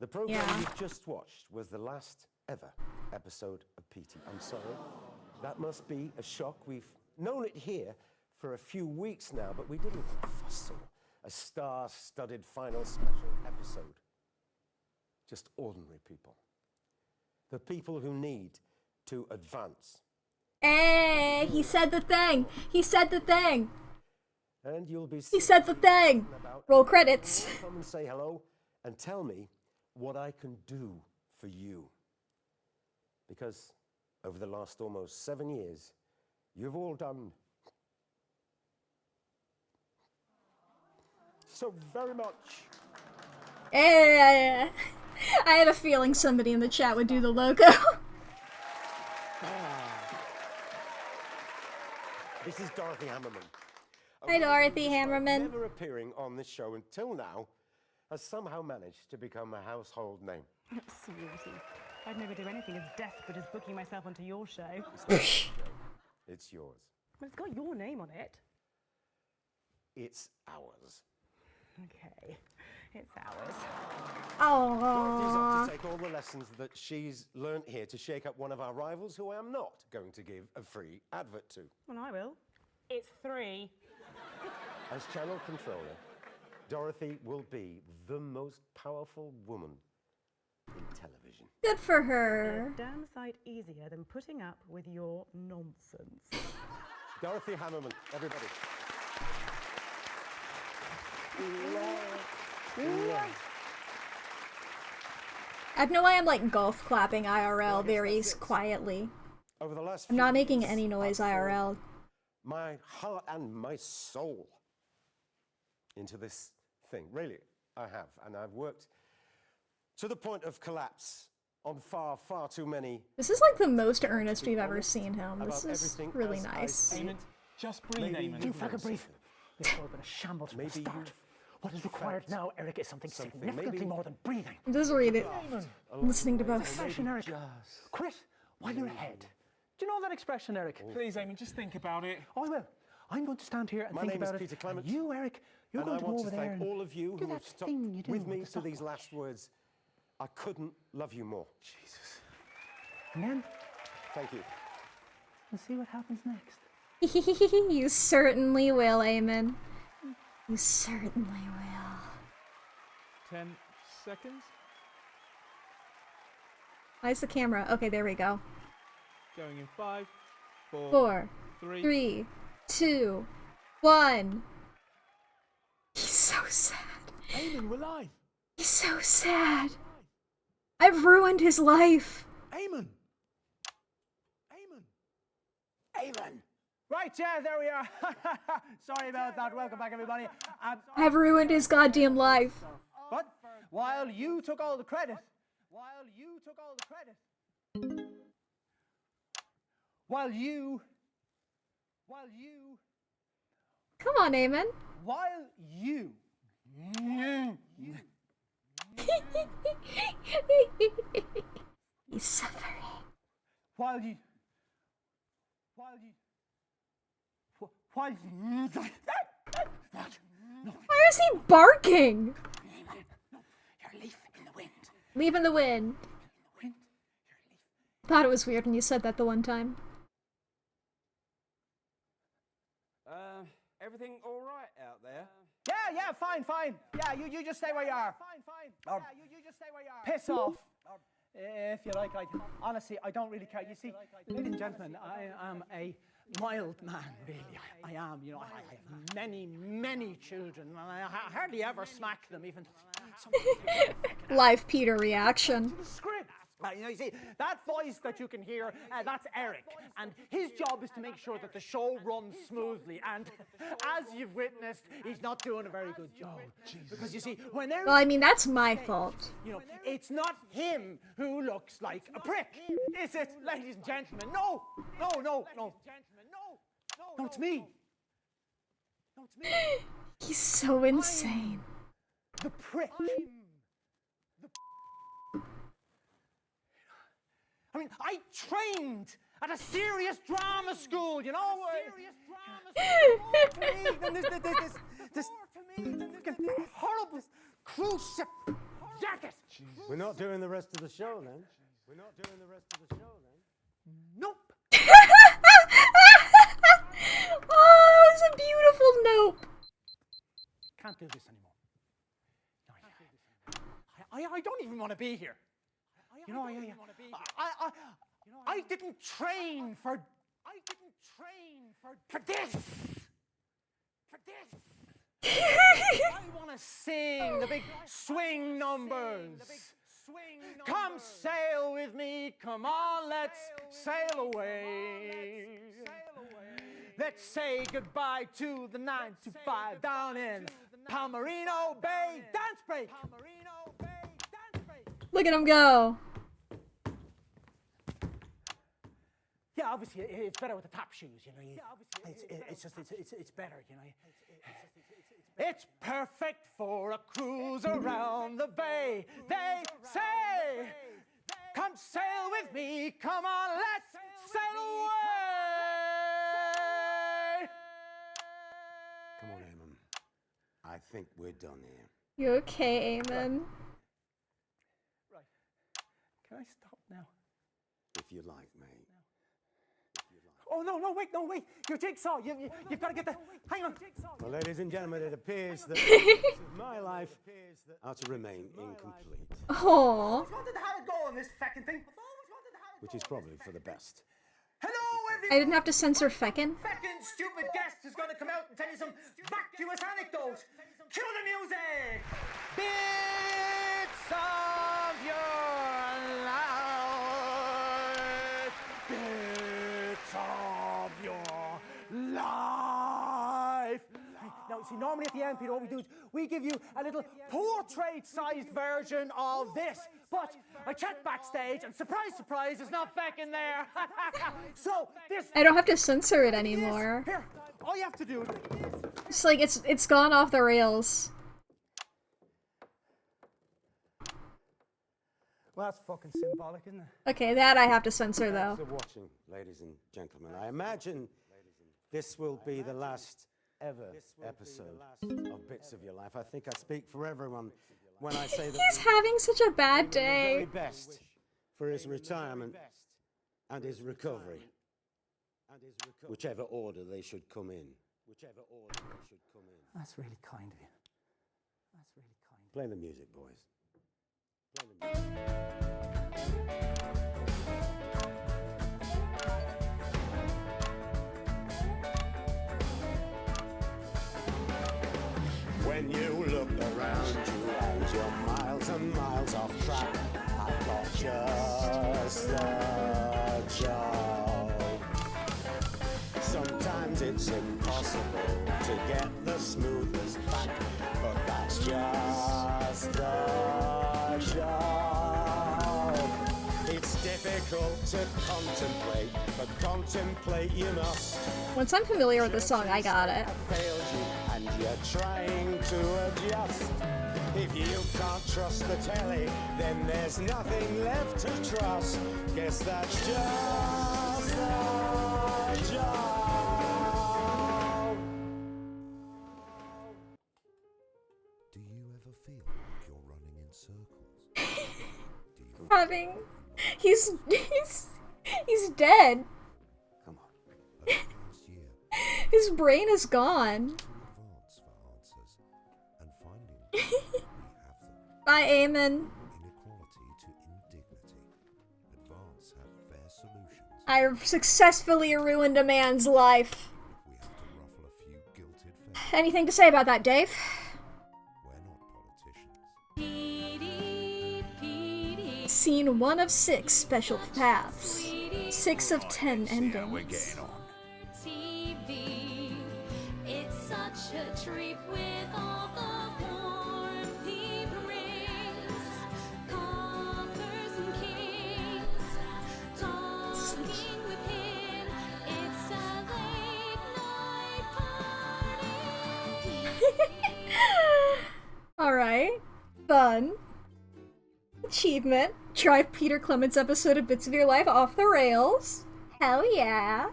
The program Yeah. you've just watched was the last ever episode of PT. I'm sorry. That must be a shock. We've known it here for a few weeks now, but we didn't fuss or a star-studded final special episode. Just ordinary people. The people who need to advance. Hey, he said the thing. He said the thing. And you'll be He said the thing. Roll credits. Come and say hello and tell me what I can do for you. Because over the last almost 7 years, you've all done so very much. Hey, I had a feeling somebody in the chat would do the logo. This is Dorothy Hammerman. Hi, Dorothy Hammerman. Never appearing on this show until now, has somehow managed to become a household name. Sweetie, I'd never do anything as desperate as booking myself onto your show. It's yours. Well, it's got your name on it. It's ours. Okay, it's ours. Dorothy's Aww. off to take all the lessons that she's learnt here to shake up one of our rivals who I am not going to give a free advert to. Well, I will. It's 3. As channel controller, Dorothy will be the most powerful woman in television. Good for her. A damn sight easier than putting up with your nonsense. Dorothy Hammerman, everybody. I don't know why I'm like golf clapping IRL very quietly. Over the last I'm not few making weeks, any noise I've poured IRL. my heart and my soul into this thing. Really, I have. And I've worked to the point of collapse on far, far too many. This is like the most earnest we've ever seen him. This about is everything really as I nice. see it. Just breathe, Maybe Eamon. you've Fucking learned breathe. something. This whole been a shambles from the Maybe start. What is required felt now, Eric, is something something. significantly Maybe more than breathing. Just read it. I'm listening to both. Expression, Eric. Quit while you're ahead. Do you know that expression, Eric? Please, Eamon, just think about it. I will. I'm going to stand here and My think name is about Peter it. Clement. And you, Eric, you're And going I to go want over to there thank and all of you do who have that stuck thing you do with me the to these stopwatch. last words. I couldn't love you more. Jesus. And then Thank you. we'll see what happens next. You certainly will, Eamon. You certainly will. 10 seconds. Why's the camera? Okay, there we go. Going in 5, 4, 4, 3. 3, 2, 1. sad. Eamon, we're live. He's so sad. I've ruined his life. Eamon. Right, yeah, there we are. Sorry about that. Welcome back, everybody. I've ruined his goddamn life. But while you took all the credit, while you, Come on, Eamon. He's suffering. While you. Why is he barking? Your leaf in the wind. Leave in the wind. Thought it was weird when you said that the one time. Everything all right out there? Yeah, fine. Yeah, you just stay where you are. Fine. You just stay where you are. Piss off. If you like, honestly, I don't really care. You see, ladies and gentlemen, I am a mild man, really. I am, you know, I have many children, and I hardly ever smack them, even Live Peter reaction. You know, you see, that voice that you can hear, that's Eric, and his job is to make sure that the show runs smoothly, and as you've witnessed, he's not doing a very good job. Because you see, when Well, I mean, that's my fault. you know, it's not him who looks like a prick, is it, ladies and gentlemen? No, it's me. He's so insane. The prick. I mean, I trained at a serious drama school, you know? This horrible cruise ship jacket. We're not doing the rest of the show then. Nope. Oh, that was a beautiful nope. Can't do this anymore. I don't even want to be here. You know, I didn't train for this. I want to sing the big swing numbers. Come sail with me, come on, let's sail away. Let's say goodbye to the 9 to 5 down in Palmerino Bay. Dance break. Look at him go. Yeah, obviously it's better with the top shoes, you know. It's better, you know. It's perfect for a cruise around the bay. They say, come sail with me, come on, let's sail away. Come on, Eamon. I think we're done here. You okay, Eamon? Right. Can I stop now? If you like, mate. Oh, no, wait. Your jigsaw. You've got to get the... Hang on. Well, ladies and gentlemen, it appears that my life are to remain incomplete. Oh. I wanted to have a go on this fucking thing. Which is probably for the best. Hello, everyone. I didn't have to censor feckin'. Fucking stupid guest is going to come out and tell you some vacuous anecdotes. Cue the music. Bits of your life. Bits of your life. Now, see, normally at the end, Peter, what we do is we give you a little portrait-sized version of this. But I checked backstage, and surprise, surprise, there's not feckin' there. So this. I don't have to censor it anymore. Here, all you have to do. It's like it's gone off the rails. Well, that's fucking symbolic, isn't it? Okay, that I have to censor though. Thanks for watching, ladies and gentlemen. I imagine this will be the last ever episode of Bits of Your Life. I think I speak for everyone when I say that he's having such a bad the day. very best for his retirement and his recovery, whichever order they should come in. That's really kind of you. That's really kind. Play the music, boys. When you look look around you and you're miles and miles off track. I've got just the job. Sometimes it's impossible to get the smoothest back, but that's just the job. It's difficult to contemplate, but contemplate you must. Once I'm familiar with the song, I got it. Failed you and you're trying to adjust. If you can't trust the telly, then there's nothing left to trust. Guess that's just the job. Do you ever feel like you're running in circles? Having... He's dead. Come on. His brain is gone. Bye, Eamon. I successfully ruined a man's life. Anything to say about that, Dave? Scene 1 of 6 special paths. 6 of 10 endings. It's such a treat with all the warmth he brings. Conquers and kings, talking with him. It's a late night party. Alright. Fun. Achievement. Drive Peter Clement's episode of Bits of Your Life off the rails. Hell yeah.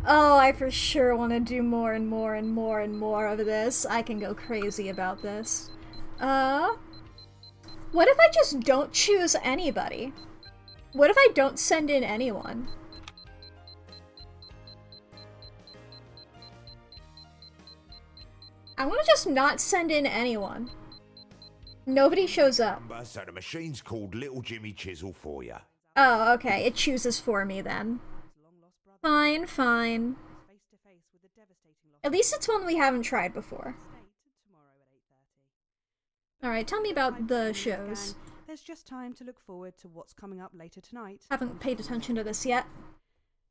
Oh, I for sure want to do more and more and more and more of this. I can go crazy about this. What if I just don't choose anybody? What if I don't send in anyone? I want to just not send in anyone. Nobody shows up. So the machine's called Little Jimmy Chisel for you. Oh, okay. It chooses for me then. Fine, fine. At least it's one we haven't tried before. Alright, tell me about the shows. There's just time to look forward to what's coming up later tonight. Haven't paid attention to this yet.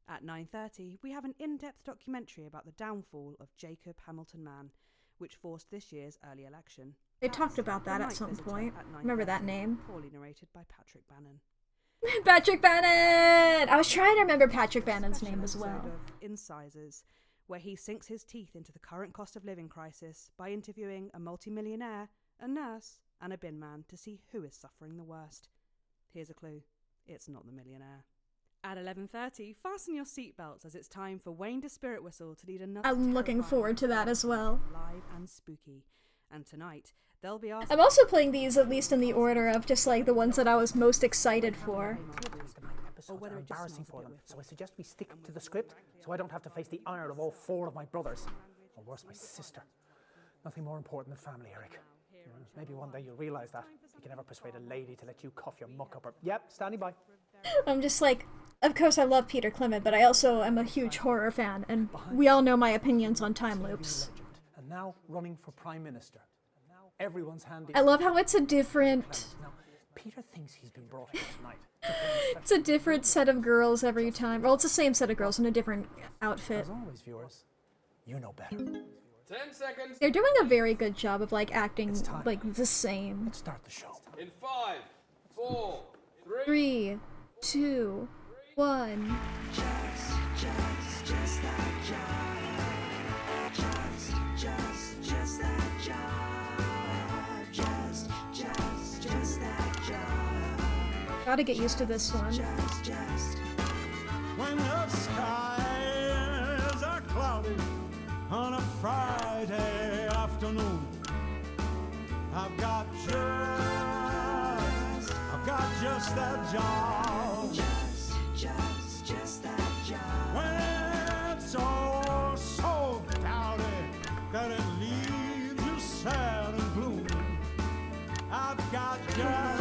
At 9:30, we have an in-depth documentary about the downfall of Jacob Hamilton Mann, which forced this year's early election. They talked about that at some point. Remember that name. Poorly narrated by Patrick Bannon. Patrick Bannon! I was trying to remember Patrick Bannon's name as well. Incisors, where he sinks his teeth into the current cost of living crisis by interviewing a multimillionaire, a nurse, and a bin man to see who is suffering the worst. Here's a clue. It's not the millionaire. At 11:30, fasten your seatbelts as it's time for Wayne the Spirit Whistle to lead another. I'm looking forward to that as well. Live and spooky. And tonight, they'll be asked. I'm also playing these at least in the order of just like the ones that I was most excited for. Episodes are embarrassing for them, so I suggest we stick to the script so I don't have to face the ire of all 4 of my brothers. Or worse, my sister. Nothing more important than family, Eric. Maybe one day you'll realise that. You can never persuade a lady to let you cough your muck up her. Yep, standing by. I'm just like, of course I love Peter Clement, but I also am a huge horror fan, and we all know my opinions on time loops. And now running for Prime Minister. Everyone's handy. I love how it's a different... Now, Peter thinks he's been brought here tonight. It's a different set of girls every time. Well, it's the same set of girls in a different outfit. As always, viewers, you know better. 10 seconds. They're doing a very good job of like acting like the same. Let's start the show. In 5, 4, 3, 2, 1. Just that job. Just that job. Just that job. Gotta get used to this one. When the skies are cloudy on a Friday afternoon, I've got just that job. Just that job. When it's so cloudy that it leaves you sad and gloomy, I've got just that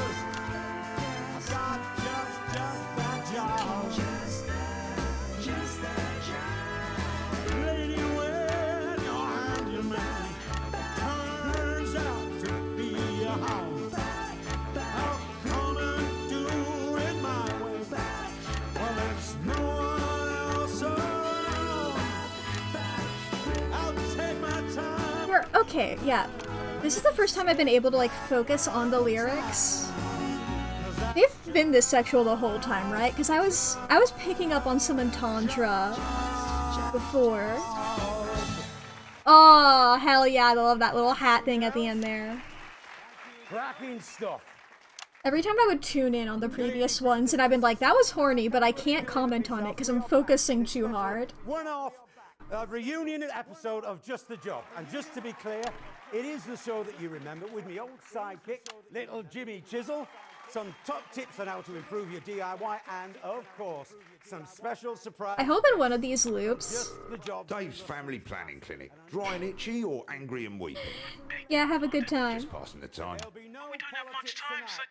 job. Just that job. Lady Okay, yeah. This is the first time I've been able to like focus on the lyrics. They've been this sexual the whole time, right? Because I was picking up on some entendre before. Oh, hell yeah, I love that little hat thing at the end there. Cracking stuff. Every time I would tune in on the previous ones, and I've been like, that was horny, but I can't comment on it because I'm focusing too hard. One-off reunion episode of Just the Job. And just to be clear, it is the show that you remember with me old sidekick, little Jimmy Chisel. Some top tips on how to improve your DIY, and of course, some special surprise. I hope in one of these loops. Just the Job. Dave's family planning clinic. Dry and itchy or angry and weeping? Yeah, have a good time. Just passing the time.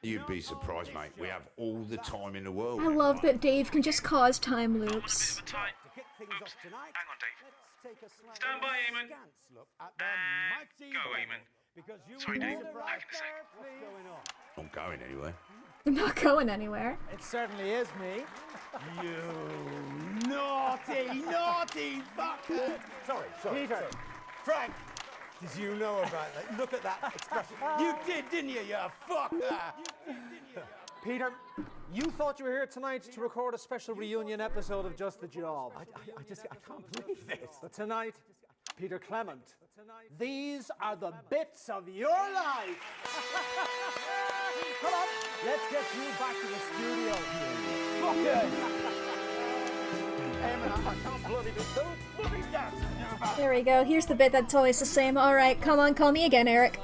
You'd be surprised, mate. We have all the time in the world. I love that Dave can just cause time loops. Hang on, Dave. Stand by, Eamon. And go, Eamon. Sorry, Dave. Back in a sec. Not going anywhere. I'm not going anywhere. It certainly is me. You naughty, naughty fucker! Sorry, Peter. sorry. Frank, did you know about that? Look at that expression. You did, didn't you, you fucker? Peter, you thought you were here tonight to record a special reunion episode of Just the Job. I can't believe this. But tonight, Peter Clement, these are the bits of your life. Come on, let's get you back to the studio. Fuck I can't bloody do those bloody dances. There we go. Here's the bit that's always the same. All right, come on, call me again, Eric.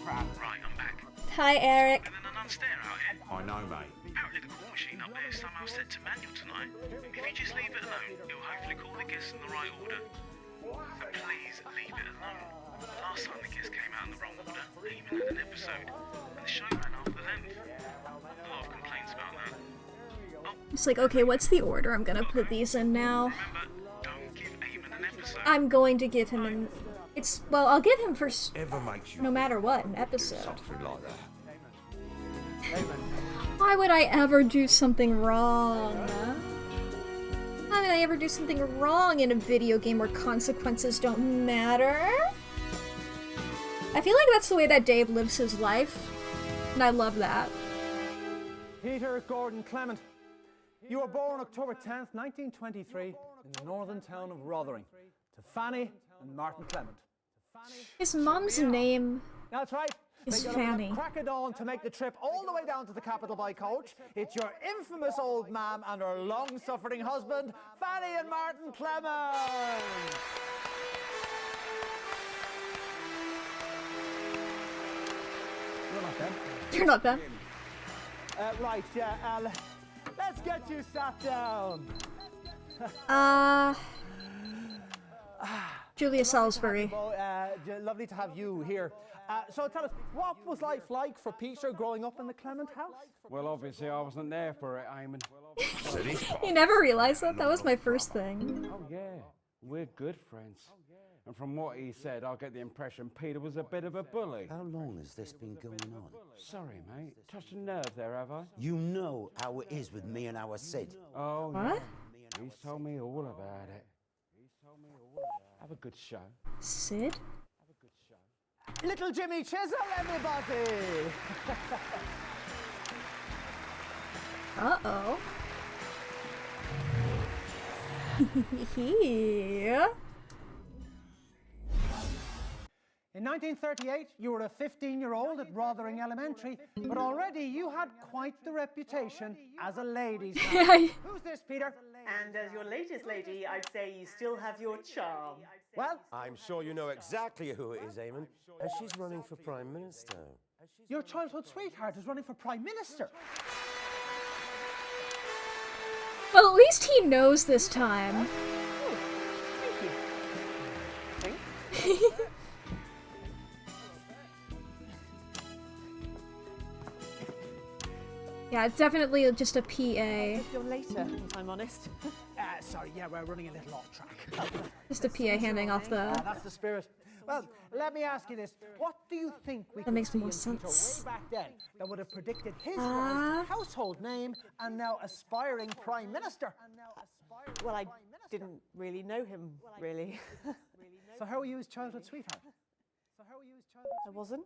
Right, I'm back. Hi, Eric. And then an unstare out here. I know, mate. Apparently the call machine up there is somehow set to manual tonight. If you just leave it alone, it'll hopefully call the guests in the right order. But please leave it alone. Last time the guests came out in the wrong order, they even had an episode, and the show ran after them. A lot of complaints about that. It's like, okay, what's the order I'm gonna put these in now? Don't give Eamon an episode. I'm going to give him an... Well, I'll give him first, Ever makes you no matter what, an episode. something like that. Why would I ever do something wrong? Why would I ever do something wrong in a video game where consequences don't matter? I feel like that's the way that Dave lives his life, and I love that. Peter Gordon Clement, you were born October 10th, 1923, in the northern town of Rotherham, to Fanny and Martin Clement. His mom's name That's right. is They got Fanny. up at crack of dawn to make the trip all the way down to the capital by coach. It's your infamous old mam and her long-suffering husband, Fanny and Martin Clement. You're not them. You're not them. Right, let's get you sat down. Julia Salisbury. Lovely to have you here. So tell us, what was life like for Peter growing up in the Clement house? Well, obviously I wasn't there for it, Eamon. You never realized that? That was my first thing. Oh yeah, we're good friends. And from what he said, I get the impression Peter was a bit of a bully. How long has this been going on? Sorry, mate. Touched a nerve there, have I? You know how it is with me and our Sid. Oh, What? yeah. He's told me all about it. Have a good show. Sid? Little Jimmy Chisel, everybody! Uh-oh. Yeah. In 1938, you were a 15-year-old at Rotherham Elementary, but already you had quite the reputation as a ladies' man. Who's this, Peter? And as your latest lady, I'd say you still have your charm. Well, I'm sure you know exactly who it is, Eamon. And she's running for Prime Minister. your childhood sweetheart is running for Prime Minister. Well, at least he knows this time. Yeah, it's definitely just a PA. You're later, if I'm honest. Sorry, yeah, we're running a little off track. Just a PA handing off the... That's the spirit. Well, let me ask you this. What do you think we That makes could more see in Peter sense. way back then that would have predicted his rise to household name and now aspiring Prime Minister? Well, I didn't really know him, really. So how were you his childhood sweetheart? I wasn't.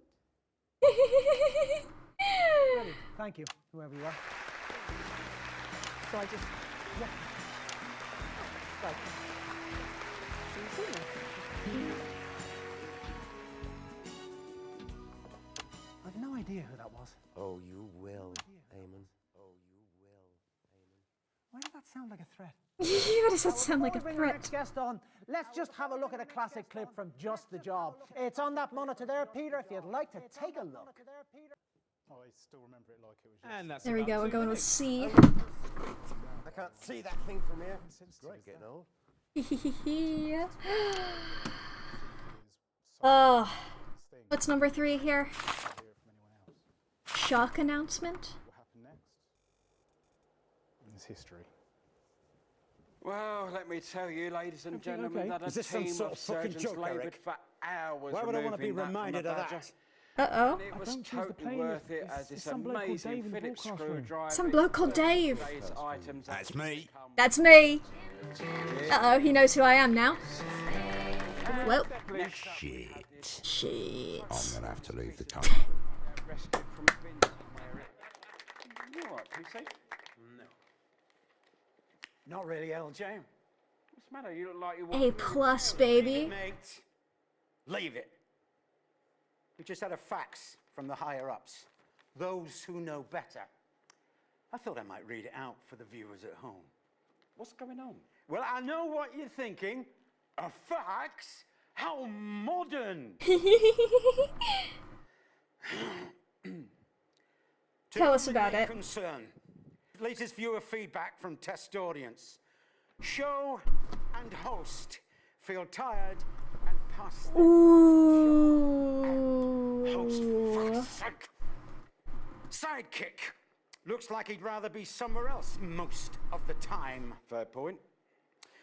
Really, thank you, whoever you are. So I just, yeah. Like, so you see me. I've no idea who that was. Oh, you will, Eamon. Oh, you will, Eamon. Why did that sound like a threat? Why does that sound like a Before we bring our threat? next guest on, let's just have a look at a classic clip from Just the Job. It's on that monitor there, Peter, if you'd like to take a look. I still remember it like it was yesterday. And that's There we about go, we're 2 going with minutes. C. I can't see that thing from here. Great, getting old. Oh, what's number 3 here? Shock announcement? What happened next? It's history. Well, let me tell you, ladies and gentlemen, that Is a this some team sort of of fucking surgeons joke, laboured Eric? for hours Why would I want to be removing that from reminded the of badger. that? Uh-oh. And it was don't choose the totally plane worth it if as it's this some bloke called amazing Dave in the Phillips broadcast room. screwdriver. Some bloke called Dave. Today's items have That's me. That's me. Uh-oh, he knows who I am now. Well, Shit. shit. I'm gonna have to leave the country. rescued from a bin somewhere. You all right, PC? No. Not really, LJ. What's the matter? You look like you A want plus, baby. Mate, leave it. We just had a fax from the higher-ups. Those who know better. I thought I might read it out for the viewers at home. What's going on? Well, I know what you're thinking. A fax? How modern! Tell us about it. Concern. Latest viewer feedback from test audience. Show and host feel tired and past. Host, Ooh. fuck's sake. Sidekick. Looks like he'd rather be somewhere else most of the time. Fair point.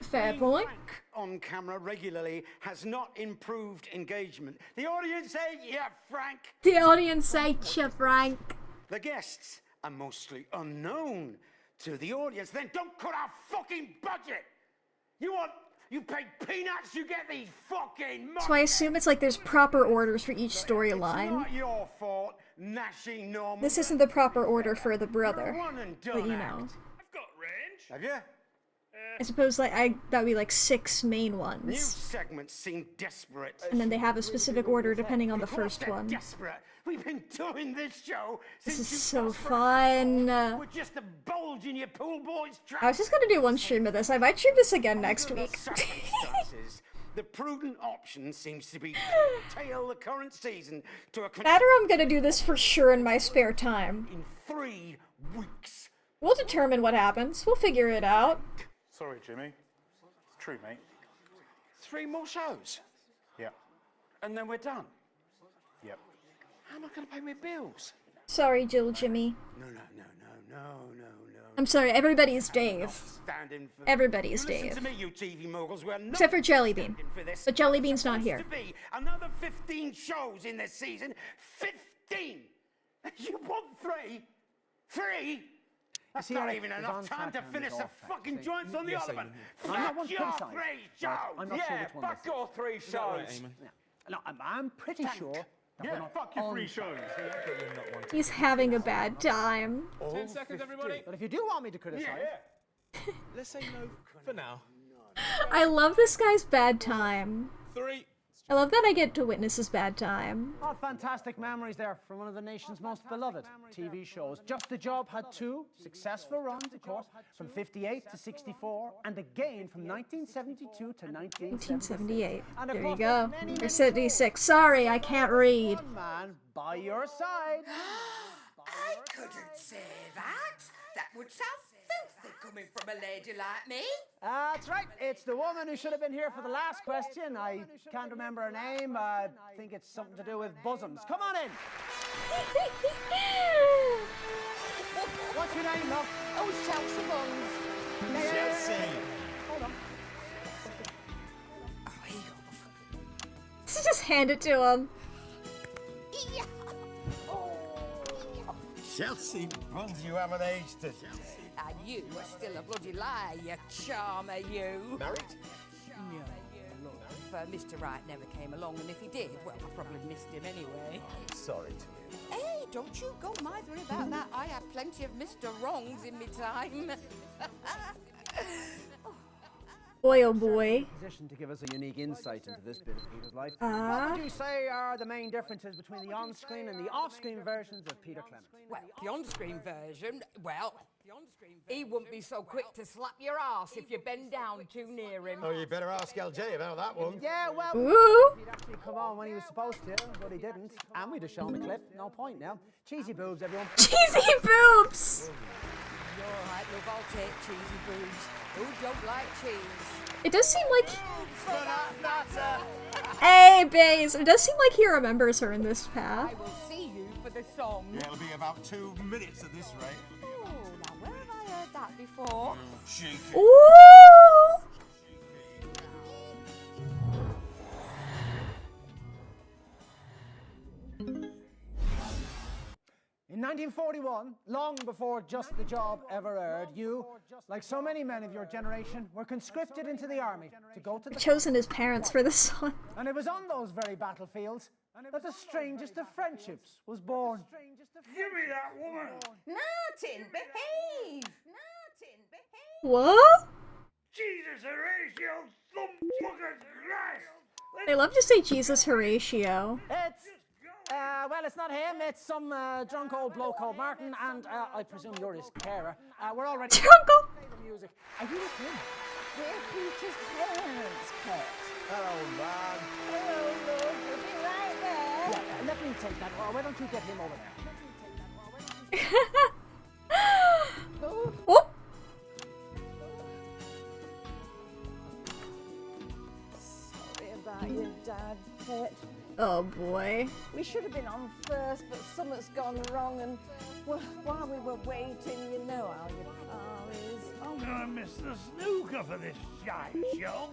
Fair Being point. frank on camera regularly has not improved engagement. The audience say, yeah, Frank. The audience say, "Cha Frank." The guests are mostly unknown to the audience. Then don't cut our fucking budget. You pay peanuts, you get these fucking. So I assume it's like there's proper orders for each It's storyline. not your fault, Gnashing Norman. This isn't the proper order for the brother, One and but done you act. know. I've got range. Have you? I suppose like that would be like 6 main New ones, segments seem desperate. and then they have a specific order depending on the Of course first they're one. Desperate. We've been doing this show This since is you so first fun. We're just a bulge in your pool boy's trap. I was just gonna do one stream of this. I might stream this again next Under the week. circumstances, the prudent option seems to be to tail the current season to a That or I'm gonna do this for sure in my spare time. in 3 weeks. We'll determine what happens. We'll figure it out. Sorry, Jimmy. It's true, mate. 3 more shows, Yeah. and then we're done. Yep. How am I going to pay my bills? Sorry, Jill Jimmy. No. I'm sorry, everybody's Dave. Standing for Everybody's you listen Dave. to me, you TV moguls. We're not Except for Jellybean. standing for this. But Jellybean's not Supposed here. to be another 15 shows in this season. 15. You want 3? 3? That's see, not Eric, even Yvonne's enough time to background finish is the all facts. fucking So, joints on the yes, other one. I'm not one Fuck to your criticise, 3 but shows. I'm not sure Yeah, which one fuck this is. your 3 Is that right, shows. Eamon? No, I'm pretty sure that we're Yeah, not fuck your on 3 shows. He's having a bad time. 10 seconds, everybody. But if you do want me to criticise, Let's say no for now. I love this guy's bad time. 3. I love that I get to witness his bad time. oh, fantastic memories there from one of the nation's most beloved TV shows. Just the Job had 2 successful runs, of course, from 58 to 64, and again from 1972 to 1978. 1978. And There you across go. many, many Or 76. Sorry, I can't read. one man by your side. I couldn't say that. That would sound filthy coming from a lady like me. That's right. It's the woman who should have been here for the last question. I can't remember her name. I think it's something to do with bosoms. Come on in. What's your name, love? Oh, Chelsea Buns. Chelsea. Hold on. Oh, here you go. Just hand it to him. Yeah. Chelsea buns, you haven't aged it. And you are still a bloody liar, you charmer, you. Married? No, look, Mr. Wright never came along, and if he did, well, I probably missed him anyway. Sorry to hear. Hey, don't you go mithering about that. I had plenty of Mr. Wrongs in my time. Boy, oh boy. Position to give us a unique insight into this bit of Peter's life. Ah. What would you say are the main differences between the on-screen and the off-screen versions of Peter Clement? Well, the on-screen version, well, he wouldn't be so quick to slap your ass if you bend down too near him. Oh, you better ask LJ about that one. Yeah, well, Ooh. he'd actually come on when he was supposed to, but he didn't. And we'd have shown the clip. No point now. Cheesy boobs, everyone. Cheesy boobs! You're all right, love, I'll take cheesy boobs. Who don't like cheese? It does seem like... For that matter. Hey, Baze! It does seem like he remembers her in this path. I will see you for the song. Yeah, it'll be about 2 minutes at this rate. Oh, now where have I heard that before? Cheeky. Ooh! In 1941, long before Just the Job ever aired, you, like so many men of your generation, were conscripted into the army to go to the... Chosen his parents for this song. And it was on those very battlefields that the strangest of friendships was born. Give me that woman! Martin, behave! Martin, behave! What? Jesus, Horatio, thumb fucking Christ! They love to say Jesus Horatio. Well, it's not him, it's some drunk old bloke called Martin, and I presume you're his carer. We're already... Drunk play the music. Are you with him? We're Peter's parents, Pet. Hello, man. Hello, love. We'll be right there. Yeah, let me take that. Or why don't you get him over there? Oh. Oh. Sorry about your dad, Pet. Oh boy. We should have been on first, but something's gone wrong, and well, while we were waiting, you know how your car is. I'm gonna miss the snooker for this shite show.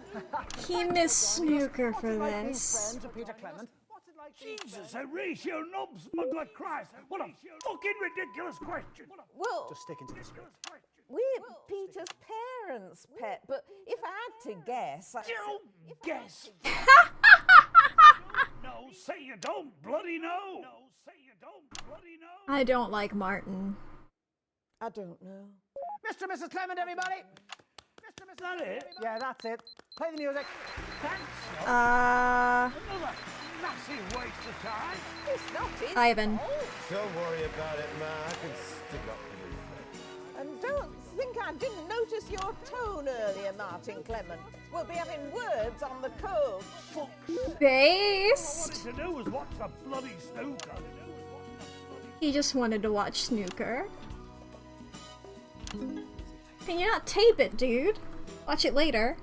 He missed snooker for this. Friends of Peter Clement. Jesus, Horatio Knobs, mugler Christ. What a fucking ridiculous question. Well, Just stick into the script. we're Peter's parents, Pet, but if I had to guess... Don't guess. No, say you don't bloody know. No, say you don't bloody know. I don't like Martin. I don't know. Mr. and Mrs. Clement, everybody! Mr. and Mrs. Is that it? Yeah, that's it. Play the music. Thanks. Uh... Another massive waste of time. It's not his Ivan. fault. Don't worry about it, man. I can stick up for you. And don't think I didn't notice your tone earlier, Martin Clement. We'll be having words on the coach. Based. All I wanted to do was watch the bloody snooker. He just wanted to watch snooker. Can you not tape it, dude? Watch it later.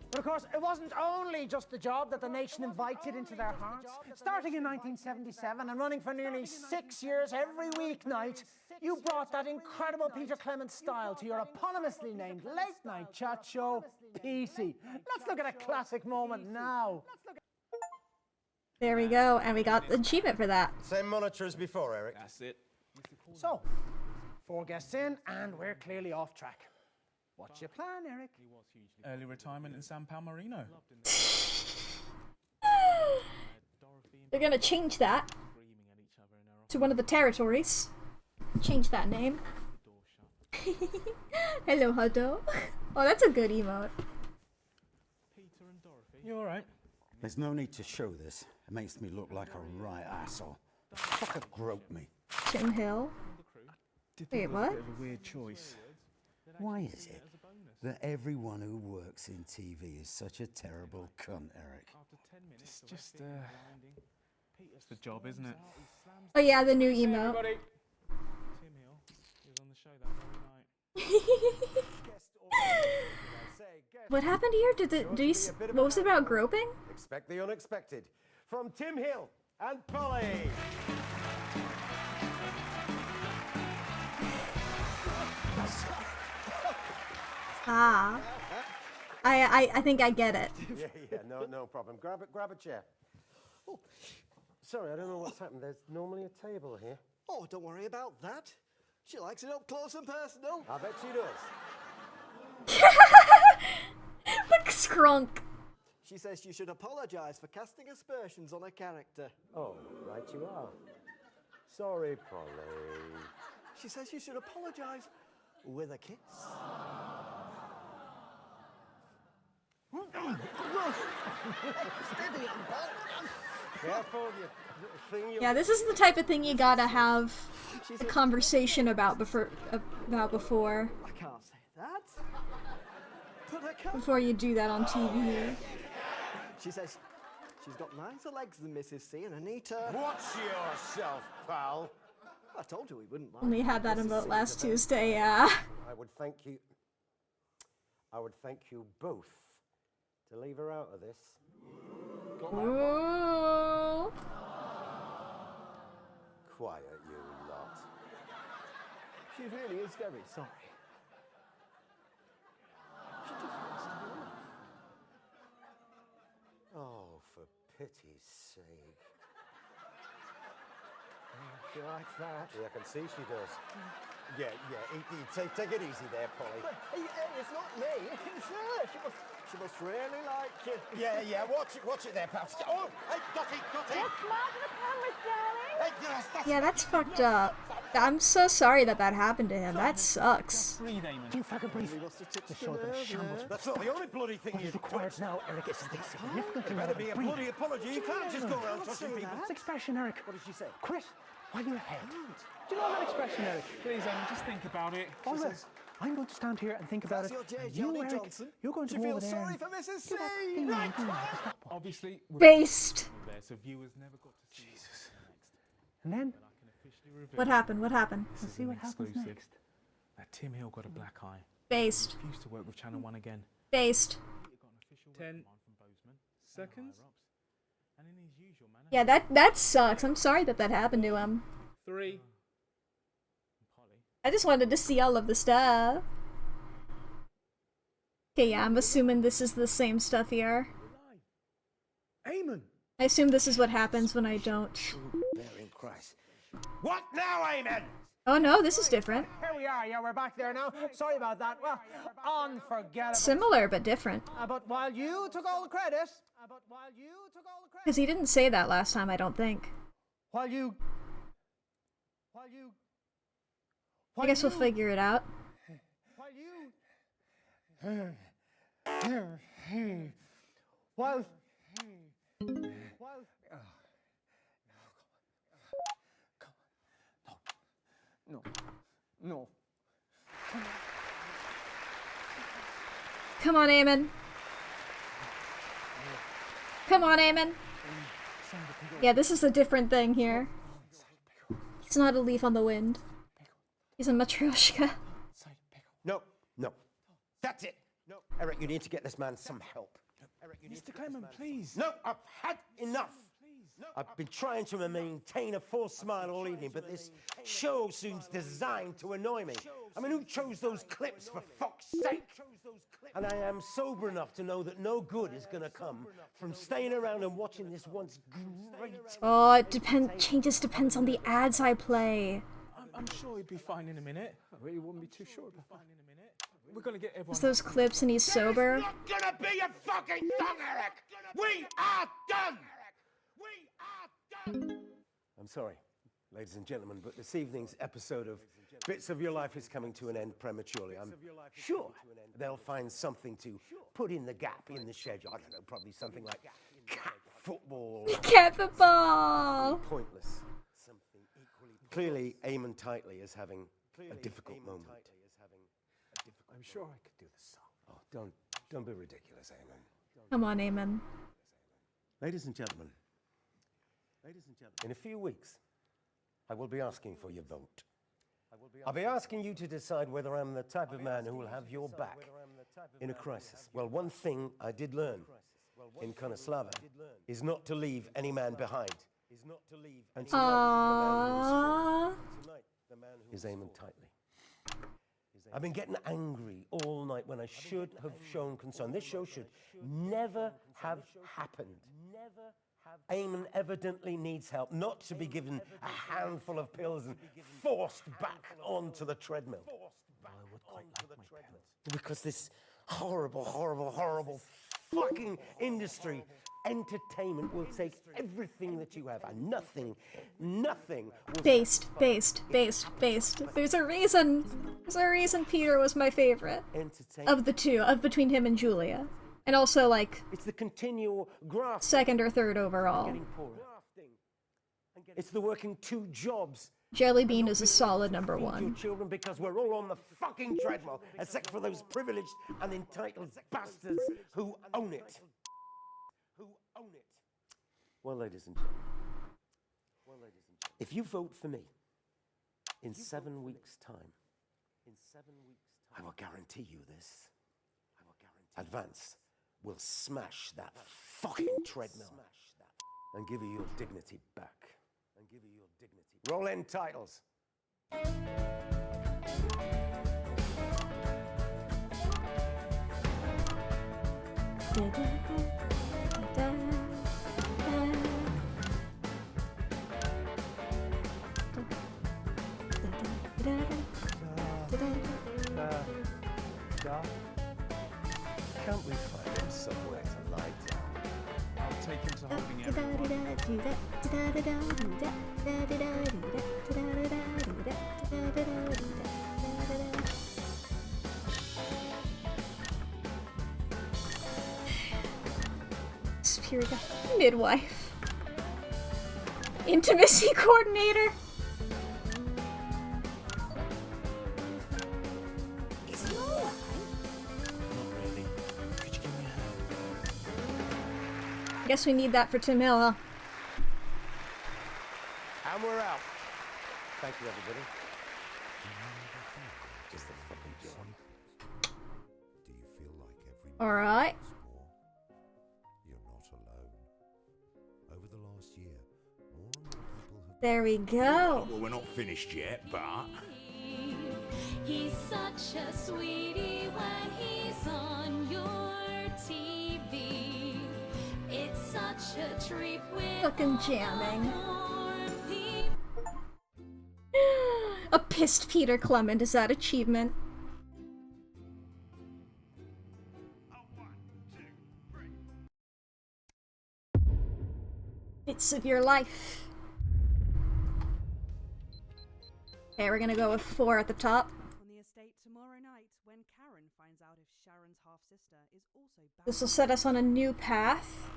But of course, it wasn't only Just the Job that the nation invited into their hearts. Starting in 1977 and running for nearly 6 years every weeknight, you brought that incredible Peter Clement style to your eponymously named late-night chat show, Petey. Let's look at a classic moment now. There we go, and we got the achievement for that. Same monitor as before, Eric. That's it. So, 4 guests in, and we're clearly off track. What's your plan, Eric? Early retirement in San Palmarino. They're gonna change that to one of the territories. Change that name. Hello, Hutto. Oh, that's a good emote. You alright? There's no need to show this. It makes me look like a right asshole. The fucker groped me. Jim Hill. Wait, what? Bit of a weird choice. Why is it that everyone who works in TV is such a terrible cunt, Eric? It's just, it's the job, isn't it? Oh yeah, the new emote. Tim Hill, he was on the show that very night. What happened here? What was it about groping? Expect the unexpected. From Tim Hill and Polly. Ah. I think I get it. Yeah, no problem. Grab a chair. Oh, sorry, I don't know what's happened. There's normally a table here. Oh, don't worry about that. She likes it up close and personal. I bet she does. Look, Skrunk. She says you should apologise for casting aspersions on her character. Oh, right you are. Sorry, Polly. She says you should apologise with a kiss. Steady on, Paul. Careful, you Yeah, this is the type of thing you gotta have a conversation about before. I can't say that. But I can. Before you do that on TV. She says she's got nicer legs than Mrs. C and Anita. Watch yourself, pal. I told you we wouldn't mind. Only had that Mrs. emote C last is a very- Tuesday, I would thank you both to leave her out of this. Ooh. Quiet, you lot. She really is very sorry. She just wants to know. Oh, for pity's sake. She likes that. Yeah, I can see she does. Yeah, take it easy there, Polly. But, hey, it's not me, it's her. She must really like you. Yeah, watch it there, pal. Oh, hey, Dotty. Yes, Mark, the cameras, darling. Hey, yes, Yeah, that's fucked up. I'm so sorry that happened to him. That sucks. Breathe, Eamon. You fucking breathe. The show them a shambles. That's not the only bloody thing What you is required now, Eric, is the significant There better be a bloody apology. You can't just go around touching people. What's expression, Eric? What did she say? Quit while you're ahead. Do you know that expression, Eric? Please, Eamon, just think about it. All right. I'm going to stand here and think about it. That's your And Johnny you, Eric, Johnson. you're going to She go over feels there sorry and for Mrs. C. do that thing you're doing with the stopwatch. Obviously, we're Based. there, so viewers never got to see Jesus. And then, What happened? What happened? let's see what happens Exclusive. next. That Tim Hill got a black eye. Based. Refused to work with Channel 1 again. Based. 10 seconds. And in his usual manner. Yeah, that sucks. I'm sorry that happened to him. 3. I just wanted to see all of the stuff. Okay, yeah, I'm assuming this is the same stuff here. Eamon. I assume this is what happens when I don't. Bearing Christ. What now, Eamon? Oh no, this is different. Here we are. Yeah, we're back there now. Sorry about that. Well, unforgettable. Similar, but different. But while you took all the credit, Because he didn't say that last time, I don't think. while you I guess we'll figure it out. While no. Come on, Eamon. Come on, Eamon. Yeah, this is a different thing here. He's not a leaf on the wind. He's a matryoshka. No. That's it. No, Eric, you need to get this man some help. Mr. Clement, please. No, I've had enough. I've been trying to maintain a false smile all evening, but this show seems designed to annoy me. I mean, who chose those clips, for fuck's sake? And I am sober enough to know that no good is going to come from staying around and watching this once great... Oh, it depends on the ads I play. I'm sure he'd be fine in a minute. I really wouldn't be too sure about that. We're gonna get everyone. It's those clips and he's sober. It's not gonna be a fucking thing, Eric! We are done! I'm sorry, ladies and gentlemen, but this evening's episode of Bits of Your Life is coming to an end prematurely. I'm sure they'll find something to put in the gap in the schedule. I don't know, probably something like cat football. Cat football! Pointless. Clearly, Eamon Tightly is having a difficult moment. I'm sure I could do the song. Oh, don't be ridiculous, Eamon. Come on, Eamon. Ladies and gentlemen, in a few weeks, I will be asking for your vote. I'll be asking you to decide whether I'm the type of man who will have your back in a crisis. Well, one thing I did learn in Konoslava is not to leave any man behind. And tonight, the man who is Eamon Tightly. I've been getting angry all night when I should have shown concern. This show should never have happened. Eamon evidently needs help, not to be given a handful of pills and forced back onto the treadmill. I would quite like my parents. Because this horrible, horrible, horrible fucking industry, entertainment, will take everything that you have, and nothing will... Based. There's a reason Peter was my favorite of the two, between him and Julia. And also, like, it's the continual graft, second or third overall. getting poorer. It's the working 2 jobs. Jellybean is a solid number Feed your 1. children because we're all on the fucking treadmill, except for those privileged and entitled bastards who own it. Well, ladies and gentlemen, if you vote for me in 7 weeks' time, I will guarantee you this. Advance will smash that fucking treadmill and give you your dignity back. Roll in titles. Can't we find him somewhere to lie down? I'll take him to holding everyone. Spiriga. Midwife. Intimacy coordinator. Is he all right? Not really. Could you give me a hand? I guess we need that for Tim Hill, huh? And we're out. Thank you, everybody. Just a fucking job. Do you feel like every Alright. you're not alone? Over the last year, more and more people have... There we go. Well, we're not finished yet, but... He's such a sweetie when he's on your TV. It's such a treat when Fucking jamming. A pissed Peter Clement is that achievement. Bits of your life. Okay, we're gonna go with 4 at the top. On the estate tomorrow night when Karen finds out if Sharon's half-sister is also back. This will set us on a new path.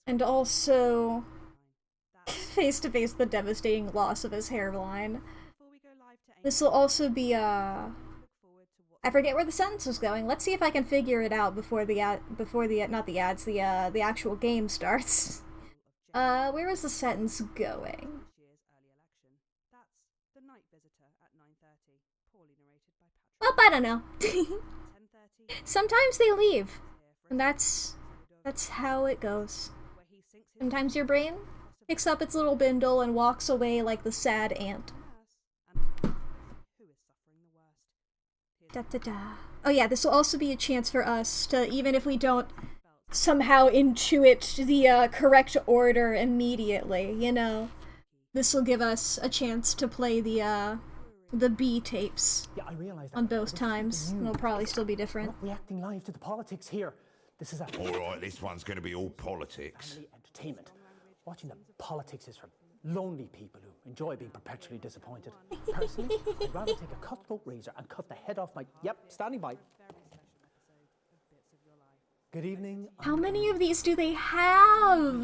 And also face to face the devastating loss of his hairline. This will also be I forget where the sentence was going. Let's see if I can figure it out before the actual game starts. Where was the sentence going? Well, I don't know. Sometimes they leave. And that's how it goes. Sometimes your brain picks up its little bindle and walks away like the sad ant. Da, da, da. Oh yeah, this will also be a chance for us to, even if we don't somehow intuit the correct order immediately, you know, this will give us a chance to play the B tapes on both times. It'll probably still be different. We're reacting live to the politics here. This is a Alright, this one's going to be all politics. family entertainment. Watching the politics is for lonely people who enjoy being perpetually disappointed. Personally, I'd rather take a cutthroat razor and cut the head off my... Yep, standing by. Good evening. How many of these do they have?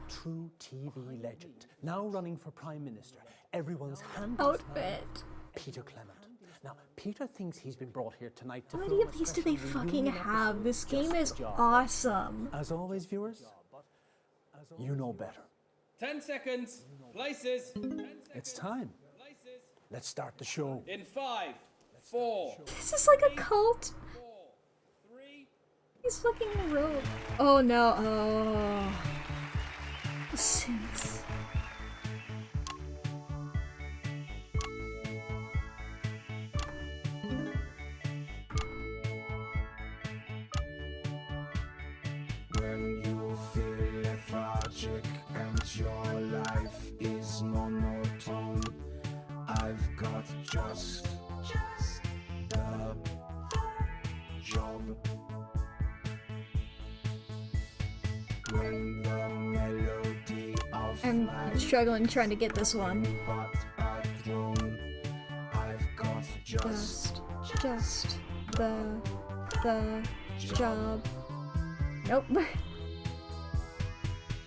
True TV legend, now running for Prime Minister. Everyone's Outfit. Peter Clement. Now, Peter thinks he's been brought here tonight to How many film of a these do they special fucking reunion have? episode This of game Just is a Job. awesome. As always, viewers, you know better. 10 seconds. Places. 10 seconds. It's time. Places. Let's start the show. In 5, 4. This is like a cult. He's fucking rogue. Oh no. Oh. The synths. When you feel lethargic I'm struggling trying to get this one. Just the job. Nope.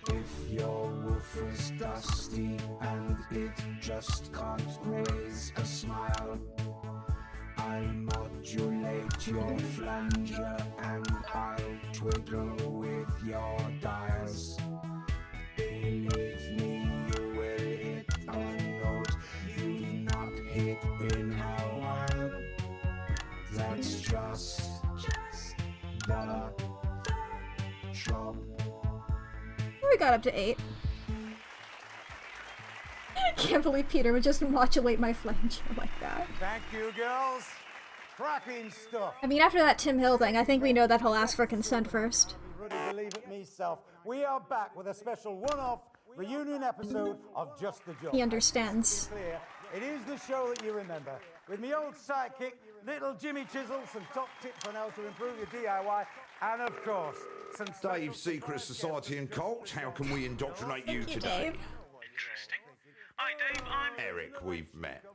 If your woofer's dusty and it just can't raise a smile, I'll modulate your flanger and I'll twiddle with your dials. Believe me, you will hit a note you've not hit in a while. That's just the job. We got up to 8. Can't believe Peter would just modulate my flanger like that. Thank you, girls. Cracking stuff. I mean, after that Tim Hill thing, I think we know that he'll ask for consent first. Really believe it myself. We are back with a special one-off reunion episode of Just the Job. He understands. Clear. It is the show that you remember. With me old sidekick, little Jimmy Chisel, some top tips on how to improve your DIY, and of course, some Dave's Secret Society and Cult. How can we indoctrinate you today? Interesting. Hi, Dave. I'm Eric, we've met. Have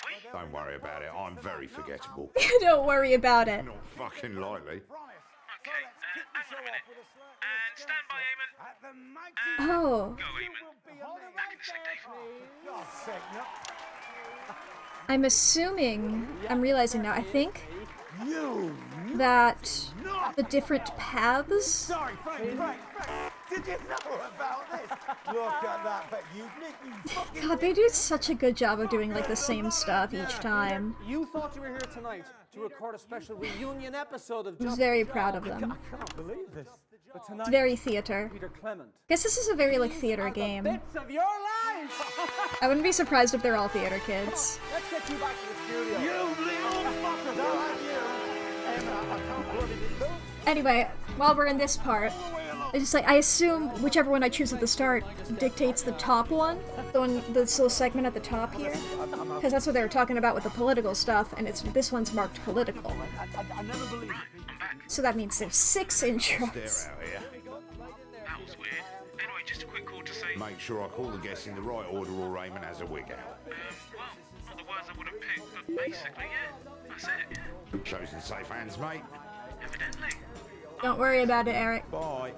we? Don't worry about it. I'm very forgettable. Don't worry about it. Not fucking likely. Okay, hang on a minute. And stand by, Eamon. Oh. Go, Eamon. Back in a sec, Dave. God's sake, no. I'm assuming, I'm realizing now, I think that the different paths. Sorry, Frank. Did you know about this? Look at that, but you fucking... God, they do such a good job of doing like the same stuff each time. You thought you were here tonight to record a special reunion episode of I'm Just very the proud Job. of them. I can't believe this. But tonight, It's very theater. Peter Clement. Guess this is a very like theater game. Bits of your life. I wouldn't be surprised if they're all theater kids. Let's get you back to the studio. You little fuckers, I like you. Emma, I can't bloody do. Anyway, while we're in this part, it's just like I assume whichever one I choose at the start dictates the top one, this little segment at the top here, because that's what they were talking about with the political stuff, and this one's marked political. I never believed it. So that means there's 6 intros. They're out here. That was weird. Anyway, just a quick call to say... Make sure I call the guests in the right order or Raymond has a wig out. well, not the words I would have picked, but basically, yeah. That's it, yeah. Chosen safe hands, mate. Evidently. Don't worry about it, Eric. Bye.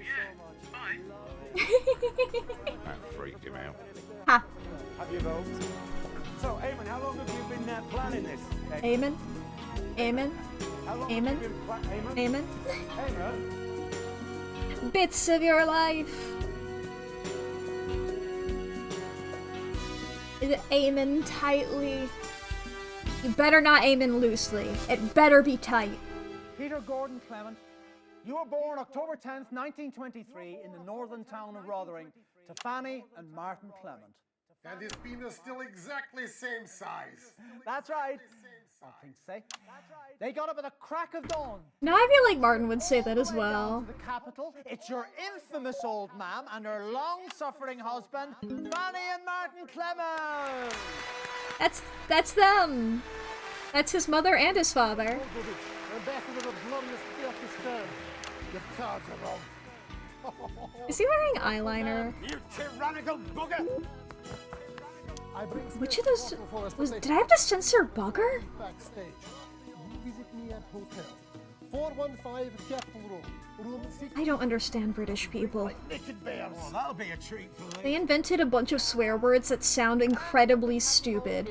Yeah, bye. That freaked him out. Ha. Have you both? So, Eamon, how long have you been planning this? Amen. Amen. How long Amen. have you been Eamon? Amen. Eamon? Bits of your life. Amen tightly. You better not aim loosely. It better be tight. Peter Gordon Clement, you were born October 10th, 1923 in the northern town of Rotherham to Fanny and Martin Clement. And his penis still exactly same size. That's right. I think so. They got up at the crack of dawn. Now I feel like Martin would say that as well. To the capital, it's your infamous old ma'am and her long-suffering husband, Fanny and Martin Clement. That's them. That's his mother and his father. Is he wearing eyeliner? You tyrannical bugger! Which of those did I have to censor bugger? Backstage. Visit me at hotel 415 Capitol Road, room 6. I don't understand British people. Naked bears. Oh, that'll be a treat for me. They invented a bunch of swear words that sound incredibly stupid.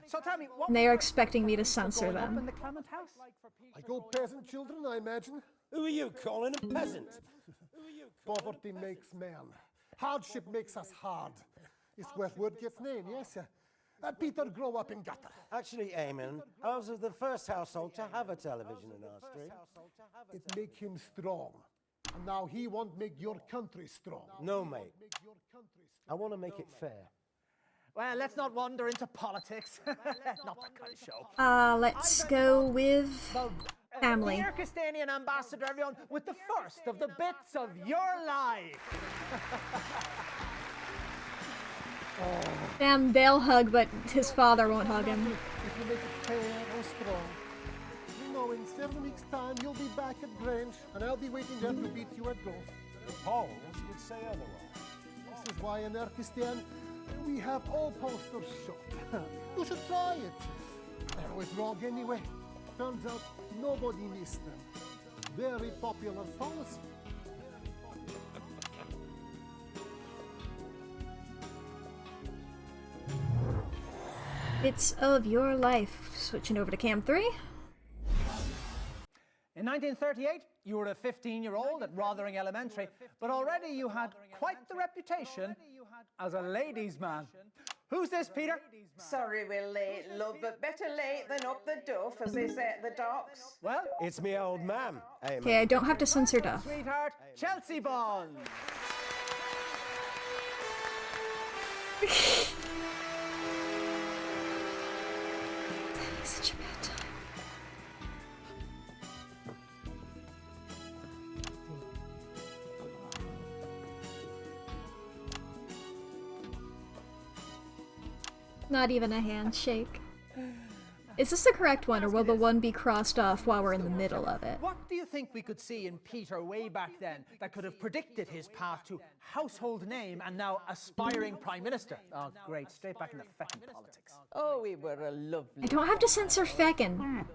So tell me, what And they are expecting me to censor in them. the Clement house? I go peasant children, I imagine. Who are you calling a peasant? Poverty makes man. Hardship makes us hard. It's where word gets name, yes. Peter grow up in gutter. Actually, Eamon, ours was the first household to have a television in our street. It make him strong. And now he won't make your country strong. No, mate. I want to make it fair. Well, let's not wander into politics. Not that kind of show. Let's go with family. Dear Castanian ambassador, everyone, with the first of the bits of your life. Damn, they'll hug, but his father won't hug him. If you make it fair and strong. You know, in 7 weeks' time, you'll be back at Grange, and I'll be waiting there to beat you at golf. The polls would say otherwise. This is why in Erkistan we have all posters shot. You should try it. I was wrong anyway. Turns out nobody missed them. Very popular songs. Bits of your life. Switching over to cam 3. In 1938, you were a 15-year-old at Rothering Elementary, but already you had quite the reputation as a ladies' man. Who's this, Peter? Sorry we're late, love, but better late than up the duff, as they say at the docks. Well, It's me old man. Hey, Okay, I don't have to censor Duff. sweetheart, Chelsea Bond. Such a bad time. Not even a handshake. Is this the correct one, or will the one be crossed off while we're in the middle of it? What do you think we could see in Peter way back then that could have predicted his path to household name and now aspiring Prime Minister? Oh, great. Straight back into feckin' politics. Oh, we were a lovely... I don't have to censor feckin'.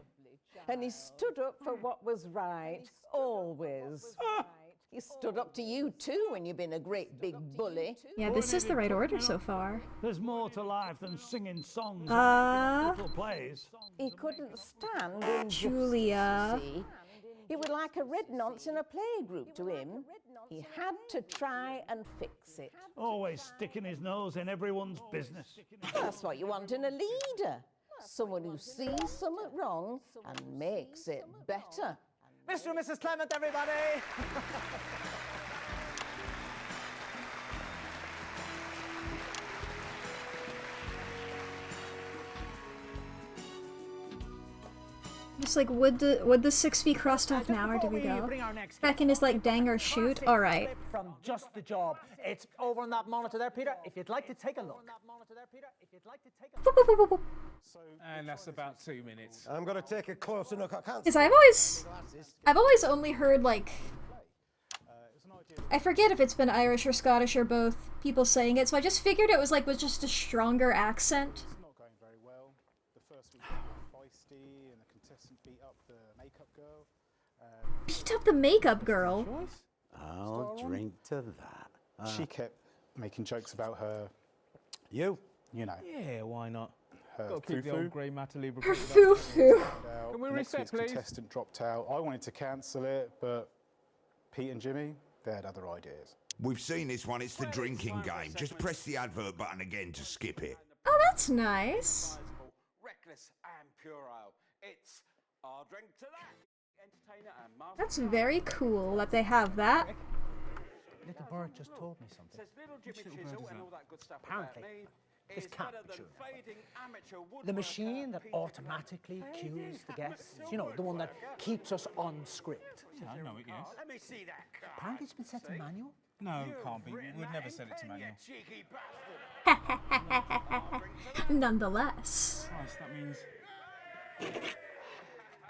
And he stood up for what was right, always. He stood up to you too when you've been a great big bully. Yeah, this is the right order so far. There's more to life than singing songs and little plays. He couldn't stand injustice, Julia. you see. It was like a red nonce in a playgroup to him. He had to try and fix it. Always sticking his nose in everyone's business. That's what you want in a leader. Someone who sees something wrong and makes it better. Mr. and Mrs. Clement, everybody! Just like, would the 6 be crossed off now, or do we go? Back in his like dang or shoot? Alright. From Just the Job. It's over on that monitor there, Peter, if you'd like to take a look. And that's about 2 minutes. I'm going to take a closer look. I can't... Because I've always only heard like, I forget if it's been Irish or Scottish or both people saying it, so I just figured it was just a stronger accent. It's not going very well. The first week was feisty, and the contestant beat up the makeup girl. Beat up the makeup girl? I'll drink to that. She kept making jokes about her. You know. Yeah, why not? Her Got to keep the foo-foo. old grey matter Libra. Her foo-foo. Can we Next reset, week's please? contestant dropped out. I wanted to cancel it, but Pete and Jimmy, they had other ideas. We've seen this one, it's the drinking game. Just press the advert button again to skip it. Oh, that's nice. Reckless and puerile. It's our drink to that. Entertainer and master. That's very cool that they have that. Little bird just told me something. Says little Jimmy Chisel and all that good stuff Apparently, about me. this Is can't better be than true. fading amateur The woodworker machine that Peter automatically cues the guests, you know, the one that keeps us on script. Yeah, I know it, yes. Let me see that card. Apparently it's been set to manual. No, it can't be. We'd never set it to manual. Cheeky bastard. Nonetheless, Christ, that means...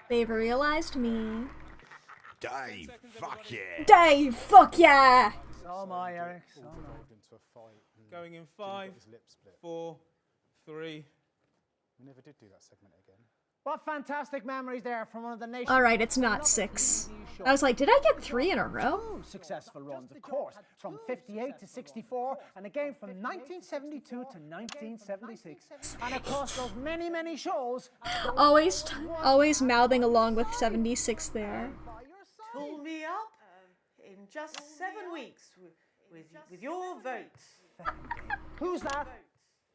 they've realized me. Dave, fuck yeah. Dave, fuck yeah! So am I, Eric. So am I. Involved into a fight. And Going in Jimmy got 5, his lip split. 4, 3... We never did do that segment again. What fantastic memories there from one of the nation's Alright, it's not 6. I was like, did I get 3 in a row? Two successful runs, of course, from 58 to 64, and again from 1972 to 1976. And across those many, many shows... Always mouthing along with 76 there. Pull me up in just 7 weeks with your votes. Who's that?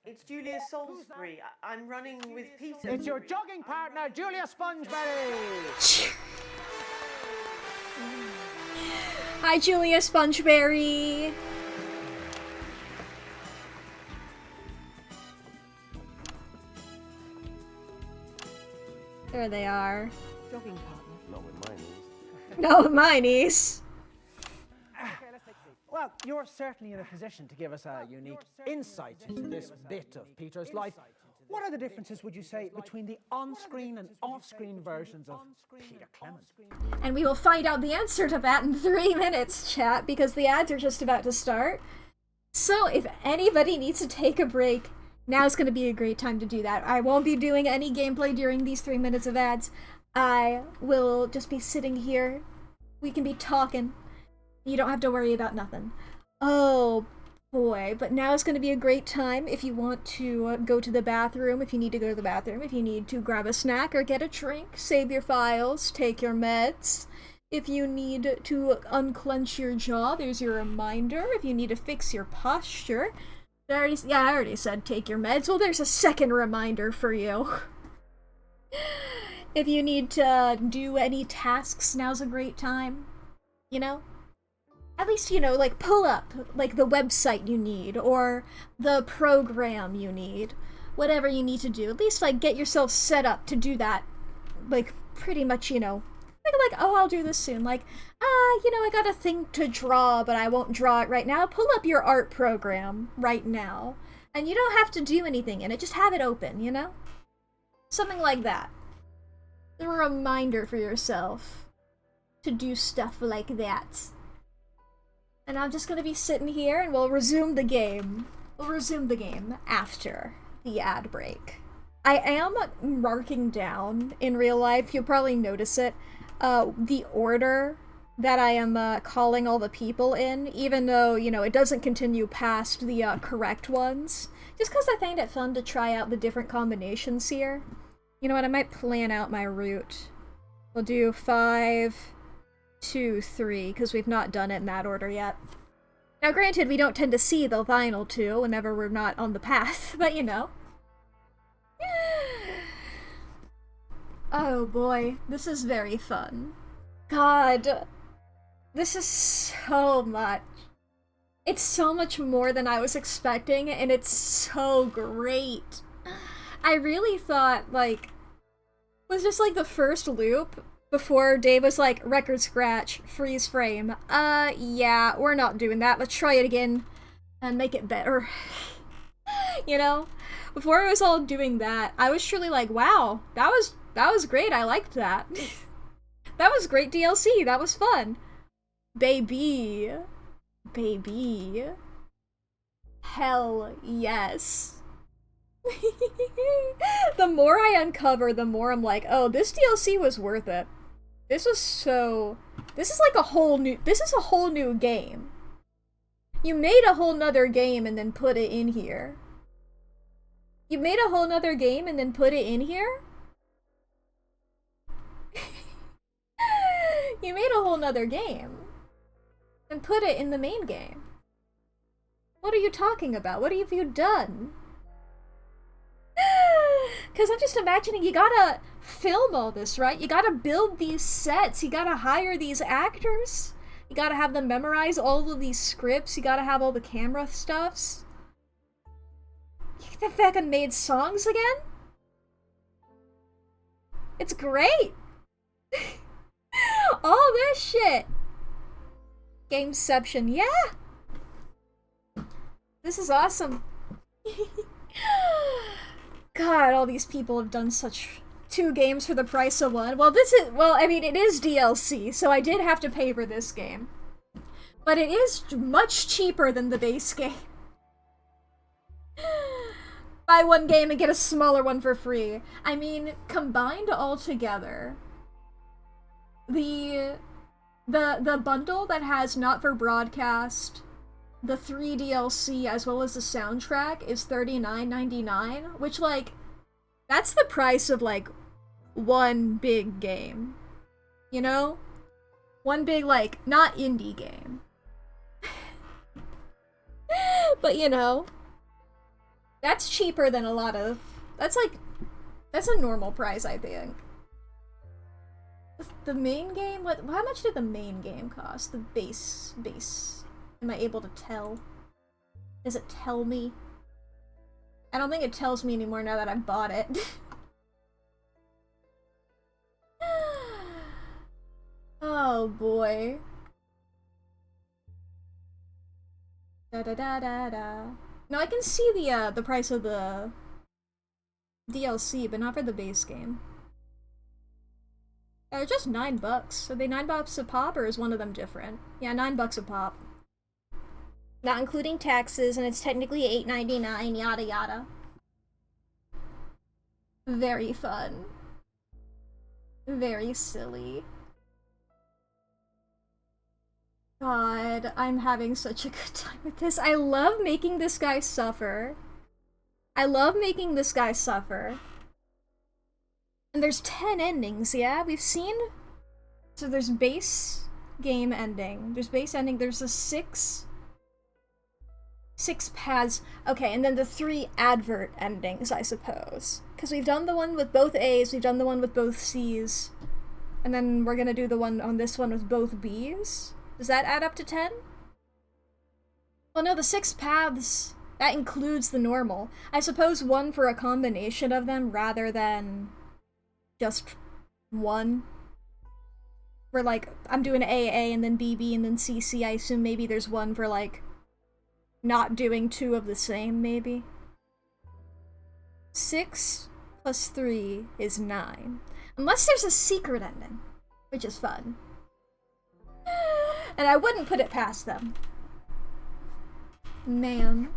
It's Julia Salisbury. I'm running with Peter. It's your jogging partner, Julia Spongeberry. Hi, Julia Spongeberry. There they are. Jogging partner. Not with my knees. No, my niece. Well, you're certainly in a position to give us a unique insight into this bit of Peter's life. What are the differences, would you say, between the on-screen and off-screen versions of Peter Clement? And we will find out the answer to that in 3 minutes, chat, because the ads are just about to start. So if anybody needs to take a break, now's going to be a great time to do that. I won't be doing any gameplay during these 3 minutes of ads. I will just be sitting here. We can be talking. You don't have to worry about nothing. Oh boy, but now is going to be a great time if you want to go to the bathroom, if you need to go to the bathroom, if you need to grab a snack or get a drink, save your files, take your meds. If you need to unclench your jaw, there's your reminder. If you need to fix your posture, I already said take your meds. Well, there's a second reminder for you. If you need to do any tasks, now's a great time. You know? At least, you know, like, pull up, like, the website you need, or the program you need. Whatever you need to do. At least, like, get yourself set up to do that. Like, pretty much, you know, like, oh, I'll do this soon. Like, you know, I got a thing to draw, but I won't draw it right now. Pull up your art program right now. And you don't have to do anything in it. Just have it open, you know? Something like that. A reminder for yourself to do stuff like that. And I'm just gonna be sitting here and we'll resume the game. We'll resume the game after the ad break. I am marking down in real life, you'll probably notice it, the order that I am calling all the people in, even though, you know, it doesn't continue past the correct ones. Just because I find it fun to try out the different combinations here. You know what, I might plan out my route. We'll do 5, 2, 3, because we've not done it in that order yet. Now granted, we don't tend to see the final two whenever we're not on the path, but you know. Oh boy, this is very fun. God, this is so much. It's so much more than I was expecting, and it's so great. I really thought, like, it was just like the first loop before Dave was like, record scratch, freeze frame. Yeah, we're not doing that. Let's try it again and make it better. You know? Before I was all doing that, I was truly like, wow, that was great. I liked that. That was great DLC. That was fun. Baby. Baby. Hell yes. The more I uncover, the more I'm like, oh, this DLC was worth it. This is like a whole new game. You made a whole nother game and then put it in here. You made a whole nother game and then put it in here? You made a whole nother game and put it in the main game. What are you talking about? What have you done? Because I'm just imagining you gotta film all this, right? You gotta build these sets, you gotta hire these actors, you gotta have them memorize all of these scripts, you gotta have all the camera stuffs. You fucking made songs again? It's great! All this shit! Gameception, yeah! This is awesome. God, all these people have done such 2 games for the price of 1. Well, I mean, it is DLC, so I did have to pay for this game. But it is much cheaper than the base game. Buy 1 game and get a smaller one for free. I mean, combined all together, the bundle that has Not For Broadcast, the 3 DLC, as well as the soundtrack is $39.99, which, like, that's the price of, like, 1 big game. You know? 1 big, like, not indie game. But, you know, that's cheaper than a lot of... That's a normal price, I think. The main game? How much did the main game cost? The base. Am I able to tell? Does it tell me? I don't think it tells me anymore now that I've bought it. Oh boy. Da da da da da. No, I can see the price of the DLC, but not for the base game. They're just $9. Are they $9 a pop, or is one of them different? Yeah, $9 a pop. Not including taxes, and it's technically $8.99, yada yada. Very fun. Very silly. God, I'm having such a good time with this. I love making this guy suffer. I love making this guy suffer. And there's 10 endings, yeah? We've seen... So there's base game ending. There's base ending. There's a 6 paths. Okay, and then the 3 advert endings, I suppose. Because we've done the one with both A's, we've done the one with both C's. And then we're gonna do the one on this one with both B's. Does that add up to 10? Well, no, the 6 paths, that includes the normal. I suppose one for a combination of them rather than just one. Where, like, I'm doing AA and then BB and then CC. I assume maybe there's one for, like, not doing 2 of the same, maybe. 6 plus 3 is 9. Unless there's a secret ending, which is fun. And I wouldn't put it past them. Man.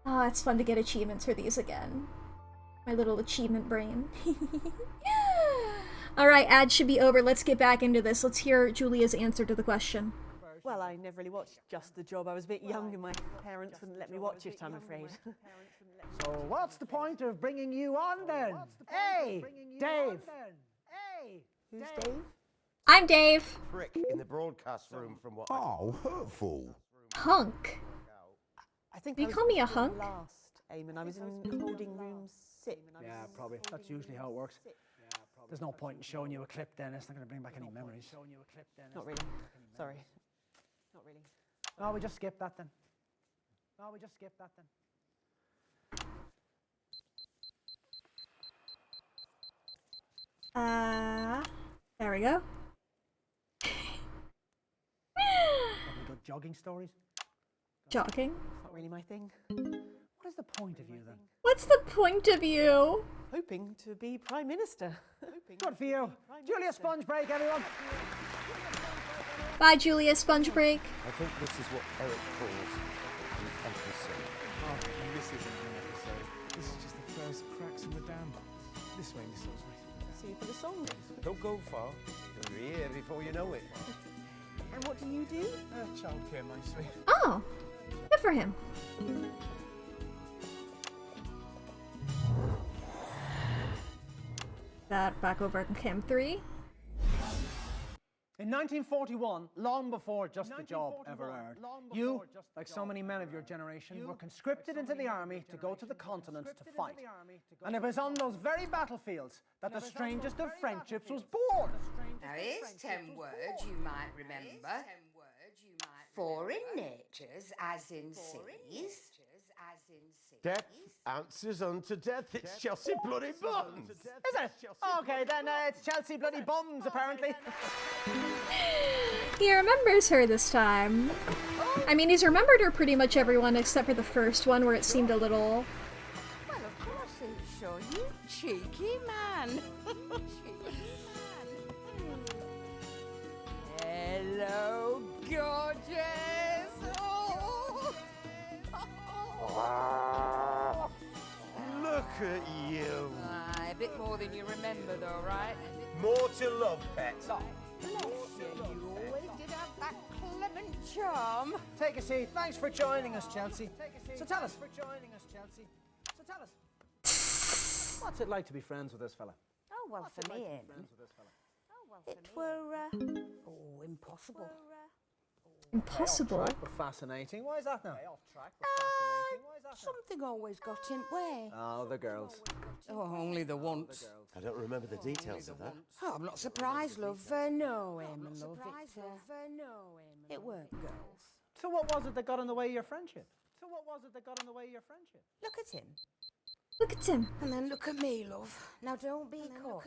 Oh, it's fun to get achievements for these again. My little achievement brain. Alright, ads should be over. Let's get back into this. Let's hear Julia's answer to the question. Well, I never really watched Just the Job. I was a bit young and my parents wouldn't let me watch it, I'm afraid. So what's the point of bringing you on then? Hey, Dave. Who's Dave? I'm Dave. Prick in the broadcast room from what? Oh, hurtful. Hunk. I think Do you call me a hunk? Last, Eamon. I was in holding room 6. Yeah, probably. That's usually how it works. There's no point in showing you a clip then. It's not going to bring back any memories. Not really. Sorry. Not really. No, we just skip that then. There we go. Good jogging stories? Jogging? It's not really my thing. What is the point of you then? What's the point of you? Hoping to be Prime Minister. Good for you. Julia, sponge break, everyone. Bye, Julia. Sponge break. I think this is what Eric calls an episode. Oh, and this isn't an episode. This is just the first cracks in the dam. This way, Miss Salisbury. See you for the song. Don't go far. You'll be here before you know it. And what do you do? Childcare mostly. Oh, good for him. That back over in Cam 3. In 1941, long before Just the Job ever aired, you, like so many men of your generation, were conscripted into the army to go to the continent to fight. And it was on those very battlefields that the strangest of friendships was born. Now here's 10 words you might remember. Foreign natures, as in seas. Death answers unto death. It's Chelsea bloody buns. Is it? Okay, then it's Chelsea bloody bums, apparently. He remembers her this time. I mean, he's remembered her pretty much everyone except for the first one where it seemed a little... Well, of course it's sure, you cheeky man. Hello, gorgeous. Look at you. Aye, a bit more than you remember, though, right? More to love, pet. Bless you, you always did have that clement charm. Take a seat. Thanks for joining us, Chelsea. So tell us. What's it like to be friends with this fella? Oh, well, for me, it were, impossible. Impossible? But fascinating. Why is that now? Something always got in way. Oh, the girls. Oh, only the once. I don't remember the details of that. Oh, I'm not surprised, love. No, Eamon, love. It weren't girls. So what was it that got in the way of your friendship? Look at him. Look at him. And then look at me, love. Now don't be coy.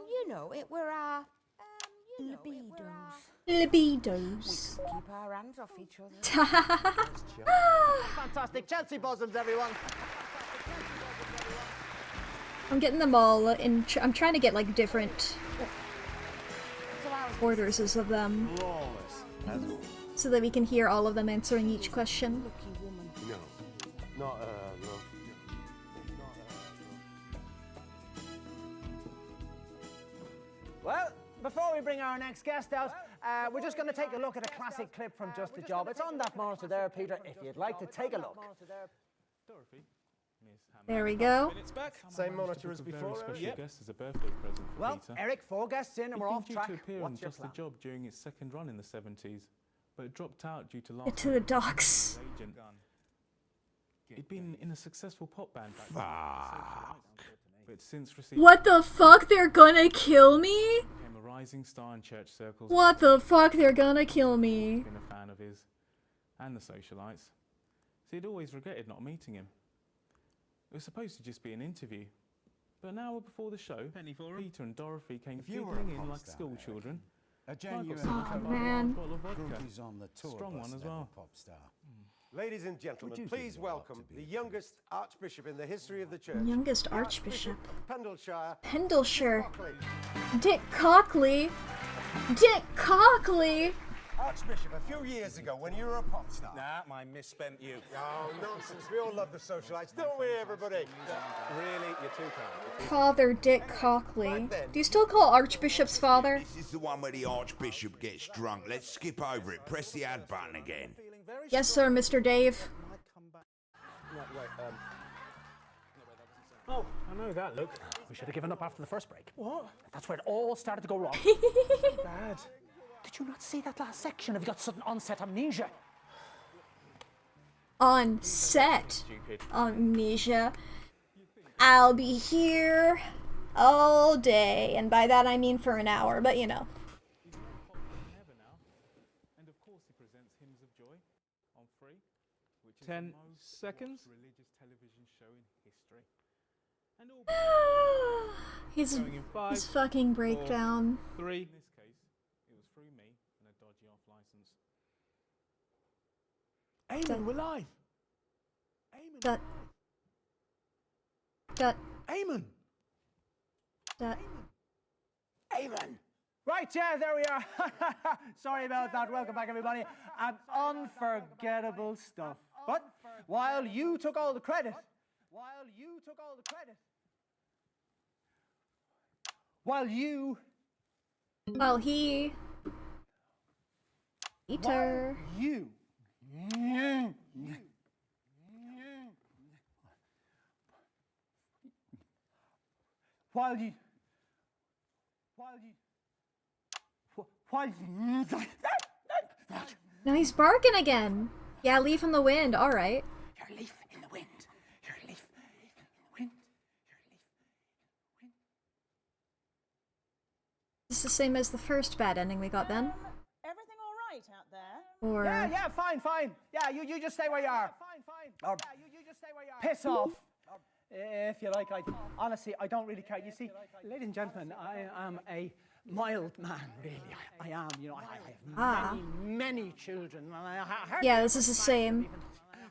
You know, it were our libidos. Libidos. We keep our hands off each other. Fantastic. Chelsea bosoms, everyone. I'm getting them all in... I'm trying to get, like, different orders of them. Flawless, as always. so that we can hear all of them answering each question. No, not no. Well, before we bring our next guest out, we're just going to take a look at a classic clip from Just a Job. It's on that monitor there, Peter, if you'd like to take a look. There we go. Same monitor as before. Special guest as a birthday present for Well, Peter. Eric, 4 guests in and we're off track. Due to appear on What's your Just plan? a Job during its second run in the 70s, but it dropped out due to last. Get to the docks. Agent. He'd been in a successful pop band back then, but since received. What the fuck? They're gonna kill me? Became a rising star in church circles. What the fuck? They're gonna kill me. Been a fan of his and the socialites, so he'd always regretted not meeting him. It was supposed to just be an interview, but an hour before the show, Peter and Dorothy came giggling in like school children. A genuine man. Bottle of vodka. Groupie's on the tour Strong bus one as never well. pop star. Ladies and gentlemen, please welcome the youngest archbishop in the history of the church. Youngest archbishop. Pendleshire. Pendleshire. Dick Cockley. Dick Cockley. Archbishop, a few years ago, when you were a pop star. Nah, my misspent youth. Oh, nonsense. We all love the socialites, don't we, everybody? Really, you're too kind. Father Dick Cockley. Do you still call archbishop's father? This is the one where the archbishop gets drunk. Let's skip over it. Press the add button again. Yes, sir, Mr. Dave. Oh, I know that look. We should have given up after the first break. What? That's where it all started to go wrong. Bad. Did you not see that last section? Have you got sudden onset amnesia? On set. Amnesia. I'll be here all day. And by that I mean for an hour, but you know. And of course he presents Hymns of Joy on Free, which is 10 the most seconds religious television show in history. And all his fucking breakdown. 3. In this case, it was through me and a dodgy off license. Eamon, we're live. Eamon. That. Eamon. That. Amen. Right, yeah, there we are. Sorry about that. Welcome back, everybody. Unforgettable stuff. But while you took all the credit, while he. Peter. Now he's barking again. Yeah, leaf in the wind. All right. Your leaf in the wind. Your leaf in the wind. This is the same as the first bad ending we got then. Everything all right out there? Or Yeah, fine. Yeah, you just stay where you are. Or piss off. If you like, honestly, I don't really care. You see, ladies and gentlemen, I am a mild man, really. I am, you know, I have many children. And I hardly yeah, this is the same.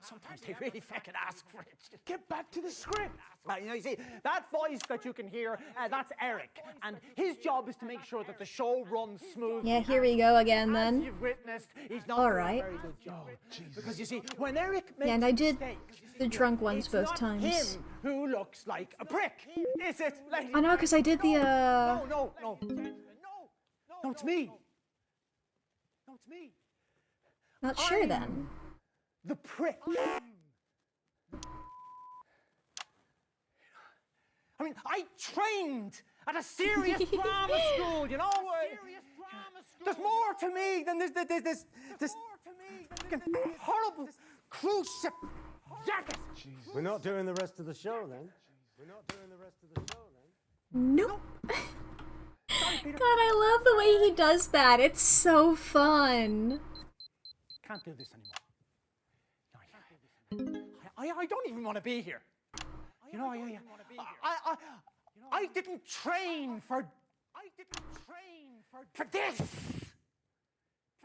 Sometimes they really fucking ask for it. Get back to the script. You know, you see, that voice that you can hear, that's Eric. And his job is to make sure that the show runs smoothly. Yeah, here we go again then. As you've witnessed, he's not All doing right. a very good job. Because you see, when Eric makes Yeah, and I did mistakes, the drunk ones it's both not times. him who looks like a prick, is it? I know, because I did the, No, it's me. No, it's me. Not sure then. The prick. I mean, I trained at a serious drama school, you know? There's more to me than this fucking horrible cruise ship jacket. We're not doing the rest of the show then. Nope. God, I love the way he does that. It's so fun. Can't do this anymore. I don't even want to be here. You know, I didn't train for this.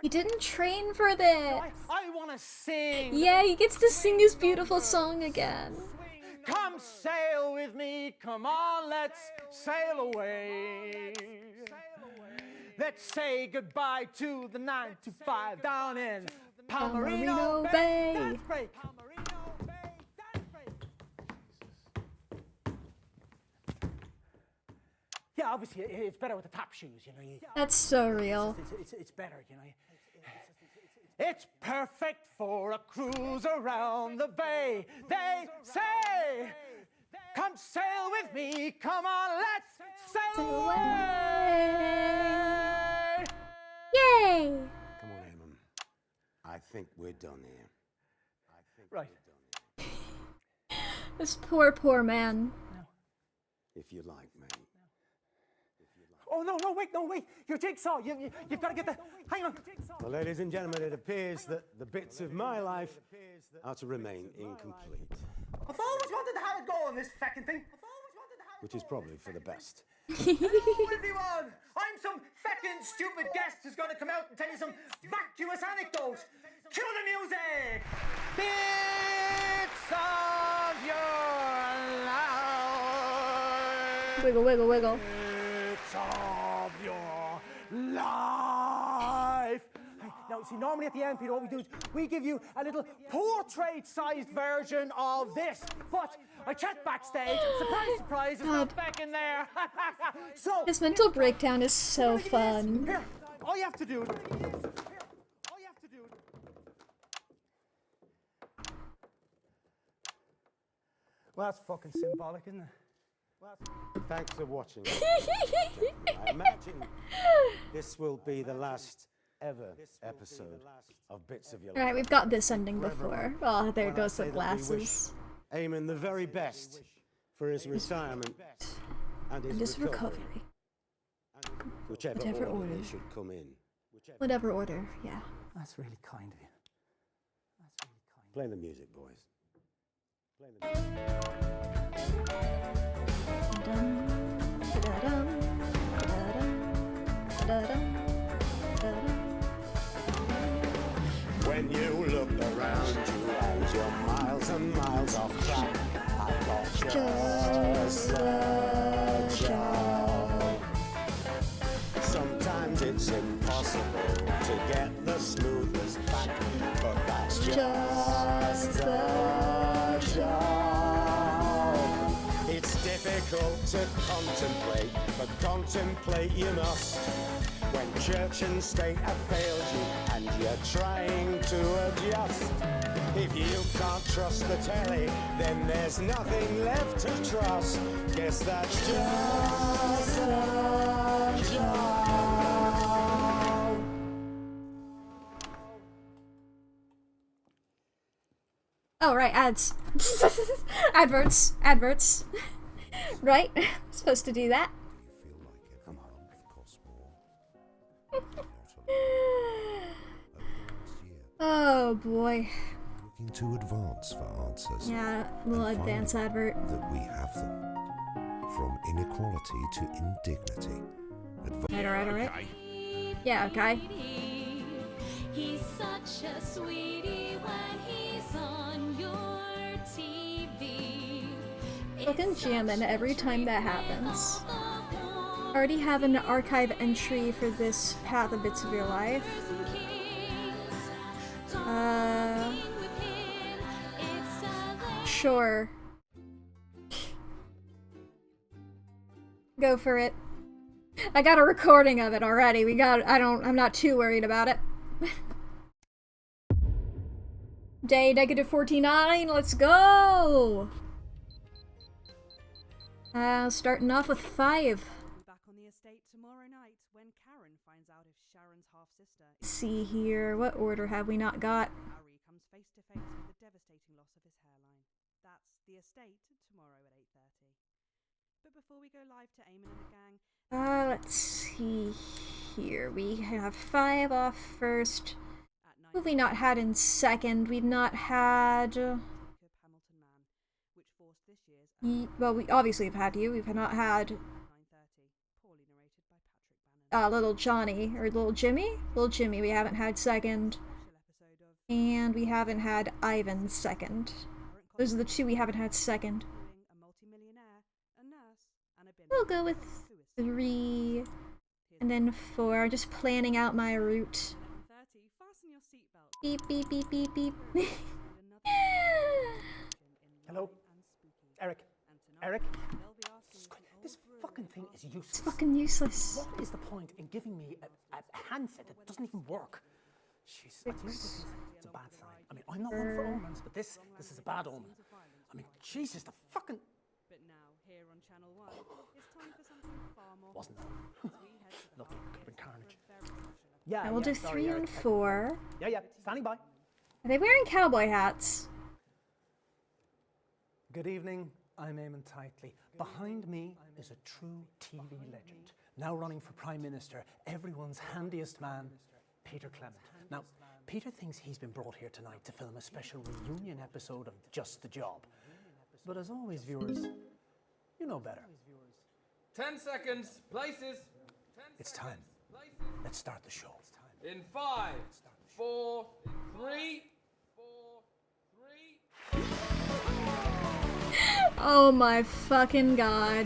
He didn't train for this. I want to sing. Yeah, he gets to sing his beautiful song again. Come sail with me, come on, let's sail away. Let's say goodbye to the 9 to 5 down in Palmerino Bay. Dance break. Yeah, obviously it's better with the top shoes, you know. That's so real. It's better, you know. It's perfect for a cruise around the bay. They say, come sail with me. Come on, let's sail away. Yay! Come on, Eamon. I think we're done here. Right. This poor man. If you like, mate. Oh, no, wait. Your jigsaw. You've got to get the... Hang on. Well, ladies and gentlemen, it appears that the bits of my life are to remain incomplete. I've always wanted to have a go on this fucking thing. Which is probably for the best. Hello, everyone. I'm some fucking stupid guest who's going to come out and tell you some vacuous anecdotes. Cue the music. Bits of your life. Wiggle, wiggle, wiggle. Bits of your life. Now, see, normally at the end, Peter, what we do is we give you a little portrait-sized version of this. But I checked backstage, and surprise, it's not back in there. So This mental breakdown is so fun. Here, all you have to do. Well, that's fucking symbolic, isn't it? Thanks for watching. I imagine this will be the last ever episode of Bits of Your Life. Alright, we've got this ending before. Oh, there goes the Say that we glasses. wish Eamon the very best for his retirement and his recovery. Whichever order order. he should come in. Whatever order, yeah. That's really kind of you. Play the music, boys. Play the music. Dum, da-dum, da-dum, da-dum, da-dum. When you look around you and you're miles and miles off track, I've got just the job. Sometimes it's impossible to get the smoothest back, but that's just the job. It's difficult to contemplate, but contemplate you must. When church and state have failed you and you're trying to adjust. If you can't trust the telly, then there's nothing left to trust. Guess that's just the job. Oh, right, ads. Adverts. Right? Supposed to do that. Oh boy. Looking too advanced for answers. Yeah, little and advance finding advert. That we have them. From inequality to indignity. Alright. Yeah, okay. He's such a sweetie when he's on your TV. Fucking jamming every time that happens. Already have an archive entry for this Path of Bits of Your Life. Sure. Go for it. I got a recording of it already. I'm not too worried about it. Day -49, let's go! Starting off with 5. Back on the estate tomorrow night when Karen finds out if Sharon's half-sister Let's see here, what order have we not got? Harry comes face to face with the devastating loss of his hairline. That's the estate tomorrow at 8:30. But before we go live to Eamon and the gang, Let's see here. We have 5 off first. Who have we not had in second? We've not had... well, we obviously have had you. We've not had... Little Johnny, or Little Jimmy? Little Jimmy we haven't had second. And we haven't had Ivan second. Those are the 2 we haven't had second. We'll go with 3. And then 4, just planning out my route. Beep, beep, beep, beep, beep. Hello? Eric? Eric? This fucking thing is useless. It's fucking useless. What is the point in giving me a handset that doesn't even work? Jeez, I think it's a bad sign. I mean, I'm not one for omens, but this is a bad omen. I mean, Jesus, the fucking... But now, here on Channel 1, it's time for something far more... Wasn't that? Look, could have been carnage. I will do 3 and 4. Yeah, standing by. Are they wearing cowboy hats? Good evening, I'm Eamon Tightly. Behind me is a true TV legend, now running for Prime Minister, everyone's handiest man, Peter Clement. Now, Peter thinks he's been brought here tonight to film a special reunion episode of Just the Job. But as always, viewers, you know better. 10 seconds, places. It's time. Let's start the show. In 5, 4, 3. Oh my fucking god.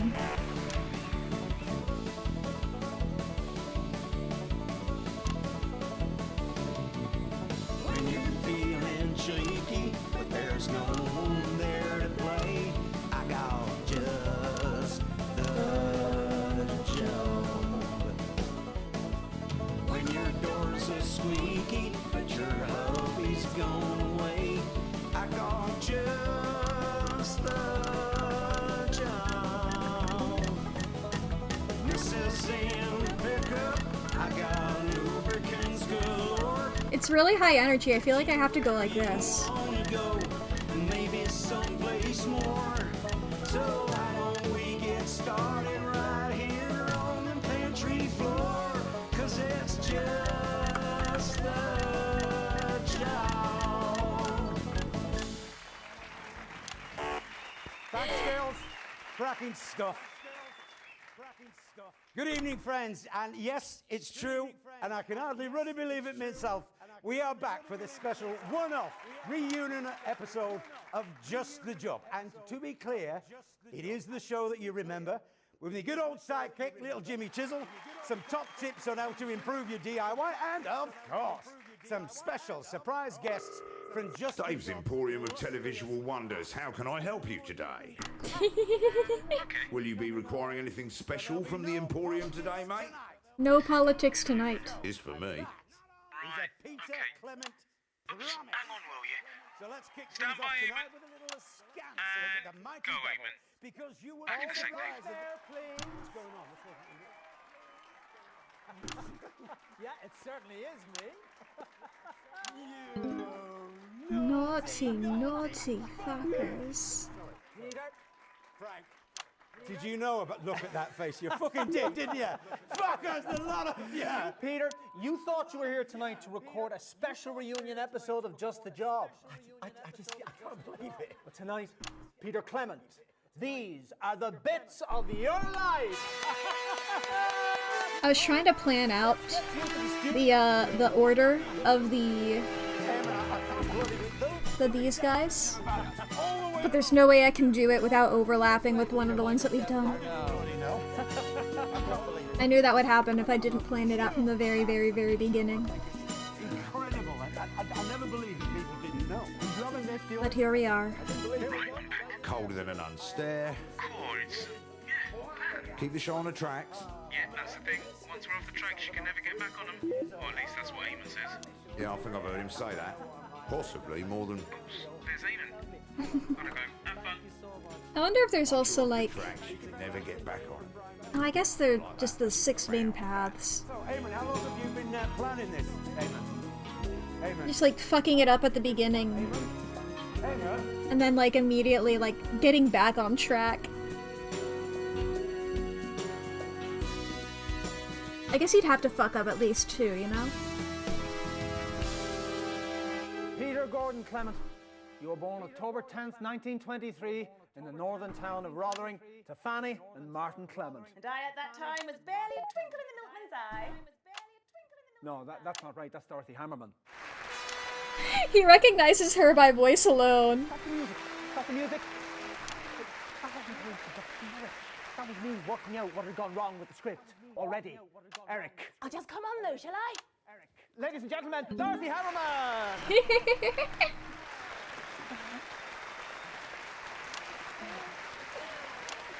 When you're feeling shaky, but there's no one there to play, I got just the job. When your doors are squeaky, but your hubby's gone away, I got just the job. Mrs. in pickup, I got lubricants galore. It's really high energy. I feel like I have to go like this. Go, maybe someplace more. So why don't we get started right here on the pantry floor? 'Cause it's just the job. Thanks, girls. Cracking stuff. Good evening, friends. And yes, it's true, and I can hardly really believe it myself. We are back for this special one-off reunion episode of Just the Job. And to be clear, it is the show that you remember, with the good old sidekick, little Jimmy Chisel, some top tips on how to improve your DIY, and of course, some special surprise guests from Just Dave's Emporium of Televisual Wonders. How can I help you today? Will you be requiring anything special from the Emporium today, mate? No politics tonight. Is for me. Peter Clement. Hang on, will you? So let's kick things off tonight with a little askance look at the mighty devil. Because you were all surprised there, please. What's going on? Yeah, it certainly is me. Naughty, naughty fuckers. Peter, Frank, did you know about... Look at that face. You fucking did, didn't you? Fuckers, a lot of... Yeah. Peter, you thought you were here tonight to record a special reunion episode of Just the Job. I can't believe it. But tonight, Peter Clement, these are the bits of your life. I was trying to plan out the order of these guys, but there's no way I can do it without overlapping with one of the ones that we've done. I knew that would happen if I didn't plan it out from the very, very, very beginning. Incredible. I'll never believe that people didn't know. But here we are. Colder than an unstare. Keep the show on the tracks. Yeah, that's the thing. Once we're off the tracks, you can never get back on them. Or at least that's what Eamon says. Yeah, I think I've heard him say that. Possibly more than... There's Eamon. Gotta go. Have fun. I wonder if there's also like... tracks you can never get back on. Oh, I guess they're just the 6 main paths. So, Eamon, how long have you been planning this, Eamon? Eamon. Just like fucking it up at the beginning. Eamon. And then like immediately like getting back on track. I guess you'd have to fuck up at least 2, you know? Peter Gordon Clement, you were born October 10th, 1923, in the northern town of Rotherham, to Fanny and Martin Clement. And I at that time was barely a twinkle in the milkman's eye. No, that's not right. That's Dorothy Hammerman. He recognizes her by voice alone. Stop the music. Stop the music. That was me working out what had gone wrong with the script already. Eric. I'll just come on though, shall I? Ladies and gentlemen, Dorothy Hammerman!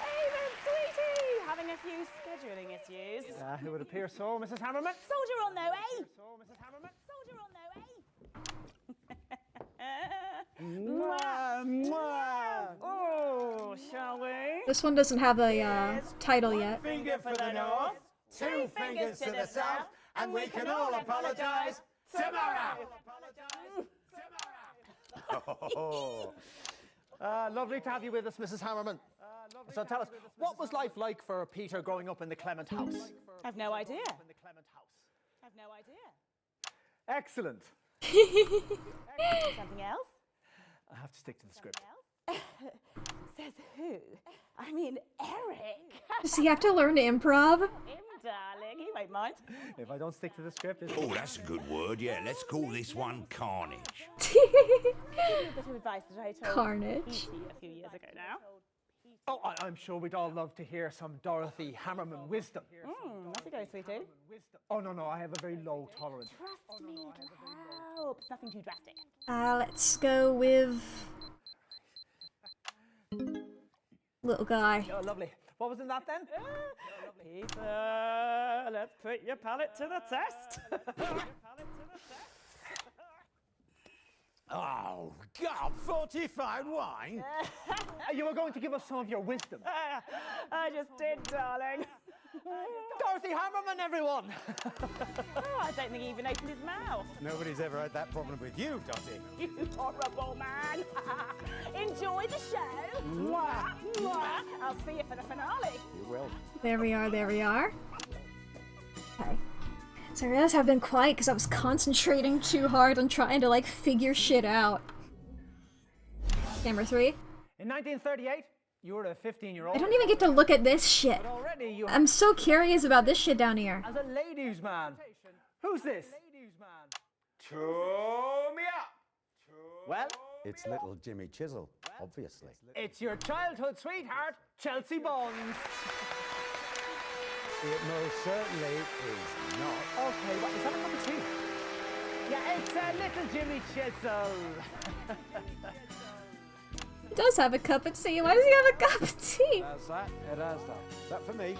Eamon, sweetie! Having a few scheduling issues. It would appear so, Mrs. Hammerman. Soldier on though, eh? Mrs. Hammerman. Soldier on though, eh? Oh, shall we? This one doesn't have a title yet. Finger for the north, two fingers to the south, and we can all apologise tomorrow. Lovely to have you with us, Mrs. Hammerman. So tell us, what was life like for Peter growing up in the Clement house? I've no idea. I've no idea. Excellent. Something else? I have to stick to the script. Says who? I mean, Eric. Does he have to learn improv? Him, darling. He won't mind. If I don't stick to the script, Oh, that's a good word. Yeah, let's call this one Carnage. Give you a bit of advice that I told Carnage. Petey a few years ago now. Oh, I'm sure we'd all love to hear some Dorothy Hammerman wisdom. Off you go, sweetie. Oh, no, I have a very low tolerance. Trust me, it'll help. Nothing too drastic. Let's go with little guy. Oh, lovely. What was in that then? Peter, let's put your palate to the test. Oh, God, fortified wine? You were going to give us some of your wisdom. I just did, darling. Dorothy Hammerman, everyone! Oh, I don't think he even opened his mouth. Nobody's ever had that problem with you, Dottie. You horrible man. Enjoy the show. Mwah, mwah. I'll see you for the finale. You will. There we are, there we are. Okay. So I realized I've been quiet because I was concentrating too hard on trying to, like, figure shit out. Camera 3. In 1938, you were a 15-year-old. I don't even get to look at this shit. But already you I'm so curious about this shit down here. as a ladies' man. Who's this? Chew me up. Well, It's little Jimmy Chisel, obviously. it's your childhood sweetheart, Chelsea Bones. It most certainly is not. Okay, what, is that a cup of tea? Yeah, it's little Jimmy Chisel. He does have a cup of tea. Why does he have a cup of tea? That's that. It has that. Is that for me?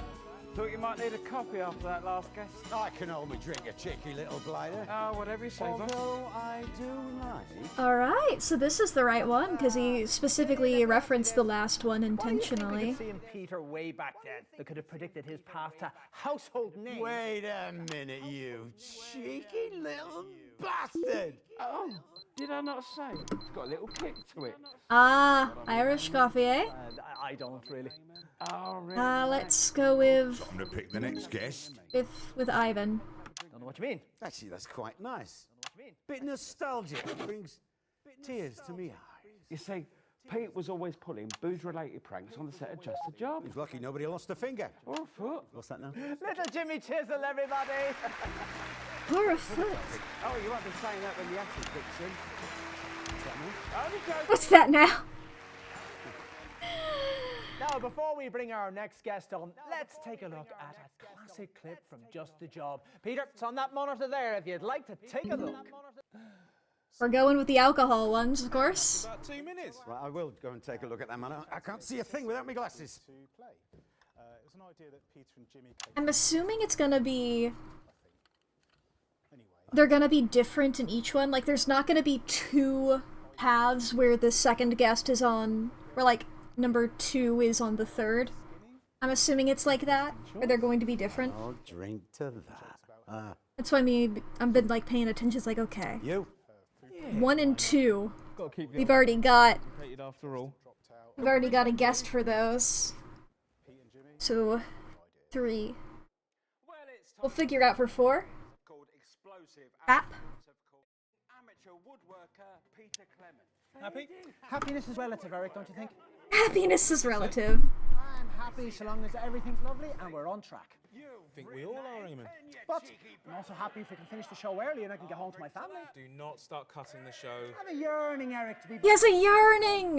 Thought you might need a coffee after that last guest. I can only drink a cheeky little blighter. Oh, whatever you say, boss. Although I do like... Alright, so this is the right one, because he specifically referenced the last one intentionally. We could see in Peter way back then that could have predicted his path to household name. Wait a minute, you cheeky little bastard! Oh, did I not say? It's got a little kick to it. Ah, Irish coffee, eh? I don't really. Oh, really? Let's go with Time to pick the next guest. with Ivan. Don't know what you mean. Actually, that's quite nice. Bit nostalgic. Brings tears to me eyes. You see, Pete was always pulling booze-related pranks on the set of Just a Job. He's lucky nobody lost a finger. Or a foot. What's that now? Little Jimmy Chisel, everybody. Or a foot. Oh, you won't be saying that when the acid kicks in. What's that mean? Only joking. What's that now? Now, before we bring our next guest on, let's take a look at a classic clip from Just the Job. Peter, it's on that monitor there if you'd like to take a look. We're going with the alcohol ones, of course. About 2 minutes. Right, I will go and take a look at that man. I can't see a thing without my glasses. To play. It was an idea that Peter and Jimmy came I'm assuming it's gonna be... They're gonna be different in each one. Like, there's not gonna be two paths where the second guest is on... Where, like, number 2 is on the third. I'm assuming it's like that, or they're going to be different. I'll drink to that. That's why I've been, like, paying attention. It's like, okay. You? 1 and 2. Gotta keep We've already got... after all. We've already got a guest for those. So, 3. We'll figure out for 4. App. Amateur woodworker Peter Clement. Happy? Happiness is relative, Eric, don't you think? Happiness is relative. I'm happy so long as everything's lovely and we're on track. I think we all are, Eamon. But I'm also happy if we can finish the show early and I can get home to my family. Do not start cutting the show. I have a yearning, Eric, to be... He has a yearning!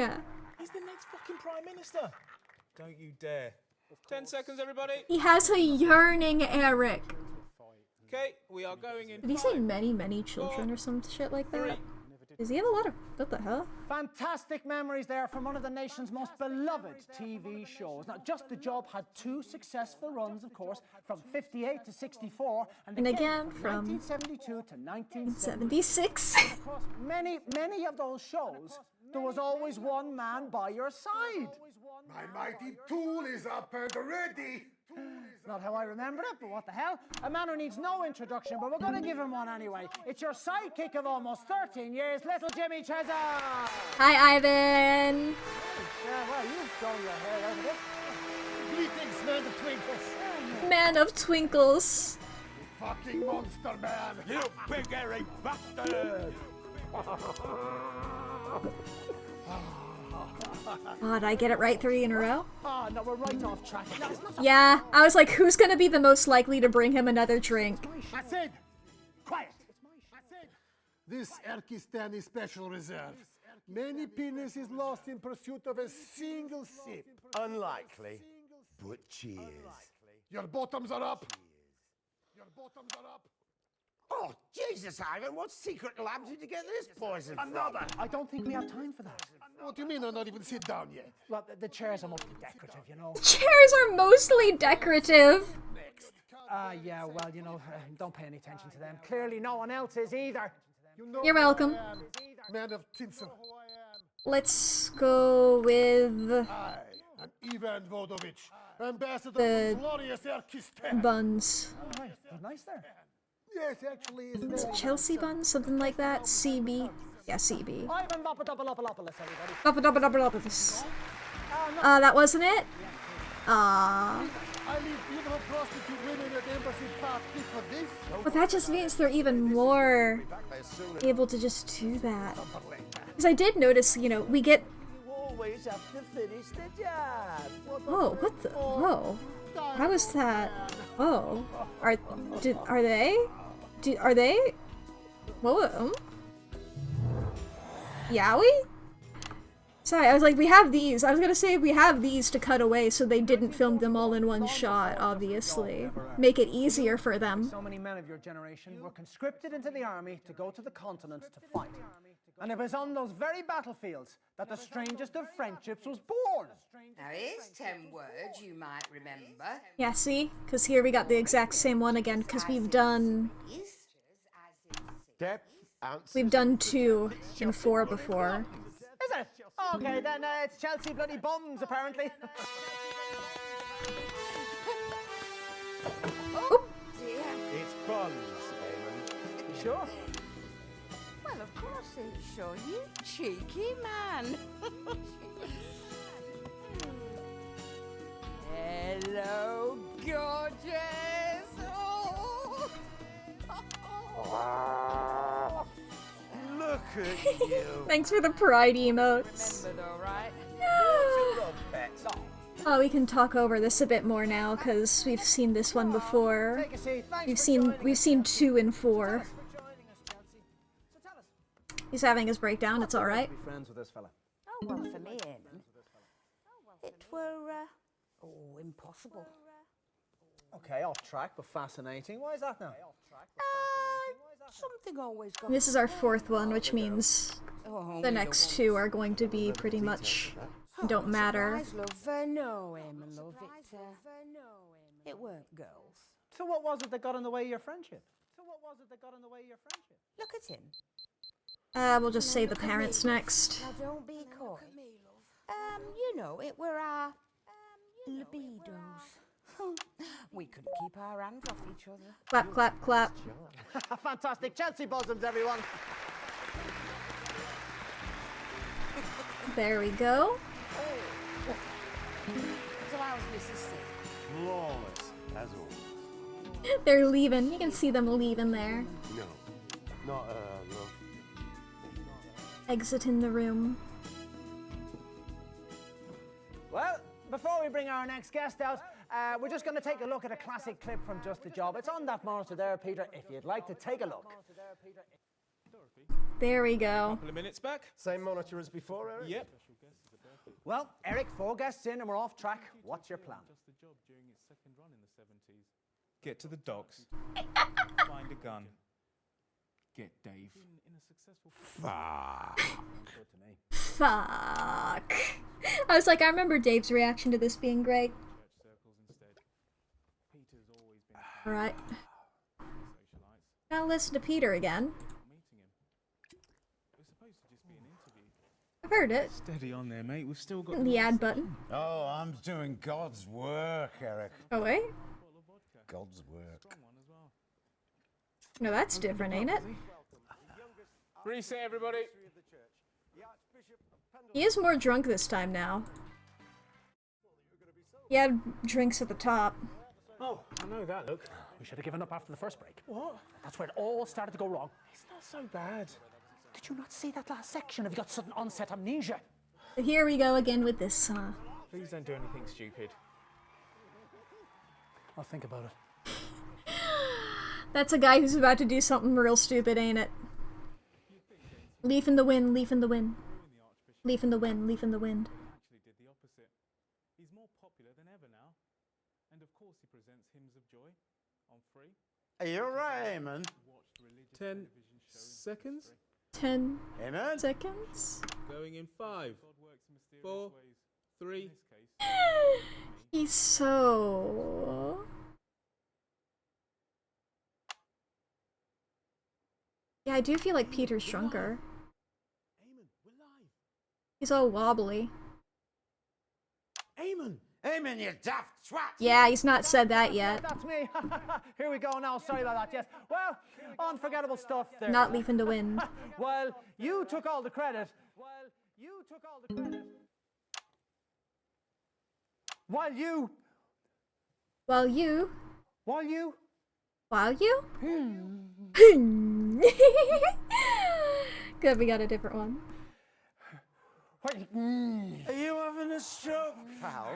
He's the next fucking Prime Minister. Don't you dare. 10 seconds, everybody. He has a yearning, Eric. Okay, we are going in. Did he say many, many children or some shit like that? Does he have a lot of... What the hell? Fantastic memories there from one of the nation's most beloved TV shows. Now, Just the Job had 2 successful runs, of course, from 58 to 64, And again from 1972 to 1976. Across many of those shows, there was always one man by your side. My mighty tool is up and ready. Not how I remember it, but what the hell? A man who needs no introduction, but we're going to give him one anyway. It's your sidekick of almost 13 years, little Jimmy Chezza. Hi, Ivan. Yeah, well, you've grown your hair out of it. Greetings, man of twinkles. Man of twinkles. Fucking monster man. You big hairy bastard. Oh, did I get it right 3 in a row? Ah, no, we're right off track. No, it's not Yeah, I was like, who's gonna be the most likely to bring him another drink? I said, quiet. This Erkistani Special Reserve. Many penis is lost in pursuit of a single sip. Unlikely, but cheers. Your bottoms are up. Your bottoms are up. Oh, Jesus, Ivan, what secret lab did you get this poison from? Another. I don't think we have time for that. What do you mean I'm not even sit down yet? Well, the chairs are mostly decorative, you know. Chairs are mostly decorative. Yeah, well, you know, don't pay any attention to them. Clearly no one else is either. You know You're welcome. who I am, man of tinsel. Let's go with I am Ivan Vodovich, ambassador The of glorious Erkistan. buns. Oh, right. Nice there. Yes, actually, it's Is it very Chelsea buns? Something like that? CB? Yeah, CB. Ivan Papadopoulos, everybody. Papadopoulos. That wasn't it? I leave beautiful prostitute women at embassy party for this. But that just means they're even more able to just do that. Because I did notice, you know, we get... You always have to finish the job. Whoa, what the... Whoa. How is that? Oh. Are they? Are they? Whoa. Yowie? Sorry, I was like, we have these. I was gonna say we have these to cut away so they didn't film them all in one shot, obviously. Make it easier for them. So many men of your generation were conscripted into the army to go to the continent to fight. And it was on those very battlefields that the strangest of friendships was born. Now here's 10 words you might remember. Yeah, see? Because here we got the exact same one again, because we've done... Depth, ounces. We've done 2 and 4 before. Is it? Okay, then it's Chelsea bloody bums, apparently. Oh dear. It's buns, Eamon. Sure. Well, of course it's sure, you cheeky man. Hello, gorgeous. Oh. Look at you. Thanks for the pride emotes. Remembered, all right? Oh, we can talk over this a bit more now because we've seen this one before. Take a seat. We've seen 2 and 4. He's having his breakdown. It's all right. Be friends with this fella. Oh, well, for me, Eamon, it were, impossible. Okay, off track, but fascinating. Why is that now? Something always got... This is our 4th one, which means Oh, the next 2 are going to be pretty much don't matter. Love, no, Eamon, love, it weren't girls. So what was it that got in the way of your friendship? Look at him. We'll just say the parents next. Now don't be coy. You know, it were our libidos. We couldn't keep our hands off each other. Clap, clap, clap. Fantastic. Chelsea bosoms, everyone. There we go. So how's Mrs. C? Flawless, as always. They're leaving. You can see them leaving there. No, not love. Exiting the room. Well, before we bring our next guest out, we're just going to take a look at a classic clip from Just the Job. It's on that monitor there, Peter, if you'd like to take a look. There we go. Couple of minutes back. Same monitor as before, Eric? Yep. Well, Eric, 4 guests in and we're off track. What's your plan? Get to the docks. Find a gun. Get Dave. Fuck. Fuck. I was like, I remember Dave's reaction to this being great. Alright. Now listen to Peter again. I've heard it. Steady on there, mate. We've still got The ad button. Oh, I'm doing God's work, Eric. Oh, wait? God's work. No, that's different, ain't it? Reset, everybody. He is more drunk this time now. He had drinks at the top. Oh, I know that look. We should have given up after the first break. What? That's where it all started to go wrong. It's not so bad. Did you not see that last section? Have you got sudden onset amnesia? Here we go again with this. Please don't do anything stupid. I'll think about it. That's a guy who's about to do something real stupid, ain't it? Leaf in the wind, leaf in the wind. Leaf in the wind, leaf in the wind. Actually did the opposite. He's more popular than ever now. And of course he presents hymns of joy on free. Are you alright, Eamon? 10 seconds. 10 Amen. seconds. Going in 5, 4, 3. He's so... Yeah, I do feel like Peter's drunker. He's all wobbly. Eamon! Eamon, you daft twat! Yeah, he's not said that yet. That's me. Here we go now. Sorry about that. Yes. Well, unforgettable stuff there. Not leaf in the wind. Well, you took all the credit. While you. Good, we got a different one. Are you having a stroke, pal?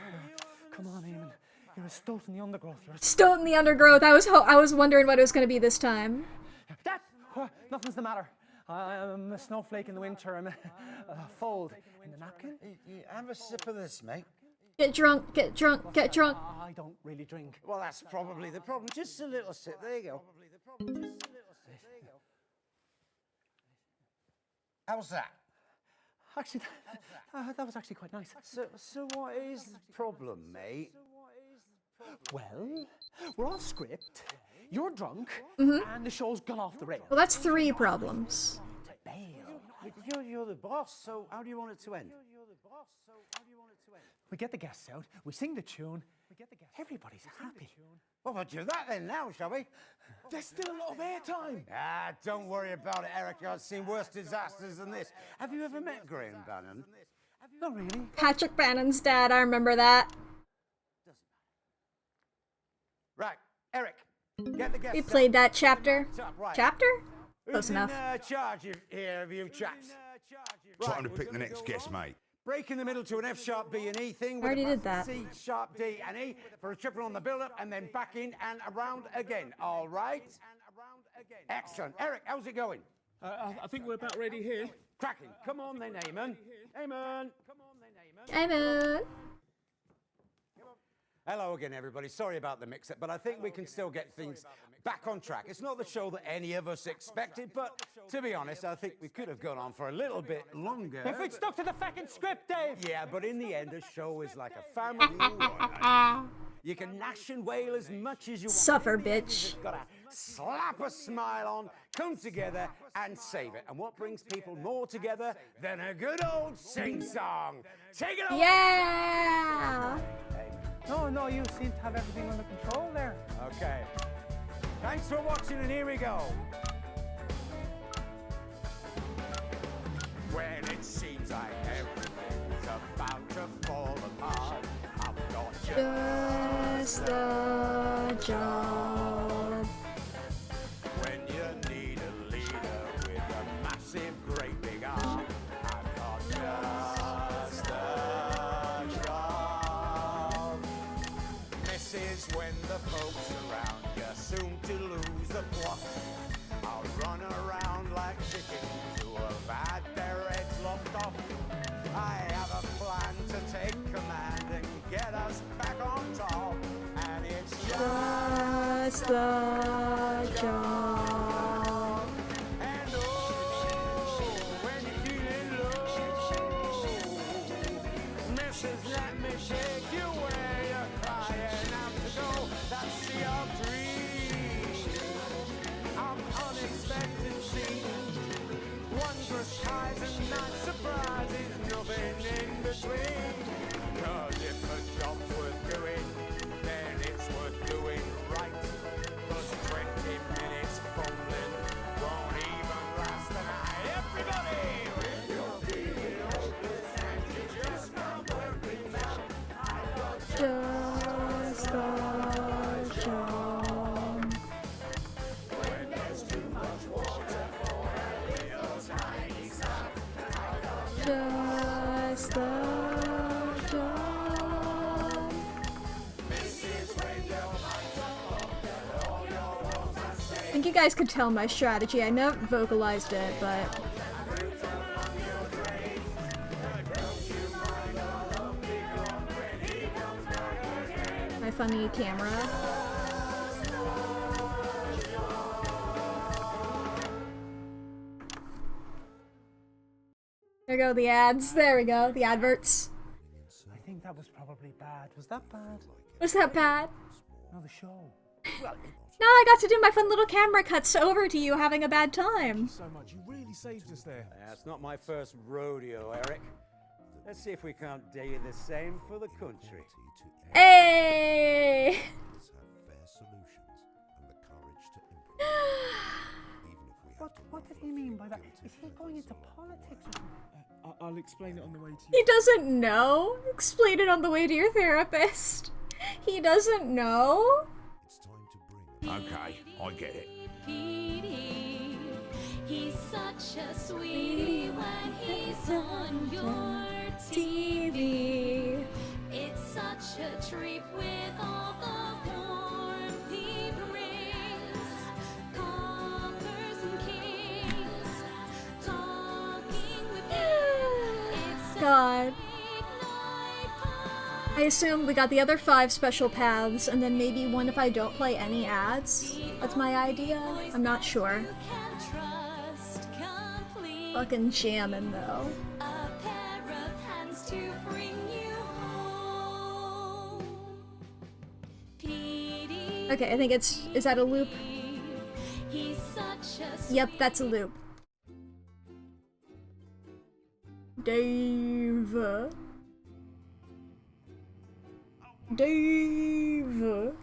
Come on, Eamon. You're a stoat in the undergrowth. Stoat in the undergrowth. I was wondering what it was going to be this time. That. Nothing's the matter. I'm a snowflake in the winter. I'm a fold in the napkin. Have a sip of this, mate. Get drunk, get drunk, get drunk. I don't really drink. Well, that's probably the problem. Just a little sip. There you go. How's that? Actually, that was actually quite nice. So what is the problem, mate? Well, we're off script. You're drunk, Mm-hmm. and the show's gone off the rails. Well, that's 3 problems. You're the boss, so how do you want it to end? We get the guests out, we sing the tune, everybody's happy. Well, we'll do that then now, shall we? There's still a lot of airtime. Ah, don't worry about it, Eric. I've seen worse disasters than this. Have you ever met Graham Bannon? Not really. Patrick Bannon's dad, I remember that. Right, Eric, get the guests We played that chapter. Right. Chapter? Who's Close enough. in charge here of you chaps? Time to pick the next guest, mate. Break in the middle to an F sharp B and E thing. I already did that. C sharp D and E for a triple on the build-up, and then back in and around again. All right. Excellent. Eric, how's it going? I think we're about ready here. Cracking. Come on then, Eamon. Eamon. Eamon. Hello again, everybody. Sorry about the mix-up, but I think we can still get things back on track. It's not the show that any of us expected, but to be honest, I think we could have gone on for a little bit longer. If we'd stuck to the fucking script, Dave. Yeah, but in the end, a show is like a family. You can gnash and wail as much as you want. Suffer, bitch. You've got to slap a smile on, come together, and save it. And what brings people more together than a good old sing-song? Take it away! Yeah! No, you seem to have everything under control there. Okay. Thanks for watching, and here we go. When it seems like everything's about to fall apart, I've got Just a job. When you need a leader with a massive, great big arm, I've got just a job. This is when the folks around you soon to lose the plot. I'll run around like chickens who have had their heads lopped off. I have a plan to take command and get us back on top. And Just the job. And oh, when you're feeling low, Mrs. Let me take you where you're crying out to go. That's the old dream of unexpected scenes, wondrous highs and night surprises, nothing in between. 'Cause if a job's worth doing, then it's worth doing right. 'Cause 20 minutes fumbling won't even last the night. Everybody, when you're feeling hopeless and you just can't work things out, I've got Just the job. when there's too much water for a little tiny sap, I've got Just the job. this is when your lights are off and all your walls are I staying. think you guys could tell my strategy. I never vocalized it, but my funny camera. There go the ads. There we go. The adverts. I think that was probably bad. Was that bad? Was that bad? No, the show. Now I got to do my fun little camera cuts over to you having a bad time. So much. You really saved us there. That's not my first rodeo, Eric. Let's see if we can't do the same for the country. Hey! Fair solutions and the courage to implement. What did he mean by that? Is he going into politics or something? I'll explain it on the way to you. He doesn't know. Explain it on the way to your therapist. He doesn't know. Okay, I get it. Petey, he's such a sweetie when he's on your TV. It's such a treat with all the warmth he brings. Conquers and kings, talking with you. It's God. I assume we got the other 5 special paths, and then maybe one if I don't play any ads. That's my idea. I'm not sure. Fucking jamming though. a pair of hands to bring you home. Petey, Okay, I think it's... Is that a loop? he's such a Yep, that's a loop. Dave. Dave.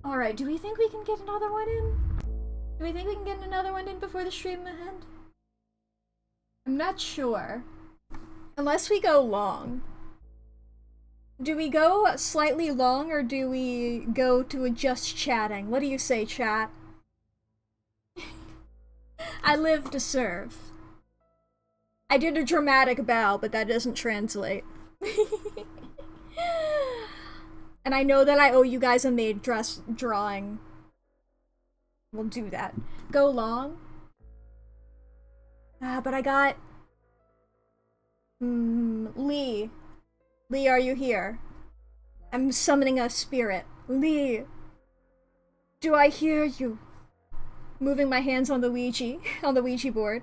Alright, do we think we can get another one in? Do we think we can get another one in before the stream end? I'm not sure. Unless we go long. Do we go slightly long or do we go to a just chatting? What do you say, chat? I live to serve. I did a dramatic bow, but that doesn't translate. And I know that I owe you guys a maid dress drawing. We'll do that. Go long? But I got... Lee. Lee, are you here? I'm summoning a spirit. Lee. Do I hear you? Moving my hands on the Ouija board.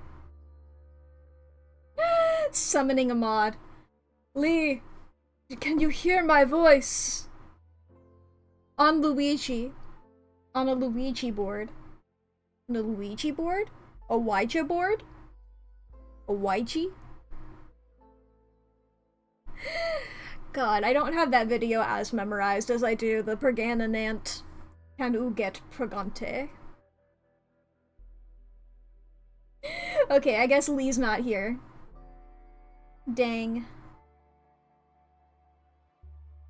Summoning a mod. Lee, can you hear my voice? On Luigi. On a Luigi board. On a Luigi board? A Ouija board? A Ouija? God, I don't have that video as memorized as I do the Pergananant. Can you get Pregante? Okay, I guess Lee's not here. Dang.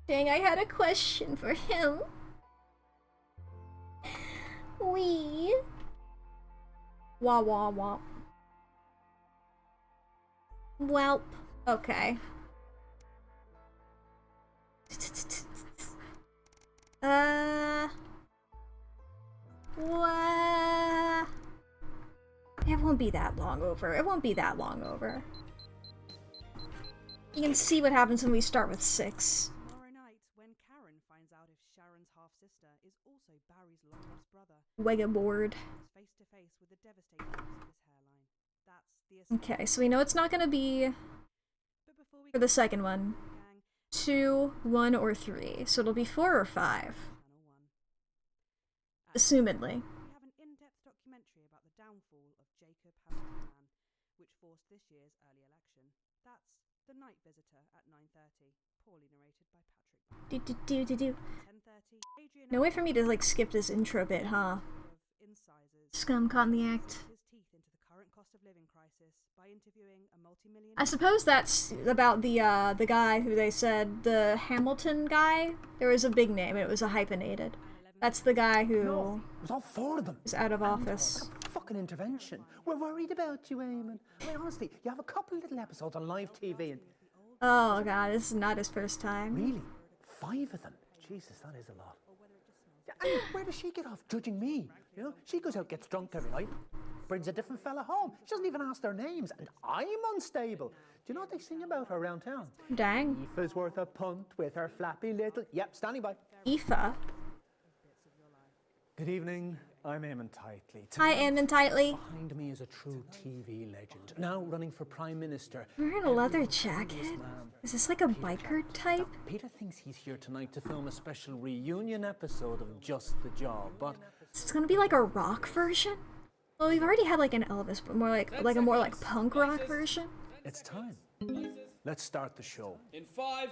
Dang, I had a question for him. Lee. Wah wah wah. Welp. Okay. What? It won't be that long over. It won't be that long over. You can see what happens when we start with 6. Tomorrow night, when Karen finds finds out if Sharon's half-sister is also Barry's long-lost brother. Wega board. Face to face with the devastating loss of his hairline. That's the Okay, so we know it's not gonna be for the second one. 2, 1, or 3. So it'll be 4 or 5. Assumedly. We have an in-depth documentary about the downfall of Jacob Hamilton Man, which forced this year's early election. That's The Night Visitor at 9:30, poorly narrated by Patrick. 10:30. No way for me to like skip this intro bit, huh? Scum caught in the act. His teeth into the current cost of living crisis by interviewing a multi-million. I suppose that's about the guy who they said, the Hamilton guy. There was a big name, it was a hyphenated. That's the guy who It was all 4 of them. is out of office. Fucking intervention. We're worried about you, Eamon. I mean, honestly, you have a couple little episodes on live TV and... Oh god, this is not his first time. Really? 5 of them? Jesus, that is a lot. Yeah, I mean, where does she get off judging me? You know, she goes out, gets drunk every night, brings a different fella home. She doesn't even ask their names, and I'm unstable. Do you know what they sing about her around town? Dang. Aoife's worth a punt with her flappy little... Yep, standing by. Aoife? Good evening, I'm Eamon Tightly. Hi, Eamon Tightly. Behind me is a true TV legend, now running for Prime Minister. Wearing a leather jacket? Is this like a biker type? Peter thinks he's here tonight to film a special reunion episode of Just the Job, but... It's gonna be like a rock version? Well, we've already had like an Elvis, but more like a more like punk rock version. It's time. Let's start the show. In 5,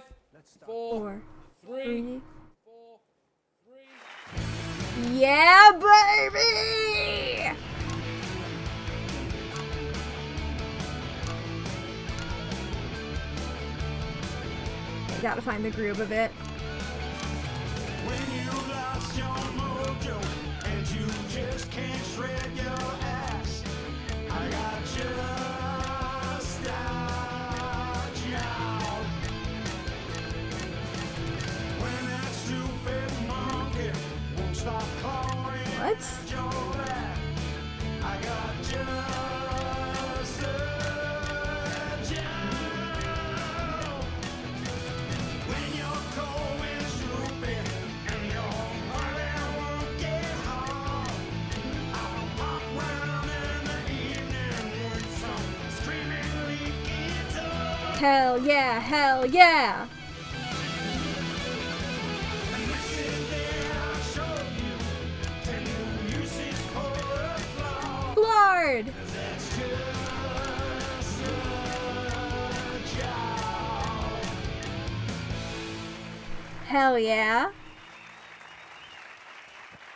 4, 4, 3, 3. Yeah, baby! You gotta find the groove of it. When you lost your mojo and you just can't shred your ass, I got just a job. When that stupid monkey won't stop calling What? your back, I got just a job. When you're cold and stupid and your money won't get home, I'll pop round in the evening with some screaming lead guitar. Hell yeah, hell yeah! And this is there I'll show you 10 new uses for a flaw. Floored! 'Cause that's just a job. Hell yeah.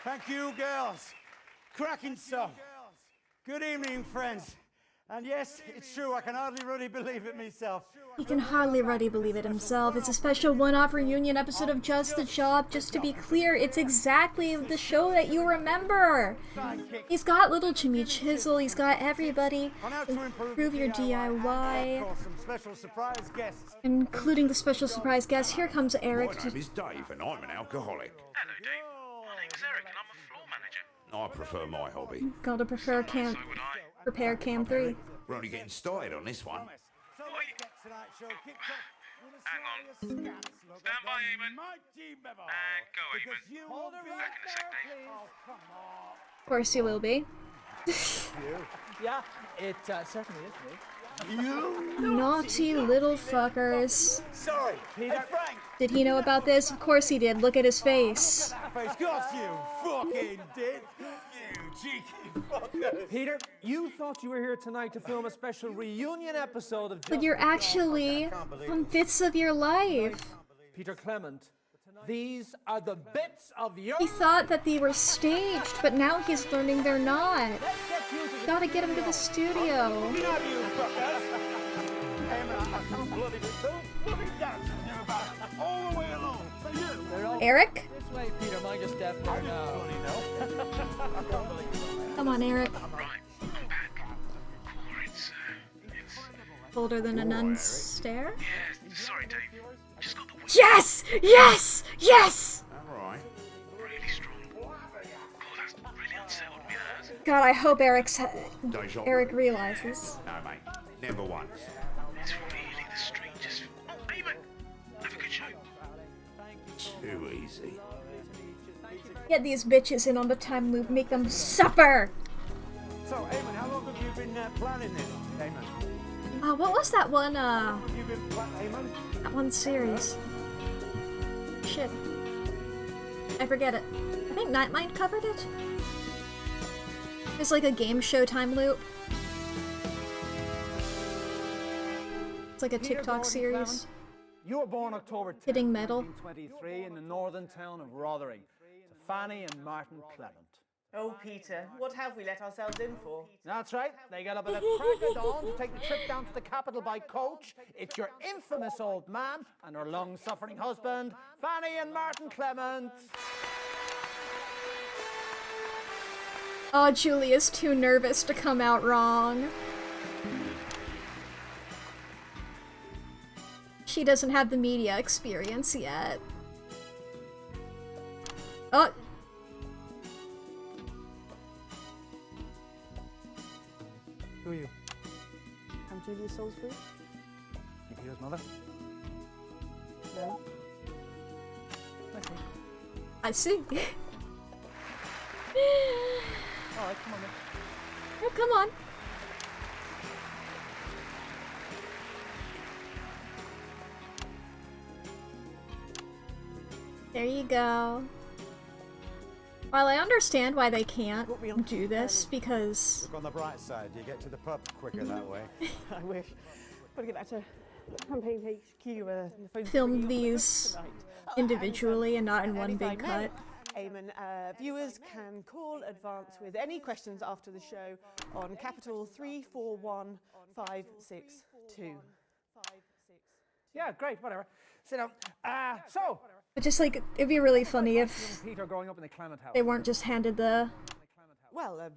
Thank you, girls. Cracking stuff. Good evening, friends. And yes, it's true, I can hardly really believe it myself. He can hardly really believe it himself. It's a special one-off reunion episode of Just the Job. Just to be clear, it's exactly the show that you remember. He's got little Jimmy Chisel, he's got everybody. Improve your DIY. Some special surprise guests. Including the special surprise guest. Here comes Eric. My name is Dave and I'm an alcoholic. Hello, Dave. My name's Eric and I'm a floor manager. I prefer my hobby. Gotta prefer prepare Cam 3. We're only getting started on this one. Hang on. Stand by, Eamon. And go, Eamon. Back in a sec, Dave. Of course you will be. Yeah, it certainly is me. You Naughty little fuckers. Sorry, Peter. Hey, Frank. Did he know about this? Of course he did. Look at his face. Face got you fucking did. You cheeky fucker. Peter, you thought you were here tonight to film a special reunion episode of But you're actually on bits of your life. Peter Clement, these are the bits of your... He thought that they were staged, but now he's learning they're not. Gotta get him to the studio. Eric? This way, Peter, mind your step. Come on, Eric. Older than a nun's stare? Yeah, sorry, Dave. Just got the Yes! Yes! Yes! Alright. really strong. Oh, that's really unsettled me, that. God, I hope Eric realizes. No, mate. Never once. It's really the strangest. Oh, Eamon! Have a good show. too easy. Get these bitches in on the time loop, make them suffer! So, Eamon, how long have you been planning this, Eamon? What was that one, Have you been planning, Eamon? that one series? Shit. I forget it. I think Nightmind covered it? It's like a game show time loop. It's like a Peter TikTok Gordon series. Clement, you were born October 10th, Hitting metal. 1923 in the northern town of Rotherham to Fanny and Martin Clement. Oh, Peter, what have we let ourselves in for? That's right. They get up at the crack of dawn to take the trip down to the capital by coach. It's your infamous old man and her long-suffering husband, Fanny and Martin Clement. Oh, Julia's too nervous to come out wrong. She doesn't have the media experience yet. Oh! Who are you? I'm Julia Salisbury. You Peter's mother? No. I see. I see. Alright, come on then. Oh, come on. There you go. While I understand why they can't do this, because... Look on the bright side, you get to the pub quicker that way. I wish. Gotta get back to Campaign HQ. The phone's filmed ringing off the these tonight. individually and not in And one if I big may, cut. Eamon, viewers can call advance with any questions after the show on capital 341562. Yeah, great, whatever. Sit down. So, But just like, it'd be really funny if Peter growing up in the Clement house. they weren't just handed the Well,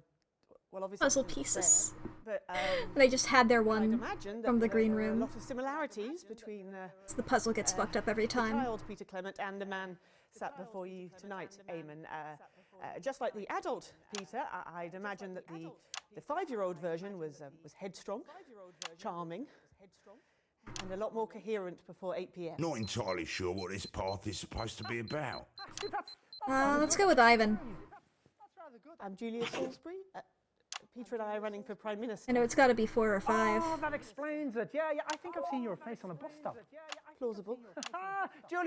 obviously puzzle it's pieces. there, but They just had their I'd one imagine that from the there green are a room. lot of similarities between So the puzzle gets fucked up every the time. child Peter Clement and the man sat before you tonight, Eamon. Just like the adult Peter, I'd imagine that the 5-year-old version was headstrong, charming, and a lot more coherent before 8 p.m. Not entirely sure what this path is supposed to be about. Let's go with Ivan. I'm Julia Salisbury. Peter and I are running for Prime Minister. I know it's gotta be 4 or 5. Oh, that explains it. Yeah, I think I've seen your face on a bus stop. Plausible.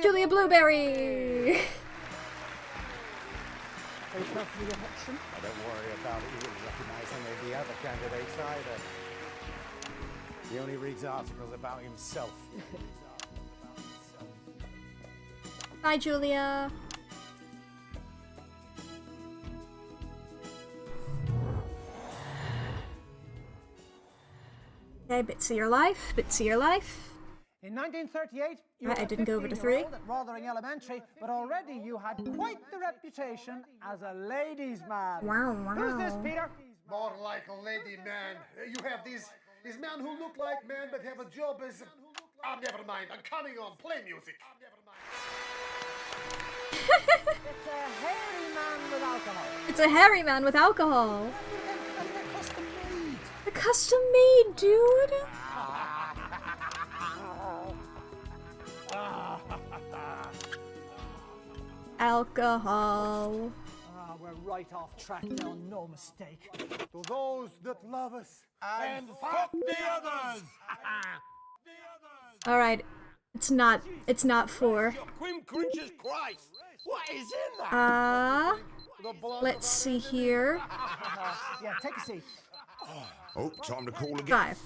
Julia Blueberry! Very proud for the election. I don't worry about it. You wouldn't recognise any of the other candidates either. He only reads articles about himself. Hi, Julia. Okay, bits of your life, bits of your life. In 1938, you Right, were I didn't go over to 3. 15-year-old at Rotherham Elementary, but already you had quite the reputation as a ladies' man. Wow, Who's this, wow. Peter? More like a lady man. You have these men who look like men but have a job as... Ah, never mind. I'm coming on. Play music. It's a hairy man with alcohol. It's a hairy man with alcohol. They're custom made, dude. Alcohol. We're right off track now, no mistake. To those that love us. And fuck the others! All right, it's not 4. Quim Crunches Christ! What is in that? Let's see here. Yeah, take a seat. Oh, time to call again. 5.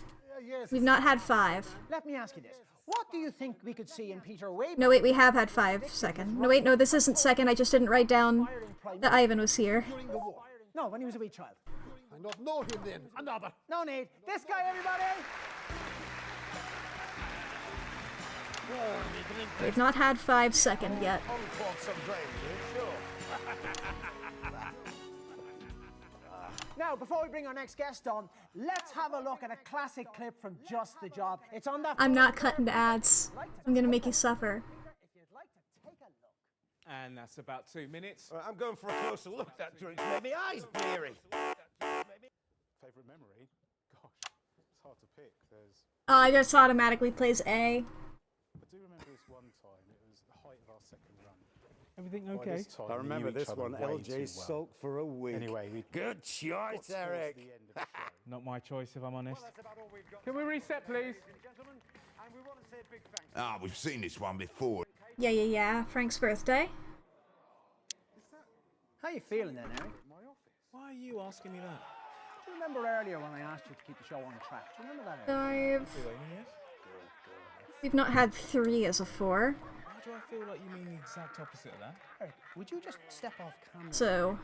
We've not had 5. Let me ask you this. What do you think we could see in Peter way No, wait, we have had 5 second. No, wait, no, this isn't second. I just didn't write down that Ivan was here. No, when he was a wee child. I not know him then. Another. No need. This guy, everybody! We've not had 5 second yet. Uncork some drain, sure. Now, before we bring our next guest on, let's have a look at a classic clip from Just the Job. It's on that... I'm not cutting ads. I'm gonna make you suffer. And that's about 2 minutes. Right, I'm going for a closer look. That drink's made me eyes bleary. Favourite memory? Gosh, it's hard to pick. There's... I just automatically plays A. I do remember this one time. It was the height of our second run. Everything okay? I remember this one. LJ sulked for a week. Anyway, good choice, Eric. Not my choice, if I'm honest. Can we reset, please? Ah, we've seen this one before. Yeah. Frank's birthday. How you feeling then, Eric? Why are you asking me that? Do you remember earlier when I asked you to keep the show on track? Do you remember that, Eric? We've not had 3 as a 4. Why do I feel like you mean the exact opposite of that? Eric, would you just step off camera? So,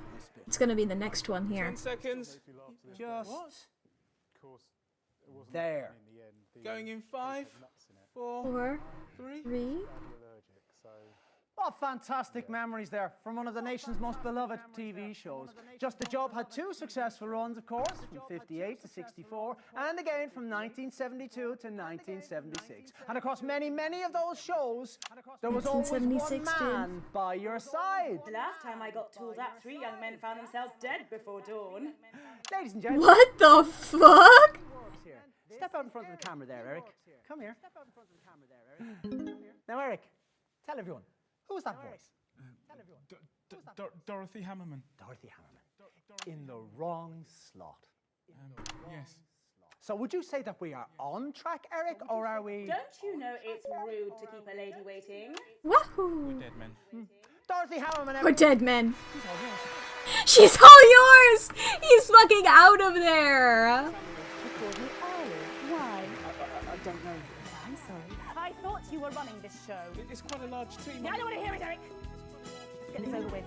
it's gonna be the next one here. 10 seconds. Just What? there. Going in 5, 4, 4, 3. 3. What fantastic memories there from one of the nation's most beloved TV shows. Just the Job had 2 successful runs, of course, from 58 to 64, and again from 1972 to 1976. And across many of those shows, there was always one 1976 man by your side. The last time I got tooled up, 3 young men found themselves dead before dawn. Ladies and gentlemen. What the fuck? Step out in front of the camera there, Eric. Come here. Now, Eric, tell everyone, who was that voice? Dorothy Hammerman. Dorothy Hammerman. In the wrong slot. Yes. So would you say that we are on track, Eric, or are we... Don't you know it's rude to keep a lady waiting? Wahoo! We're dead men. Dorothy Hammerman. We're dead men. She's all yours! He's fucking out of there! Why? I don't know. I'm sorry. I thought you were running this show. It's quite a large team. Yeah, I don't want to hear it, Eric. Let's get this over with.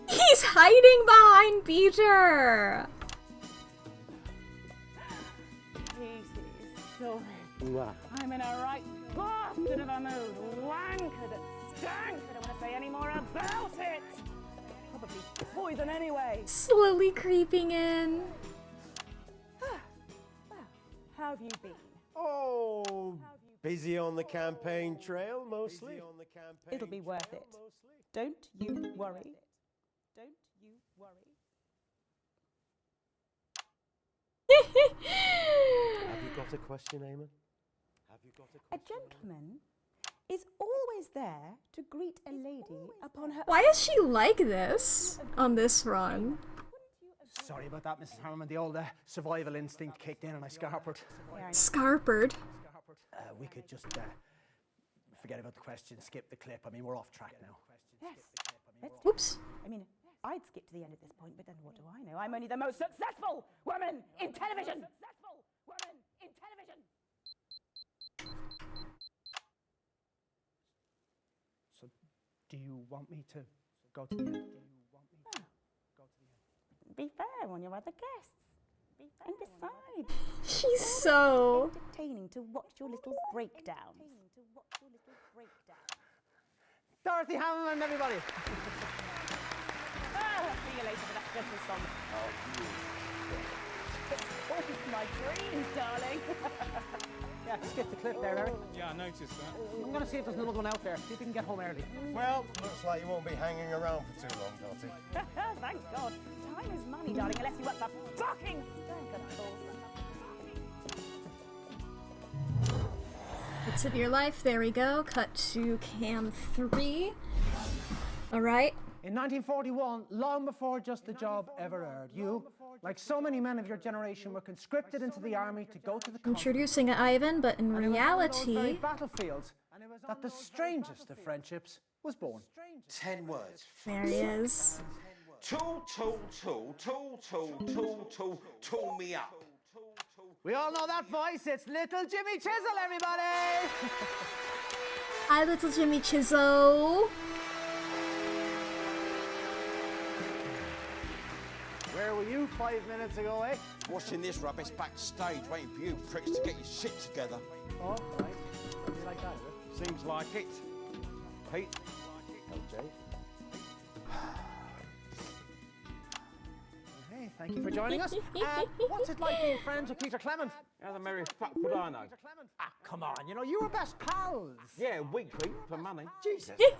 He's hiding behind Peter! Sorry. I'm in a right bastard of a mood. Wankers, it stinks. I don't want to say any more about it. Probably poison anyway. Slowly creeping in. How have you been? Oh, busy on the campaign trail, mostly. It'll be worth it. Don't you worry. Don't you worry. Have you got a question, Eamon? Have you got a question? A gentleman is always there to greet a lady upon her... Why is she like this on this run? Sorry about that, Mrs. Hammerman. The old survival instinct kicked in and I scarpered. Scarpered. We could just forget about the question, skip the clip. I mean, we're off track now. Yes. Oops. I mean, I'd skip to the end at this point, but then what do I know? I'm only the most successful woman in television! Successful woman in television! So, do you want me to go to the end? Be fair on your other guests. And besides, she's so entertaining to watch your little breakdowns. Dorothy Hammerman, everybody. See you later for that special song. What is my dreams, darling? Yeah, skip the clip there, Eric. Yeah, I noticed that. I'm going to see if there's another one out there. See if we can get home early. Well, looks like you won't be hanging around for too long, Dottie. Thank God. Time is money, darling, unless you want the fucking stank of course. Bits of your life. There we go. Cut to cam 3. Alright. In 1941, long before Just the Job ever aired, you, like so many men of your generation, were conscripted into the army to go to the Introducing Ivan, but in reality... battlefields that the strangest of friendships was born. 10 words. There he is. Tool me up. We all know that voice. It's Little Jimmy Chisel, everybody! Hi, Little Jimmy Chisel. Where were you 5 minutes ago, eh? Watching this rubbish backstage, waiting for you pricks to get your shit together. Oh, right. You like that, is it? Seems like it. Pete. LJ. Hey, thank you for joining us. What's it like being friends with Peter Clement? How the merry fuck would I know? Ah, come on, you know, you were best pals. Yeah, weekly for money. Jesus. You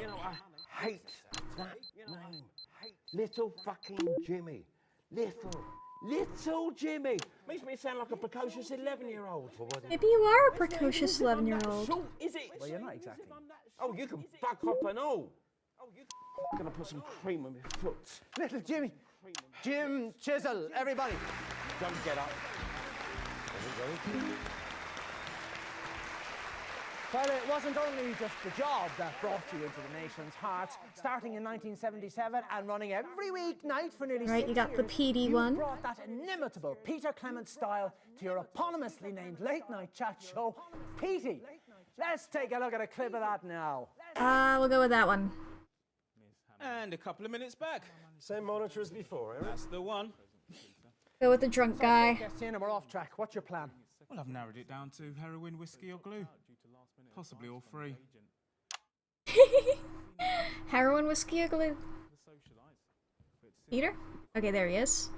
know, I hate that name. Little fucking Jimmy. Little Little Jimmy. Makes me sound like a precocious 11-year-old. Maybe you are a precocious 11-year-old. Is it? Well, you're not exactly. Oh, you can fuck off and all. I'm gonna put some cream on my foot. Little Jimmy. Jim Chisel, everybody. Don't get up. Well, it wasn't only just the job that brought you into the nation's heart. Starting in 1977 and running every weeknight for nearly 6 years, you got the PD you one. brought that inimitable Peter Clement style to your eponymously named late-night chat show, Petey. Let's take a look at a clip of that now. We'll go with that one. And a couple of minutes back. Same monitor as before, Eric? That's the one. Go with the drunk guy. Gets in and we're off track. What's your plan? Well, I've narrowed it down to heroin, whiskey, or glue. Possibly all three. Heroin, whiskey, or glue? Peter? Okay, there he is.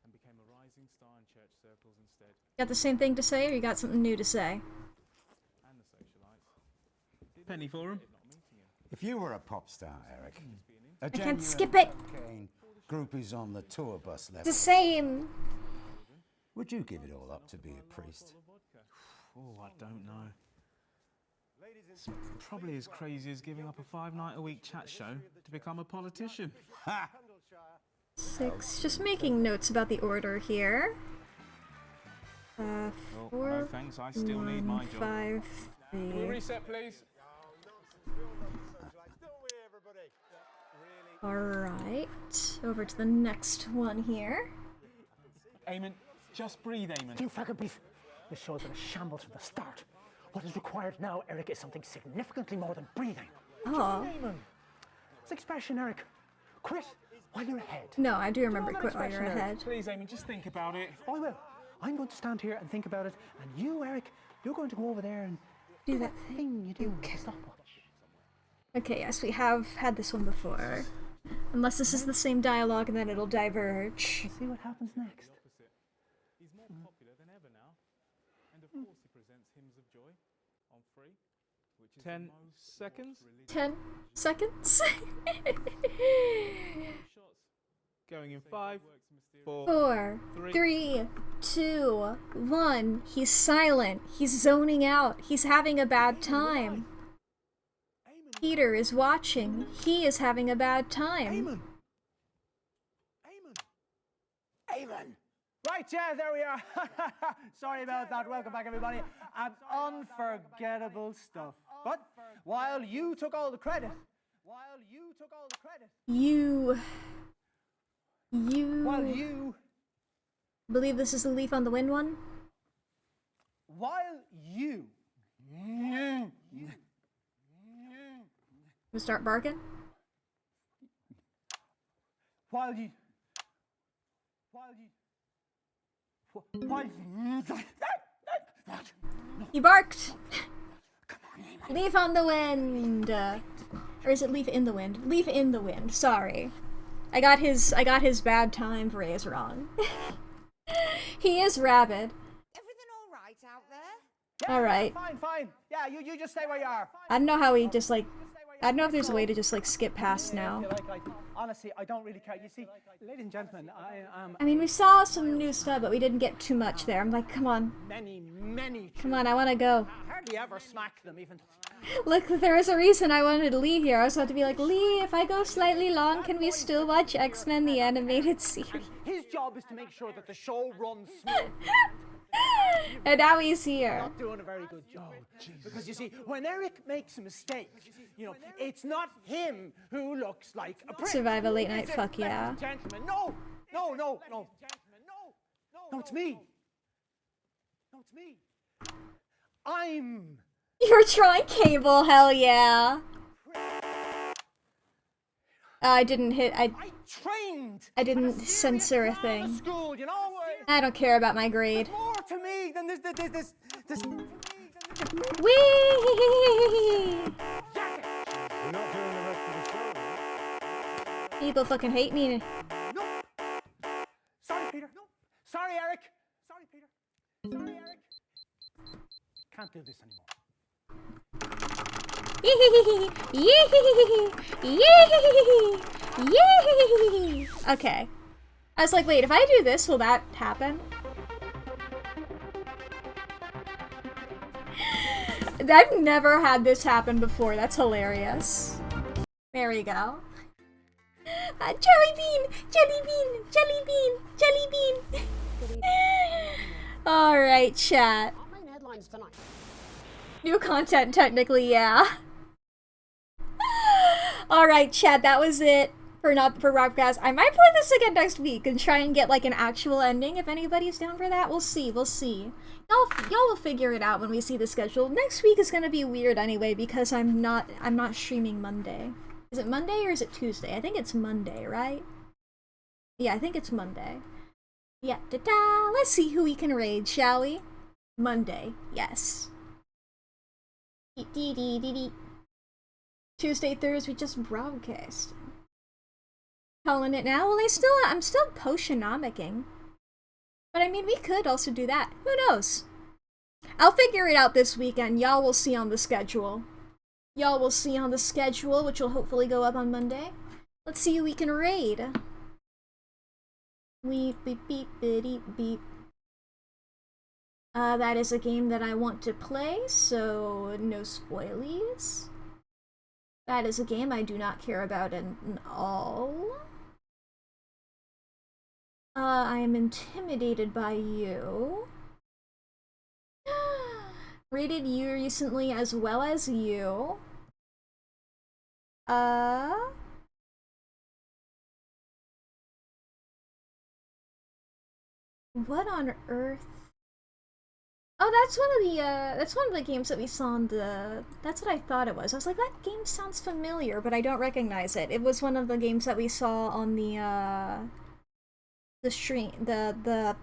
And became a rising star in church circles instead. Got the same thing to say, or you got something new to say? And the socialites. Penny for him. If you were a pop star, Eric, a can't skip it. cocaine groupies on the tour bus level, It's the same. would you give it all up to be a priest? Oh, I don't know. It's probably as crazy as giving up a 5-night-a-week chat show to become a politician. Ha! 6. Just making notes about the order here. 4. No thanks, I still need my job. 5, 3. Can we reset, please? Alright. Over to the next one here. Eamon, just breathe, Eamon. You fucking breathe. This show's been a shambles from the start. What is required now, Eric, is something significantly more than breathing. Oh. It's expression, Eric. Quit while you're ahead. No, I do remember quit while you're ahead. Please, Eamon, just think about it. I will. I'm going to stand here and think about it, and you, Eric, you're going to go over there and Do that thing you do. Stopwatch. Okay, yes, we have had this one before. Unless this is the same dialogue and then it'll diverge. Let's see what happens next. He's more popular than ever now. And of course he presents Hymns of Joy on free, which is 10 seconds? 10 seconds? Going in 5, 4, 4, 3, 2, 1. He's silent. He's zoning out. He's having a bad time. Peter is watching. He is having a bad time. Amen. Right, yeah, there we are. Sorry about that. Welcome back, everybody. And unforgettable stuff. But while you took all the credit, You while you believe this is the Leaf on the Wind one? while you We'll start barking? while you He barked. Leaf on the Wind. Or is it Leaf in the Wind? Leaf in the Wind. Sorry. I got his bad time phrase wrong. He is rabid. Everything all right out there? Alright. Fine. Yeah, you just stay where you are. I don't know how he just like... I don't know if there's a way to just like skip past now. Honestly, I don't really care. You see, ladies and gentlemen, I am... I mean, we saw some new stuff, but we didn't get too much there. I'm like, come on. Many. Come on, I want to go. I hardly ever smack them, even. Look, there is a reason I wanted Lee here. I was about to be like, Lee, if I go slightly long, can we still watch X-Men the animated series? His job is to make sure that the show runs smooth. And now he's here. Not doing a very good job. Because you see, when Eric makes a mistake, you know, it's not him who looks like a prick. Survive a late night fuck, yeah. Gentlemen, no. No, it's me. No, it's me. I'm... You're trying cable, hell yeah. I didn't hit, I didn't censor a thing. School, you know? I don't care about my grade. More to me than this. Whee! We're not doing the rest of the show. People fucking hate me. No. Sorry, Peter. No. Sorry, Eric. Sorry, Peter. Can't do this anymore. Okay. I was like, wait, if I do this, will that happen? I've never had this happen before. That's hilarious. There we go. Jelly bean! Jelly bean! Jelly bean! Jelly bean! Alright, chat. New content, technically, yeah. Alright, chat, that was it for Robcast. I might play this again next week and try and get like an actual ending if anybody's down for that. We'll see, we'll see. Y'all will figure it out when we see the schedule. Next week is gonna be weird anyway because I'm not streaming Monday. Is it Monday or is it Tuesday? I think it's Monday, right? Yeah, I think it's Monday. Yeah, da-da! Let's see who we can raid, shall we? Monday, yes. Dee-dee-dee-dee-dee. Tuesday, Thursday, we just broadcast. Calling it now? Well, I'm still potionomicing. But I mean, we could also do that. Who knows? I'll figure it out this weekend. Y'all will see on the schedule. Y'all will see on the schedule, which will hopefully go up on Monday. Let's see who we can raid. Beep, beep, beep, beep, beep. That is a game that I want to play, so no spoilies. That is a game I do not care about at all. I am intimidated by you. Rated you recently as well as you. What on earth? Oh, that's one of the games that we saw on the... That's what I thought it was. I was like, that game sounds familiar, but I don't recognize it. It was one of the games that we saw on the stream, the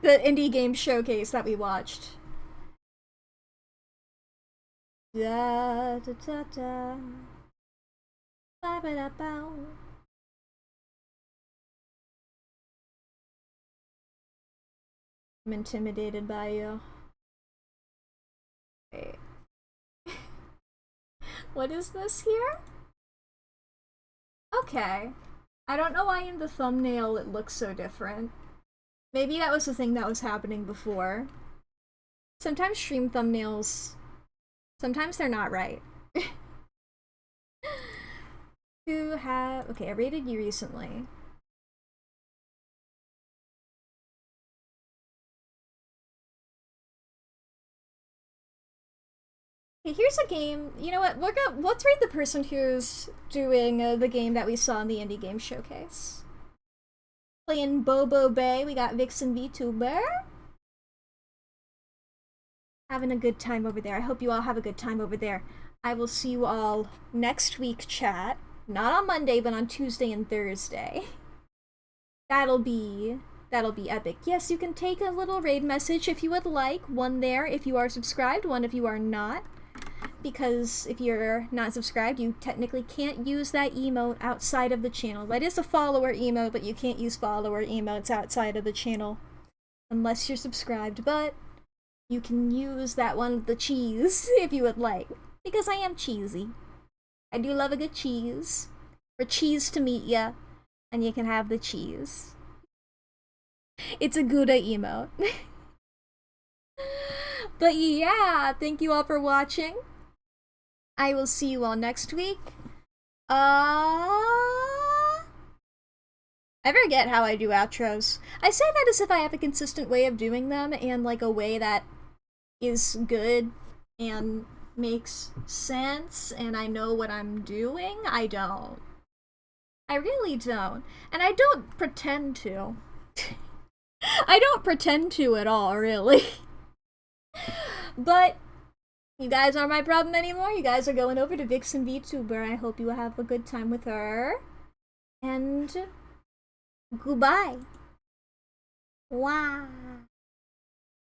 indie game showcase that we watched. Da da da da. Ba ba da bow. I'm intimidated by you. Wait. What is this here? Okay. I don't know why in the thumbnail it looks so different. Maybe that was the thing that was happening before. Sometimes stream thumbnails... Sometimes they're not right. Okay, I rated you recently. Okay, here's a game. You know what? Let's read the person who's doing the game that we saw in the indie game showcase. Playing Bobo Bay, we got Vixen VTuber. Having a good time over there. I hope you all have a good time over there. I will see you all next week, chat. Not on Monday, but on Tuesday and Thursday. That'll be epic. Yes, you can take a little raid message if you would like. One there if you are subscribed, one if you are not. Because if you're not subscribed, you technically can't use that emote outside of the channel. That is a follower emote, but you can't use follower emotes outside of the channel. Unless you're subscribed, but you can use that one with the cheese if you would like. Because I am cheesy. I do love a good cheese. For cheese to meet ya. And you can have the cheese. It's a Gouda emote. But yeah, thank you all for watching. I will see you all next week. I forget how I do outros. I say that as if I have a consistent way of doing them and like a way that is good and makes sense and I know what I'm doing. I don't. I really don't. And I don't pretend to. I don't pretend to at all, really. But you guys aren't my problem anymore. You guys are going over to Vixen VTuber. I hope you have a good time with her. And goodbye. Wow.